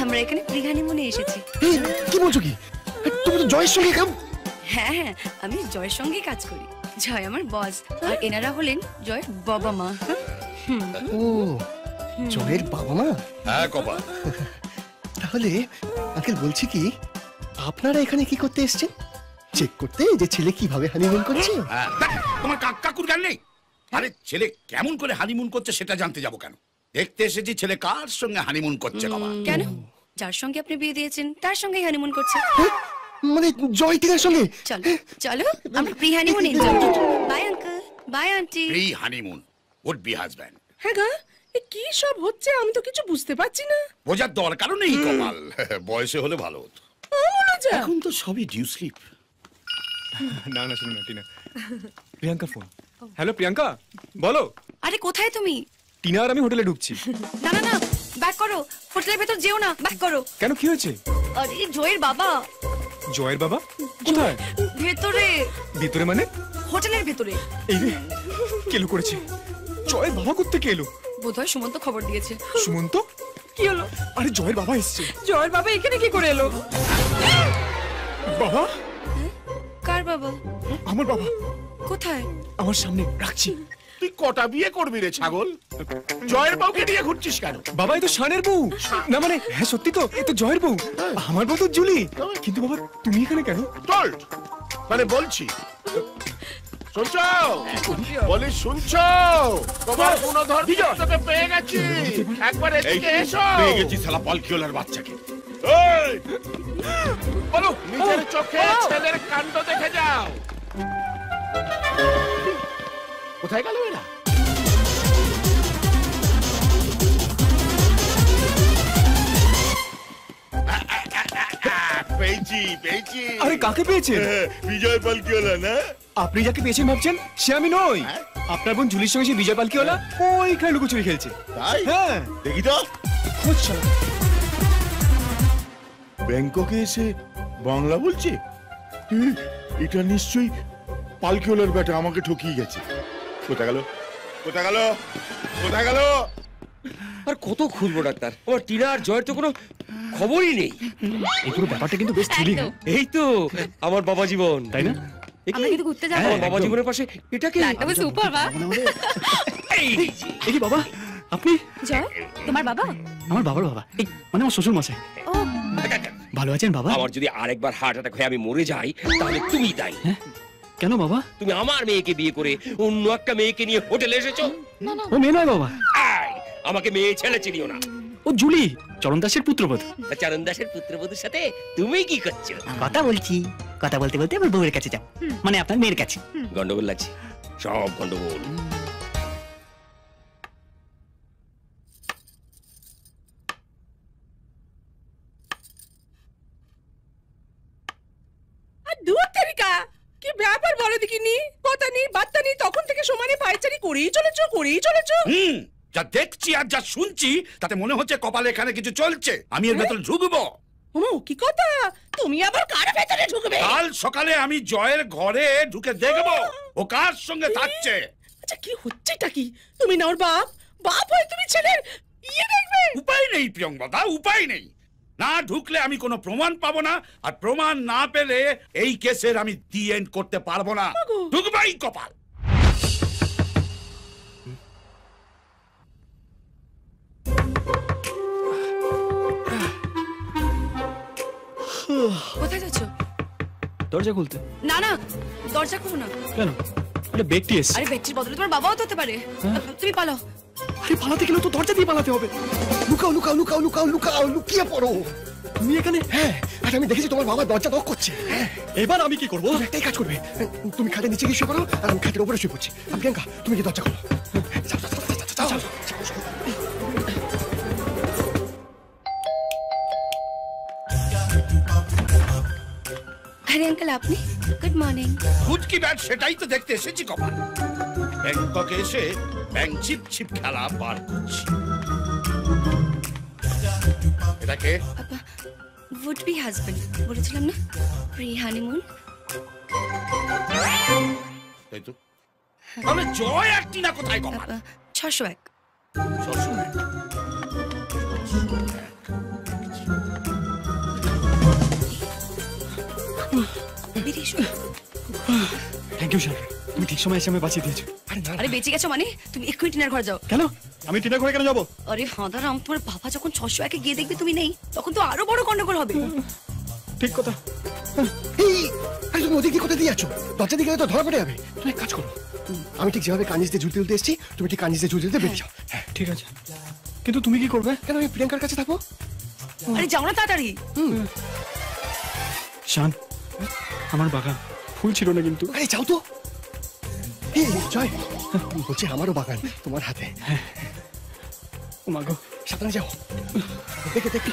আমরা এখানে প্রি হানিমুনে এসেছি। কি বলছো কি? তুমি তো জয়ের সঙ্গে কাম। হ্যাঁ হ্যাঁ, আমি জয়ের সঙ্গে কাজ করি। জয় আমার বস, আর এনারা হলেন জয়ের বাবা মা। ও, জয়ের বাবা মা? হ্যাঁ কপাল। তাহলে আঙ্কেল বলছি কি, আপনারা এখানে কি করতে এসেছেন? চেক করতে যে ছেলে কিভাবে হানিমুন করছে? তোমার কাকুর জ্ঞান নেই? আরে ছেলে কেমন করে হানিমুন করছে সেটা জানতে যাব কেন? দেখতে এসেছি ছেলে কার সঙ্গে হানিমুন করছে। বাবা কেন? যার সঙ্গে আপনি বিয়ে দিয়েছেন তার সঙ্গে হানিমুন করছে। মানে জয় টিনার সঙ্গে? চলো চলো, আমরা প্রি হানিমুন এনজয় করি। Bye uncle, bye aunty. Pre honeymoon, would be husband. হ্যাঁ গা, এ কি সব হচ্ছে আমি তো কিছু বুঝতে পারছি না। বোঝার দরকারও নেই কপাল, বয়সে হলে ভালো হতো। এখন তো সবই ডিউ স্লিপ। না না, শুনো না টিনা, প্রিয়াঙ্কা ফোন। হ্যালো প্রিয়াঙ্কা, বলো। আরে কোথায় তুমি? টিনা আর আমি হোটেলে ঢুকছি। না না না, ব্যাক করো, হোটেলের ভেতর যেও না, ব্যাক করো। কেন, কি হয়েছে? আরে জয়ের বাবা। জয়ের বাবা কোথায়? ভেতরে। ভিতরে মানে? হোটেলের ভেতরে। এই রে, কেলো করেছে। জয়ের বাবা কোত্থেকে এলো? বোধহয় সুমন্ত খবর দিয়েছে। সুমন্ত? কি হলো? আরে জয়ের বাবা এসছে। জয়ের বাবা এখানে কি করে এলো? বাবা? কার বাবা? আমার বাবা। কোথায়? আমার সামনে, রাখছি। তুই কটা বিয়ে করবি রে ছাগল? জয়ের বউকে নিয়ে ঘুরছিস কেন? বাবা এই তো শানের বউ। না মানে হ্যাঁ সত্যি তো, এই তো জয়ের বউ। আমার বউ তো জুলি। কিন্তু বাবা তুমি এখানে কেন? চল, মানে বলছি শুনছো? বলি শুনছো? তোমার গুণধর তোকে পেয়ে গেছি। একবার এদিকে এসো। পেয়ে গেছি শালা পালকিওলার বাচ্চাকে। এই, বলো নিজের চোখে ছেলের কাণ্ড দেখে যাও। কোথায় গেল এরা? পেয়েছি পেয়েছি। আরে কাকে পেয়েছেন? বিজয় পালকিওলা না? আপনি যাকে পেয়েছেন ভাবছেন সে আমি নই। আপনার বোন জুলির সঙ্গে সে বিজয় পালকিওলা ওইখানে লুকোচুরি খেলছে। তাই? হ্যাঁ দেখি তো। আচ্ছা, ব্যাংককে এসে বাংলা বলছে? এটা নিশ্চয়ই পালকিওলার ব্যাটা আমাকে ঠকিয়ে গেছে। কোথায় গেল? কোথায় গেল? কোথায় গেল? আর কত খুঁজবো ডাক্তার? আমার টিনা আর জয়ের তো কোনো খবরই নেই। এই পুরো ব্যাপারটা কিন্তু বেশ থ্রিলিং। এই তো আমার বাবা জীবন, তাই না? আমরা কিন্তু ঘুরতে যাবো। আমার বাবা জীবনের পাশে এটা কি? প্ল্যানটা বেশ সুপার বা। এই কি বাবা আপনি? জয়, তোমার বাবা? আমার বাবার বাবা, এই মানে আমার শ্বশুর মশাই। ও, ভালো আছেন বাবা? আমার যদি আরেকবার হার্ট অ্যাটাক হয়ে আমি মরে যাই তাহলে তুমি দায়ী। কেন বাবা? তুমি আমার মেয়েকে বিয়ে করে অন্য একটা মেয়েকে নিয়ে হোটেলে এসেছো। ও মেয়ে নয় বাবা। আমাকে মেয়ে ছেলে চিনিও না। ও জুলি, চরণ দাসের পুত্রবধূ। চরণ দাসের পুত্রবধূর সাথে তুমি কি করছো? কথা বলছি, কথা বলতে বলতে আমার বউয়ের কাছে যাও, মানে আপনার মেয়ের কাছে। গন্ডগোল লাগছে, সব গন্ডগোল। দূর তেরিকা, কি ব্যাপার বলো দেখিনি? কথা নেই বার্তা নেই, তখন থেকে সমানে পায়চারি করেই চলেছো। যা দেখছি আর যা শুনছি তাতে মনে হচ্ছে কপালে এখানে কিছু চলছে। আমি এর ভেতরে ঢুকবো। ও কি কথা? তুমি আবার কার ভেতরে ঢুকবে? কাল সকালে আমি জয়ের ঘরে ঢুকে দেখবো ও কার সঙ্গে থাকছে। আচ্ছা কি হচ্ছেটা কি? তুমি না ওর বাপ হয়ে তুমি ছেলের ইয়ে দেখবে? উপায় নেই প্রিয়ঙ্গদা, উপায় নেই। না ঢুকলে আমি কোনো প্রমাণ পাবো না, আর প্রমাণ না পেলে এই কেসের আমি দি এন্ড করতে পারবো না। ঢুকবাই কপাল। কোথায় যাচ্ছ? দরজা খুলতে। না না, দরজা খুলো না। কেন? আরে ব্যক্তি এসছে। আরে ব্যক্তির বদলে তোমার বাবাও তো হতে পারে। তুমি পালাও। আরে পালাতে গেলে তো দরজা দিয়ে পালাতে হবে। লুকাও লুকাও লুকাও লুকাও লুকাও, লুকিয়ে পড়ো। তুমি এখানে? হ্যাঁ, আর আমি দেখেছি তোমার বাবা দরজা নক করছে। এবার আমি কি করবো? একটাই কাজ করবে, তুমি খাটের নিচে গিয়ে শুয়ে পড়ো, আর আমি খাটের উপরে শুয়ে পড়ছি। আর প্রিয়াঙ্কা তুমি কি দরজা খোলো। আরে আঙ্কেল আপনি? Good morning. গুড কি ব্যাড সেটাই তো দেখতে এসেছি কপাল। ব্যাংককে এসে ব্যাংক চিপ চিপ খেলা বার করছি। এটাকে would be husband বলেছিলাম না, প্রি হানিমুন। তাই তো। তাহলে জয় আর টিনা কোথায় কপাল? 601। থ্যাংক ইউ স্যার, তুমি ঠিক সময় এসে আমায় বাঁচিয়ে দিয়েছো। আরে বেঁচে গেছো মানে? তুমি এক্ষুনি টিনার ঘর যাও। কেন? আমি টিনার ঘরে কেন যাবো? আরে হাঁদারাম, তোমার বাবা যখন 601-এ গিয়ে দেখবে তুমি নেই, তখন তো আরো বড় গন্ডগোল হবে। ঠিক কথা। আরে তুমি ওদিক দিয়ে কোথায় দিয়ে যাচ্ছ? দরজা দিকে তো ধরা পড়ে যাবে। তুমি এক কাজ করো, আমি ঠিক যেভাবে কানিজ দিয়ে ঝুলতে ঝুলতে এসেছি, তুমি ঠিক কানিজ দিয়ে ঝুলতে বেরিয়ে যাও। হ্যাঁ ঠিক আছে, কিন্তু তুমি কি করবে? কেন আমি প্রিয়াঙ্কার কাছে থাকবো। আরে যাও না তাড়াতাড়ি। শান, আমার বাগান ফুল ছিল না কিন্তু। আরে যাও তো। এই জয়, বলছি আমারও বাগান তোমার হাতে। ও মা গো, সাবধানে যাও। দেখে দেখে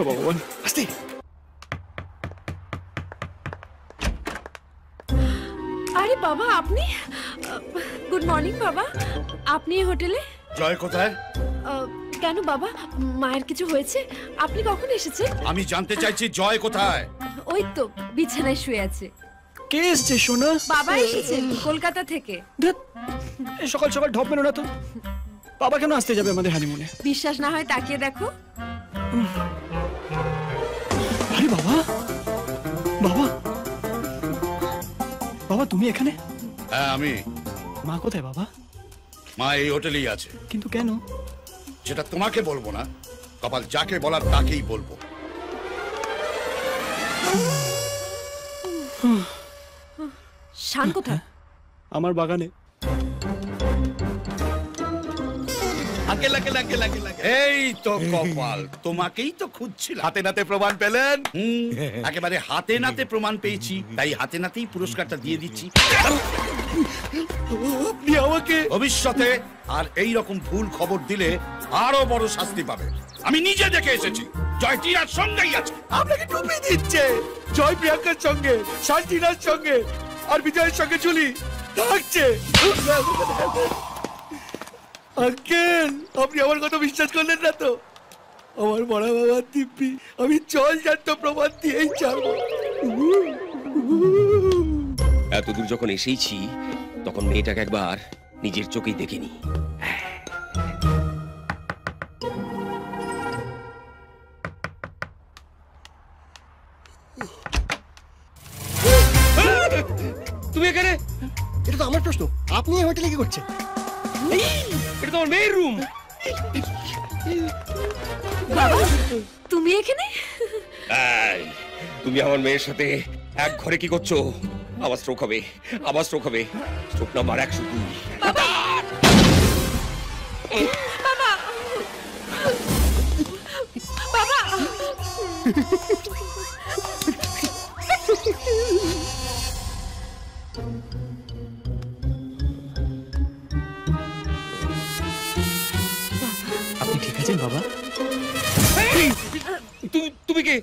ভগবান, আস্তে। আরে বাবা, আপনি? গুড মর্নিং বাবা, আপনি এই হোটেলে? জয় কোথায়? কেন বাবা, মায়ের কিছু হয়েছে? আপনি কখন এসেছেন? আমি জানতে চাইছি জয় কোথায়? ওই তো বিছানায় শুয়ে আছে। কে এসছে সোনা? বাবা এসেছেন কলকাতা থেকে। সকাল সকাল ঢপ মেরো না তো। বাবা কেন আসতে যাবে আমাদের হানিমুনে? বিশ্বাস না হয় তাকিয়ে দেখো। আরে বাবা, বাবা, বাবা তুমি এখানে? হ্যাঁ আমি। মা কোথায় বাবা? মা এই হোটেলেই আছে। কিন্তু কেন? যেটা তোমাকে বলবো না, কপাল যাকে বলার তাকেই বলবো। শান কোথায়? আমার বাগানে। এই তো কপাল, তোমাকেই তো খুঁজছিল। হাতে নাতে প্রমাণ পেলেন? একেবারে হাতে নাতে প্রমাণ পেয়েছি, তাই হাতে নাতেই পুরস্কারটা দিয়ে দিচ্ছি। আপনি আমাকে ভবিষ্যতে আর এই রকম ভুল খবর দিলে আরো বড় শাস্তি পাবে। আমি নিজে দেখে এসেছি, জয় টিনার সঙ্গেই আছে। আপনাকে টুপি দিচ্ছে। জয় প্রিয়াঙ্কার সঙ্গে, শান্তিনার সঙ্গে, আর বিজয়ের সঙ্গে চুলি থাকছে। আঙ্কেল, আপনি আমার কথা বিশ্বাস করলেন না তো? আমার বড় বাবার দিব্যি আমি চল জানতো প্রমাণ দিয়েই ছাড়বো। এতদূর যখন এসেইছি, তখন মেয়েটাকে একবার নিজের চোখেই দেখিনি। তুমি এখানে? এটা তো আমার প্রশ্ন, আপনি এই হোটেলে কি করছেন? এটা তো আমার মেয়ের রুম। বাবা তুমি এখানে? তুমি আমার মেয়ের সাথে এক ঘরে কি করছো? আবার স্ট্রোক হবে, আবার স্ট্রোক হবে। Stroke number 102। বাবা বাবা আপনি ঠিক আছেন বাবা? তুমি কে?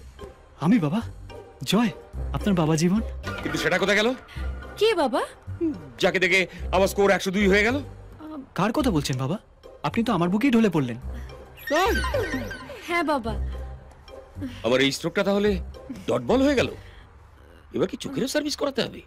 আমি বাবা, জয়, আপনার বাবা জীবন। কিন্তু সেটা কোথায় গেল? কে বাবা? যাকে দেখে আমার স্কোর 102 হয়ে গেল। কার কথা বলছেন বাবা? আপনি তো আমার বুকেই ঢলে পড়লেন। হ্যাঁ বাবা। আমার এই স্ট্রোকটা তাহলে ডট বল হয়ে গেল। এবার কি চোখেরও সার্ভিস করাতে হবে?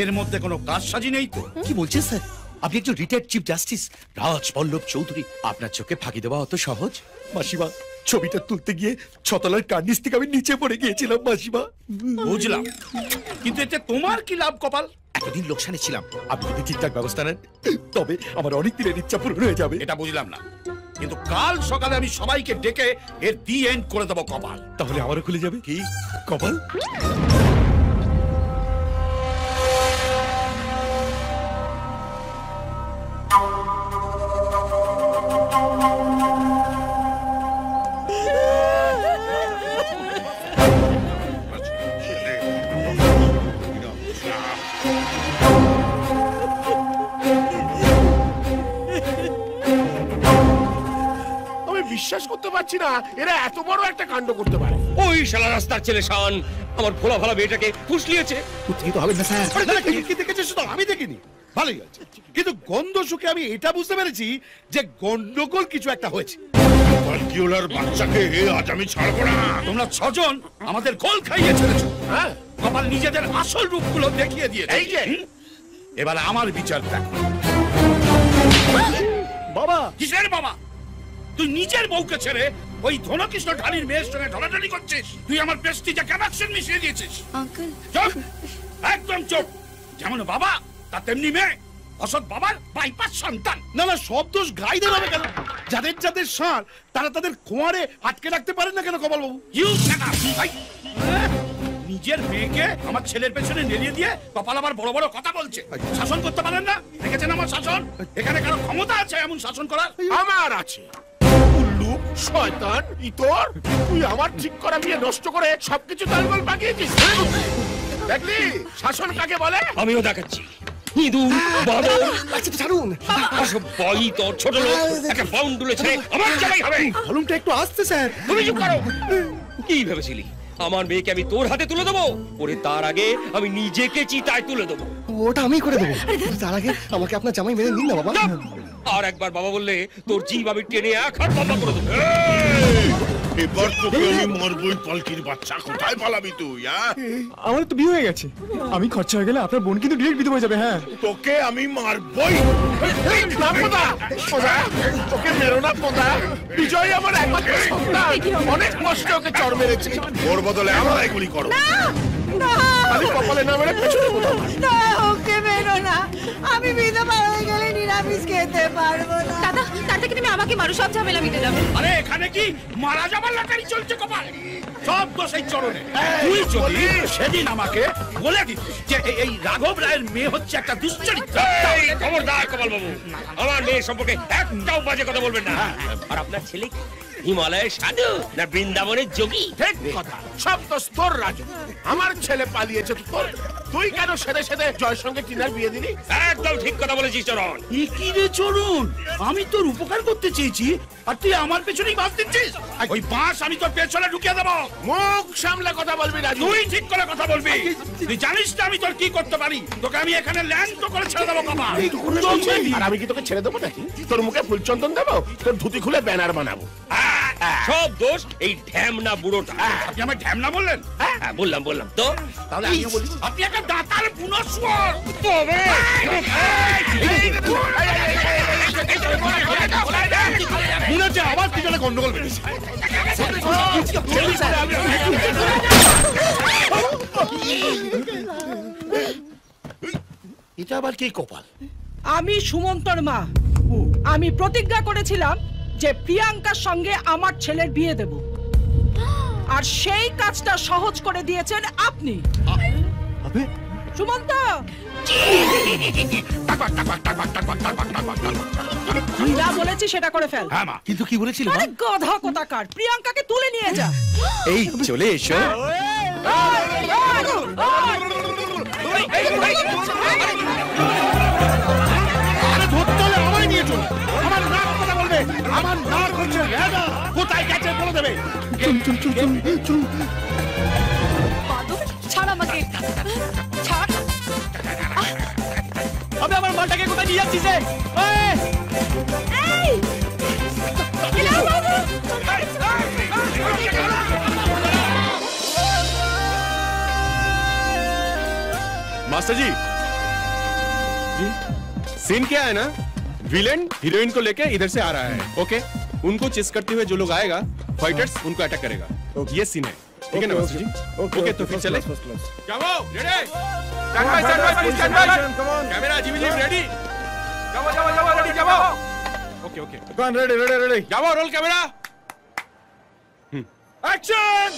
এর মধ্যে কোনো কারসাজি নেই তো? কি বলছেন স্যার? আপনি একজন রিটায়ার্ড চিফ জাস্টিস রাজপল্লব চৌধুরী, আপনার চোখে ফাঁকি দেওয়া অত সহজ? মাসিমা, ছবিটা তুলতে গিয়ে ছতলার কার্নিস থেকে আমি নিচে পড়ে গিয়েছিলাম মাসিমা। বুঝলাম, কিন্তু এতে তোমার কি লাভ কপাল? এতদিন লোকসানে ছিলাম, আপনি যদি ঠিকঠাক ব্যবস্থা নেন তবে আমার অনেক দিনের ইচ্ছা পূরণ হয়ে যাবে। এটা বুঝলাম না, কিন্তু কাল সকালে আমি সবাইকে ডেকে এর দি এন্ড করে দেবো কপাল। তাহলে আমারও খুলে যাবে কি কপাল? বিশ্বাস করতে পারছি না এরা এত বড় একটা কাণ্ড করতে পারে। ওই শালা রাস্তার ছেলে শান আমার ভোলা ভালা মেয়েটাকে ফুসলিয়েছে। উত্তেজিত হবে না স্যার। কি দেখেছিস তো? আমি দেখিনি, ভালোই আছে, কিন্তু গন্ধ শুকে আমি এটা বুঝতে পেরেছি যে গন্ডগোল কিছু একটা হয়েছে। পালকিওলার বাচ্চাকে আজ আমি ছাড়বো না। তোমরা ছজন আমাদের গোল খাইয়ে ছেড়েছো। হ্যাঁ, কপাল নিজেদের আসল রূপগুলো দেখিয়ে দিয়েছে। এই যে এবার আমার বিচার দেখ। বাবা কিসের বাবা? তুই নিজের বউকে ছেড়ে ওই ধনকৃষ্ণ ঢালির মেয়ের সঙ্গে ঢলাঢলি করছিস। তুই আমার প্রেস্টিজে কানেকশন মিশিয়ে দিয়েছিস। আঙ্কেল চুপ, একদম চুপ। যেমন বাবা তা তেমনি মেয়ে। অসৎ বাবার বাইপাস সন্তান। না না, সব দোষ গাইদের হবে কেন? যাদের যাদের ষাঁড় তারা তাদের খোঁয়ারে আটকে রাখতে পারেন না কেন কপাল বাবু? ইউ নিজের মেয়েকে আমার ছেলের পেছনে নেড়িয়ে দিয়ে কপাল আবার বড় বড় কথা বলছে। শাসন করতে পারেন না? দেখেছেন আমার শাসন? এখানে কারো ক্ষমতা আছে এমন শাসন করার? আমার আছে। উল্লু, শয়তান, ইতর, তুই আমার ঠিক করা বিয়ে নষ্ট করে সবকিছু তালগোল পাকিয়েছিস। দেখলি শাসন কাকে বলে? আমিও দেখাচ্ছি। ইঁদুর, বাদর, ছাড়ুন। আসব বই তোর ছোট লোক একটা বাউন্ডুলে ছেড়ে আমার জায়গায় হবে। ভলুমটা একটু আসতে স্যার। তুমি চুপ করো। কি ভেবেছিলি আমার মেয়েকে আমি তোর হাতে তুলে দেবো? ওরে তার আগে আমি নিজেকে চিতায় তুলে দেবো। ওটা আমি করে দেবো। তার আগে আমাকে আপনার জামাই মেনে নিন না বাবা। আর একবার বাবা বললে তোর জিভ আমি টেনে এক হাত বন্ধ করে দেবো। এবার তোকে আমি মারবই পালকির বাচ্চা। কোথায় পালাবি তুই? আমার তো বিয়ে হয়ে গেছে, আমি খরচা হয়ে গেলে আপনার বোন কিন্তু ডিরেক্ট বিধবা হয়ে যাবে। হ্যাঁ, তোকে আমি মারবই। না পোদা, পোদা, তোকে মেরো না পোদা। বিজয় আমার একমাত্র সন্তান, অনেক কষ্টে ওকে চড় মেরেছে। ওর বদলে আমার এগুলি করো। খালি কপালে না মেরে পেছনে কোথাও। না, ওকে মেরো না। আমি বিধবা হয়ে গেলে নিরামিষ খেতে পারবো না। দাদা, তার থেকে তুমি আমাকে মারো, সব ঝামেলা মিটে যাবে। আরে এখানে কি মারা যাবার লটারি চলছে কপাল? সব দোষ এই চরণে। তুই যদি সেদিন আমাকে বলে দিত যে এই রাঘব রায়ের মেয়ে হচ্ছে একটা দুশ্চরিত্র। খবরদার কপাল বাবু, আমার মেয়ে সম্পর্কে একটাও বাজে কথা বলবেন না। আর আপনার ছেলে হিমালয়ের সাধু না বৃন্দাবনের যোগী? ঠিক কথা, সব তো তোর রাজু। আমার ছেলে পালিয়েছে তো তোর। তুই কেন সেদে সেদে জয়ের সঙ্গে টিনার বিয়ে দিলি? একদম ঠিক কথা বলেছিস চরণ। কি রে চরণ, আমি তোর উপকার করতে চেয়েছি আর তুই আমার পেছনেই বাঁশ দিচ্ছিস। ওই বাঁশ আমি তোর পেছনে ঢুকিয়ে দেবো। মুখ সামলে কথা বলবি রাজু। তুই ঠিক করে কথা বলবি। তুই জানিস না আমি তোর কি করতে পারি? তোকে আমি এখানে ল্যান্ড করে ছেড়ে দেবো বাবা। আর আমি কি তোকে ছেড়ে দেবো নাকি? তোর মুখে ফুলচন্দন দেবো, তোর ধুতি খুলে ব্যানার বানাবো। সব দোষ এই ঢ্যামনা বুড়োটা। আপনি আমার ঢ্যামনা বললেন? হ্যাঁ বললাম বললাম তো। তাহলে আমিও বলি, আপনি একটা দাঁতার বুনো শুয়োর। মনে হচ্ছে আবার পিছনে গন্ডগোল বেড়েছে। এটা আবার কি কপাল? আমি সুমন্তর মা। আমি প্রতিজ্ঞা করেছিলাম যে প্রিয়াঙ্কার সঙ্গে আমার ছেলের বিয়ে দেব, আর সেই কাজটা সহজ করে দিয়েছেন আপনি। সুমন্ত, যা বলেছি সেটা করে ফেল। হ্যাঁ মা, কিন্তু কি বলেছিল? আরে গাধা কোথাকার, প্রিয়াঙ্কাকে তুলে নিয়ে যা। এই চলে এসো। আমায় নিয়ে চলো। আমার নাক কথা বলবে। আমার নাক হচ্ছে রেডা। কোথায় গেছে বলে দেবে। চল। ছাড় আমাকে, ছাড়। আমি আমার মাটাকে কোথায় নিয়ে যাচ্ছিস? मास्टर जी सीन क्या है ना, विलेन हीरोइन को लेके इधर से आ रहा है। ओके, उनको चेस करते हुए जो लोग आएगा फाइटर्स उनको अटैक करेगा। ये सीन है। ठीक है ना मास्टर जी? ओके तो फिर चले जाओ ready stand by please stand by camera जीवी जी रेडी जाओ रेडी जाओ ओके ओके गन रेडी जाओ रोल कैमरा एक्शन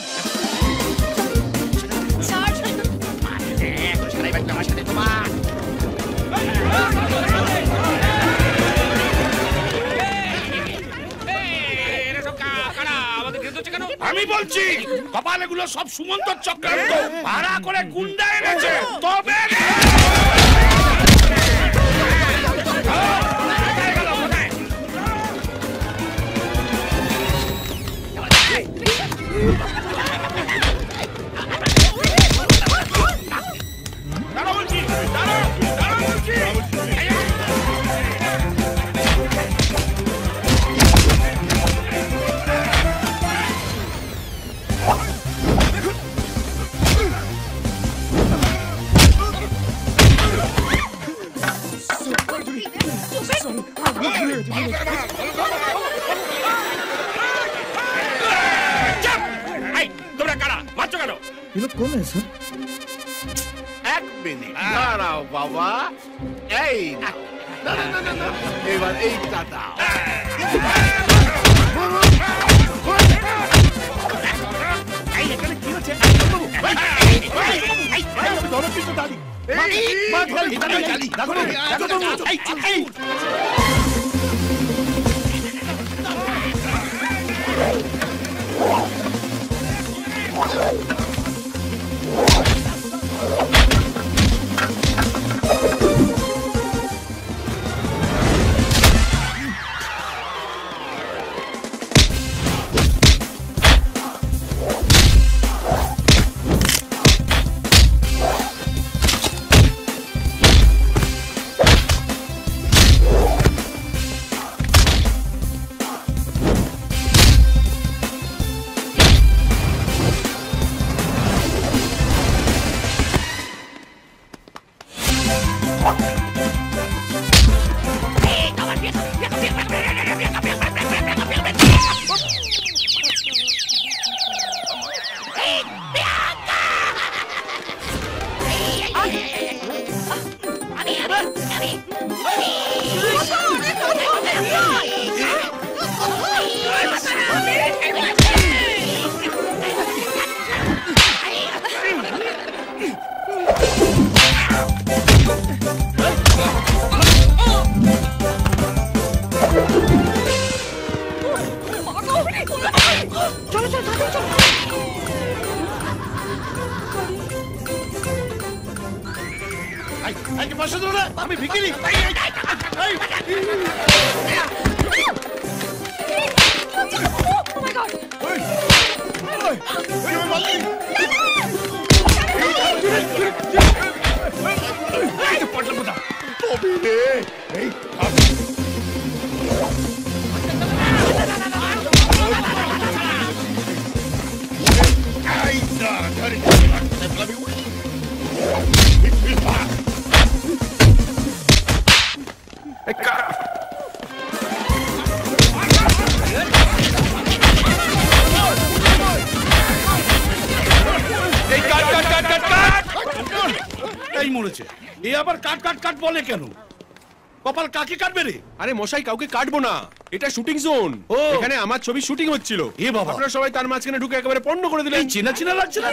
আমি বলছি কপালেগুলো সব সুমন্ত চক্রান্ত ভাড়া করে গুন্ডা এনেছে তবে তোমরা কারা মারছো কেন? ये लोग कौन है सर? এক মিনিট দাঁড়াও বাবা এই না না না না না এবার এইটা দাও এই এখানে কি হচ্ছে ধরো কিন্তু দাদি মা ধরে চালি এই আমি ভিকিরি এই মরেছে এ আবার কাট কাট কাট বলে কেন কপাল কাকে কাটবে রে আরে মশাই কাউকে কাটবো না এটা শুটিং জোন এখানে আমার ছবি শুটিং হচ্ছিল এ বাবা আপনারা সবাই তার মাঝখানে ঢুকে একেবারে পণ্য করে দিলেন চেনা চেনা লাগছে না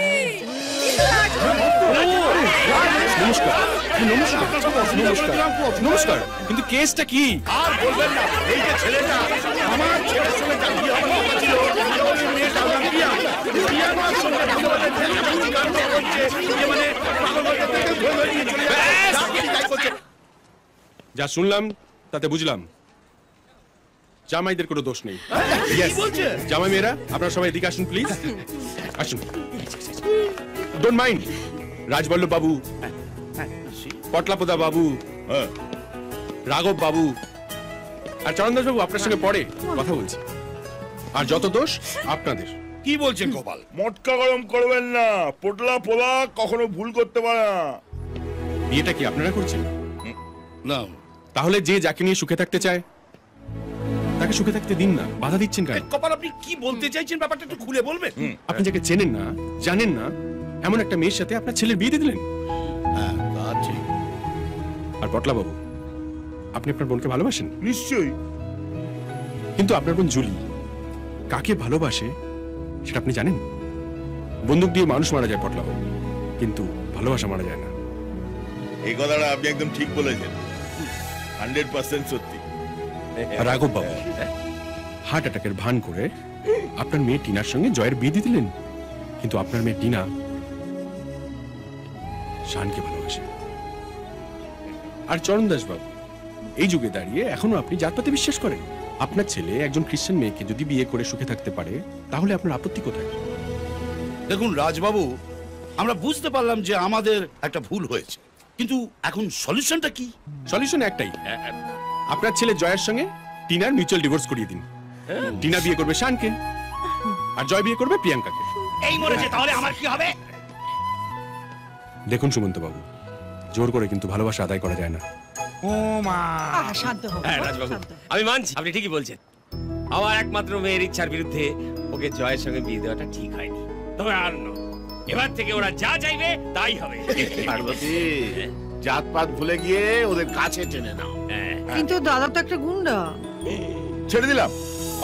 নমস্কার নমস্কার কিন্তু কেসটা কি আর বলবেন না এই যে ছেলেটা আমার ছেলের সঙ্গে তার বিয়ে হওয়ার কথা ছিল ওই মেয়েটা প্রিয়া আমার সঙ্গে আমাদের এমন কাণ্ড করছে যে মানে পাগল হয়ে থেকে ধরে নিয়ে চলে যাচ্ছে যা শুনলাম তাতে বুঝলাম জামাইদের কোনো দোষ নেই জামাই মেয়েরা আপনারা সবাই এদিকে আসুন প্লিজ আসুন ডোন্ট মাইন্ড রাজবল্লভ বাবু পটলাপদা বাবু রাঘব বাবু আর চরণদাস বাবু আপনার সঙ্গে পরে কথা বলছি আর যত দোষ আপনাদের কি বলছেন গোপাল মটকা গরম করবেন না পোটলা পোলা কখনো ভুল করতে পারে না বিয়েটা কি আপনারা করছেন না তাহলে যে যাকে নিয়ে সুখে থাকতে চায় তাকে সুখে থাকতে দিন না, বাধা দিচ্ছেন কেন? কপাল আপনি কি বলতে চাইছেন ব্যাপারটা একটু খুলে বলবেন? আপনি যাকে চেনেন না, জানেন না, এমন একটা মেয়ের সাথে আপনার ছেলের বিয়ে দিয়ে দিলেন। হ্যাঁ তা ঠিক। আর পটলা বাবু, আপনি আপনার বোনকে ভালোবাসেন? নিশ্চয়ই। কিন্তু আপনার বোন জুলি কাকে ভালোবাসে সেটা আপনি জানেন? বন্দুক দিয়ে মানুষ মারা যায় পটলা বাবু, কিন্তু ভালোবাসা মারা যায় না। এই কথাটা আপনি একদম ঠিক বলেছেন, 100% সত্যি। রাঘব বাবু হার্ট অ্যাটাকের ভান করে আপনার মেয়ে টিনার সঙ্গে জয়ের বিয়ে দিয়ে দিলেন, কিন্তু আপনার মেয়ে টিনা শানকে ভালোবাসে। আর চরণ দাস বাবু, এই যুগে দাঁড়িয়ে এখনো আপনি জাতপাতে বিশ্বাস করেন? আপনার ছেলে একজন খ্রিস্টান মেয়েকে যদি বিয়ে করে সুখে থাকতে পারে, তাহলে আপনার আপত্তি কোথায়? দেখুন রাজবাবু, আমরা বুঝতে পারলাম যে আমাদের একটা ভুল হয়েছে, কিন্তু এখন সলিউশনটা কি? সলিউশন একটাই, আপনার ছেলে জয়ের সঙ্গে টিনার মিউচুয়াল ডিভোর্স করিয়ে দিন। টিনা বিয়ে করবে শানকে, আর জয় বিয়ে করবে প্রিয়াঙ্কাকে। এই মরেছে, তাহলে আমার কি হবে? দেখুন সুমন্ত বাবু, জোর করে কিন্তু ভালোবাসা আদায় করা যায় না। ও মা, শান্ত হও। হ্যাঁ রাজবাবু, আমি মানছি, আপনি ঠিকই বলছেন। আমার একমাত্র মেয়ের ইচ্ছার বিরুদ্ধে ওকে জয়ের সঙ্গে বিয়ে দেওয়াটা ঠিক হয়নি। তবে আর নয়, এবার থেকে ওরা যা চাইবে তাই হবে। পার্বতী, জাতপাত ভুলে গিয়ে ওদের কাছে টেনে নাও। কিন্তু দাদা তো একটা গুন্ডা। ছেড়ে দিলাম,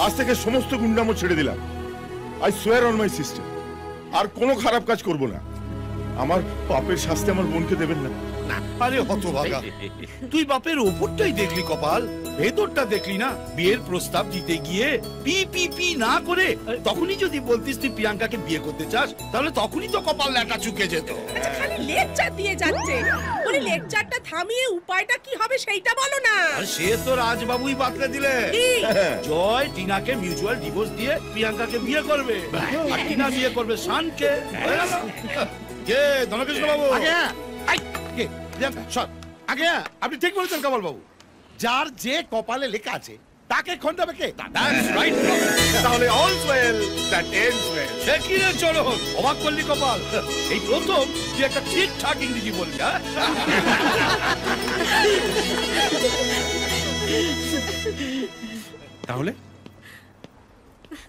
আজ থেকে সমস্ত গুন্ডামো ছেড়ে দিলাম। I swear on my sister, আর কোনো খারাপ কাজ করব না। আমার পাপের শাস্তি আমার বোনকে দেবেন না। আরে হতভাগা, তুই বাপের ওপরটাই দেখলি কপাল, ভেতরটা দেখলি না? বিয়ের প্রস্তাব দিতে গিয়ে পি পি পি না করে তখনই যদি বলতিস তুই প্রিয়াঙ্কাকে বিয়ে করতে চাস, তাহলে তখনই তো কপাল লেটা চুকে যেত। আচ্ছা, খালি লেকচার দিয়ে যাচ্ছে। ওই লেকচারটা থামিয়ে উপায়টা কি হবে সেইটা বলো না। আর সে তো রাজবাবুই বাতলে দিলে। জয় টিনাকে মিউচুয়াল ডিভোর্স দিয়ে প্রিয়াঙ্কাকে বিয়ে করবে, আর টিনা বিয়ে করবে শানকে। কে ধনকৃষ্ণ বাবু? আগে আপনি ঠিক বলেছেন কপাল বাবু, যার যে কপালে লেখা আছে তাকে খন্ডাবে কে? তাহলে all's well that ends well। সে কি রে চলো, অবাক করলি কপাল, এই প্রথম তুই একটা ঠিকঠাক ইংরেজি বললি। তাহলে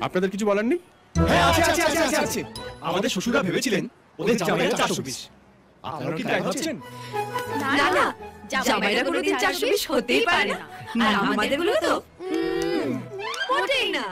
আপনাদের কিছু বলার নেই? হ্যাঁ আছে আছে আছে আছে আছে। আমাদের শ্বশুররা ভেবেছিলেন ওদের জামাইরা 420, আপনারা কি তাই ভাবছেন? না না, জামাইরা কোনোদিন 420 হতেই পারে না, আর আমাদের গুলো তো মোটেই না।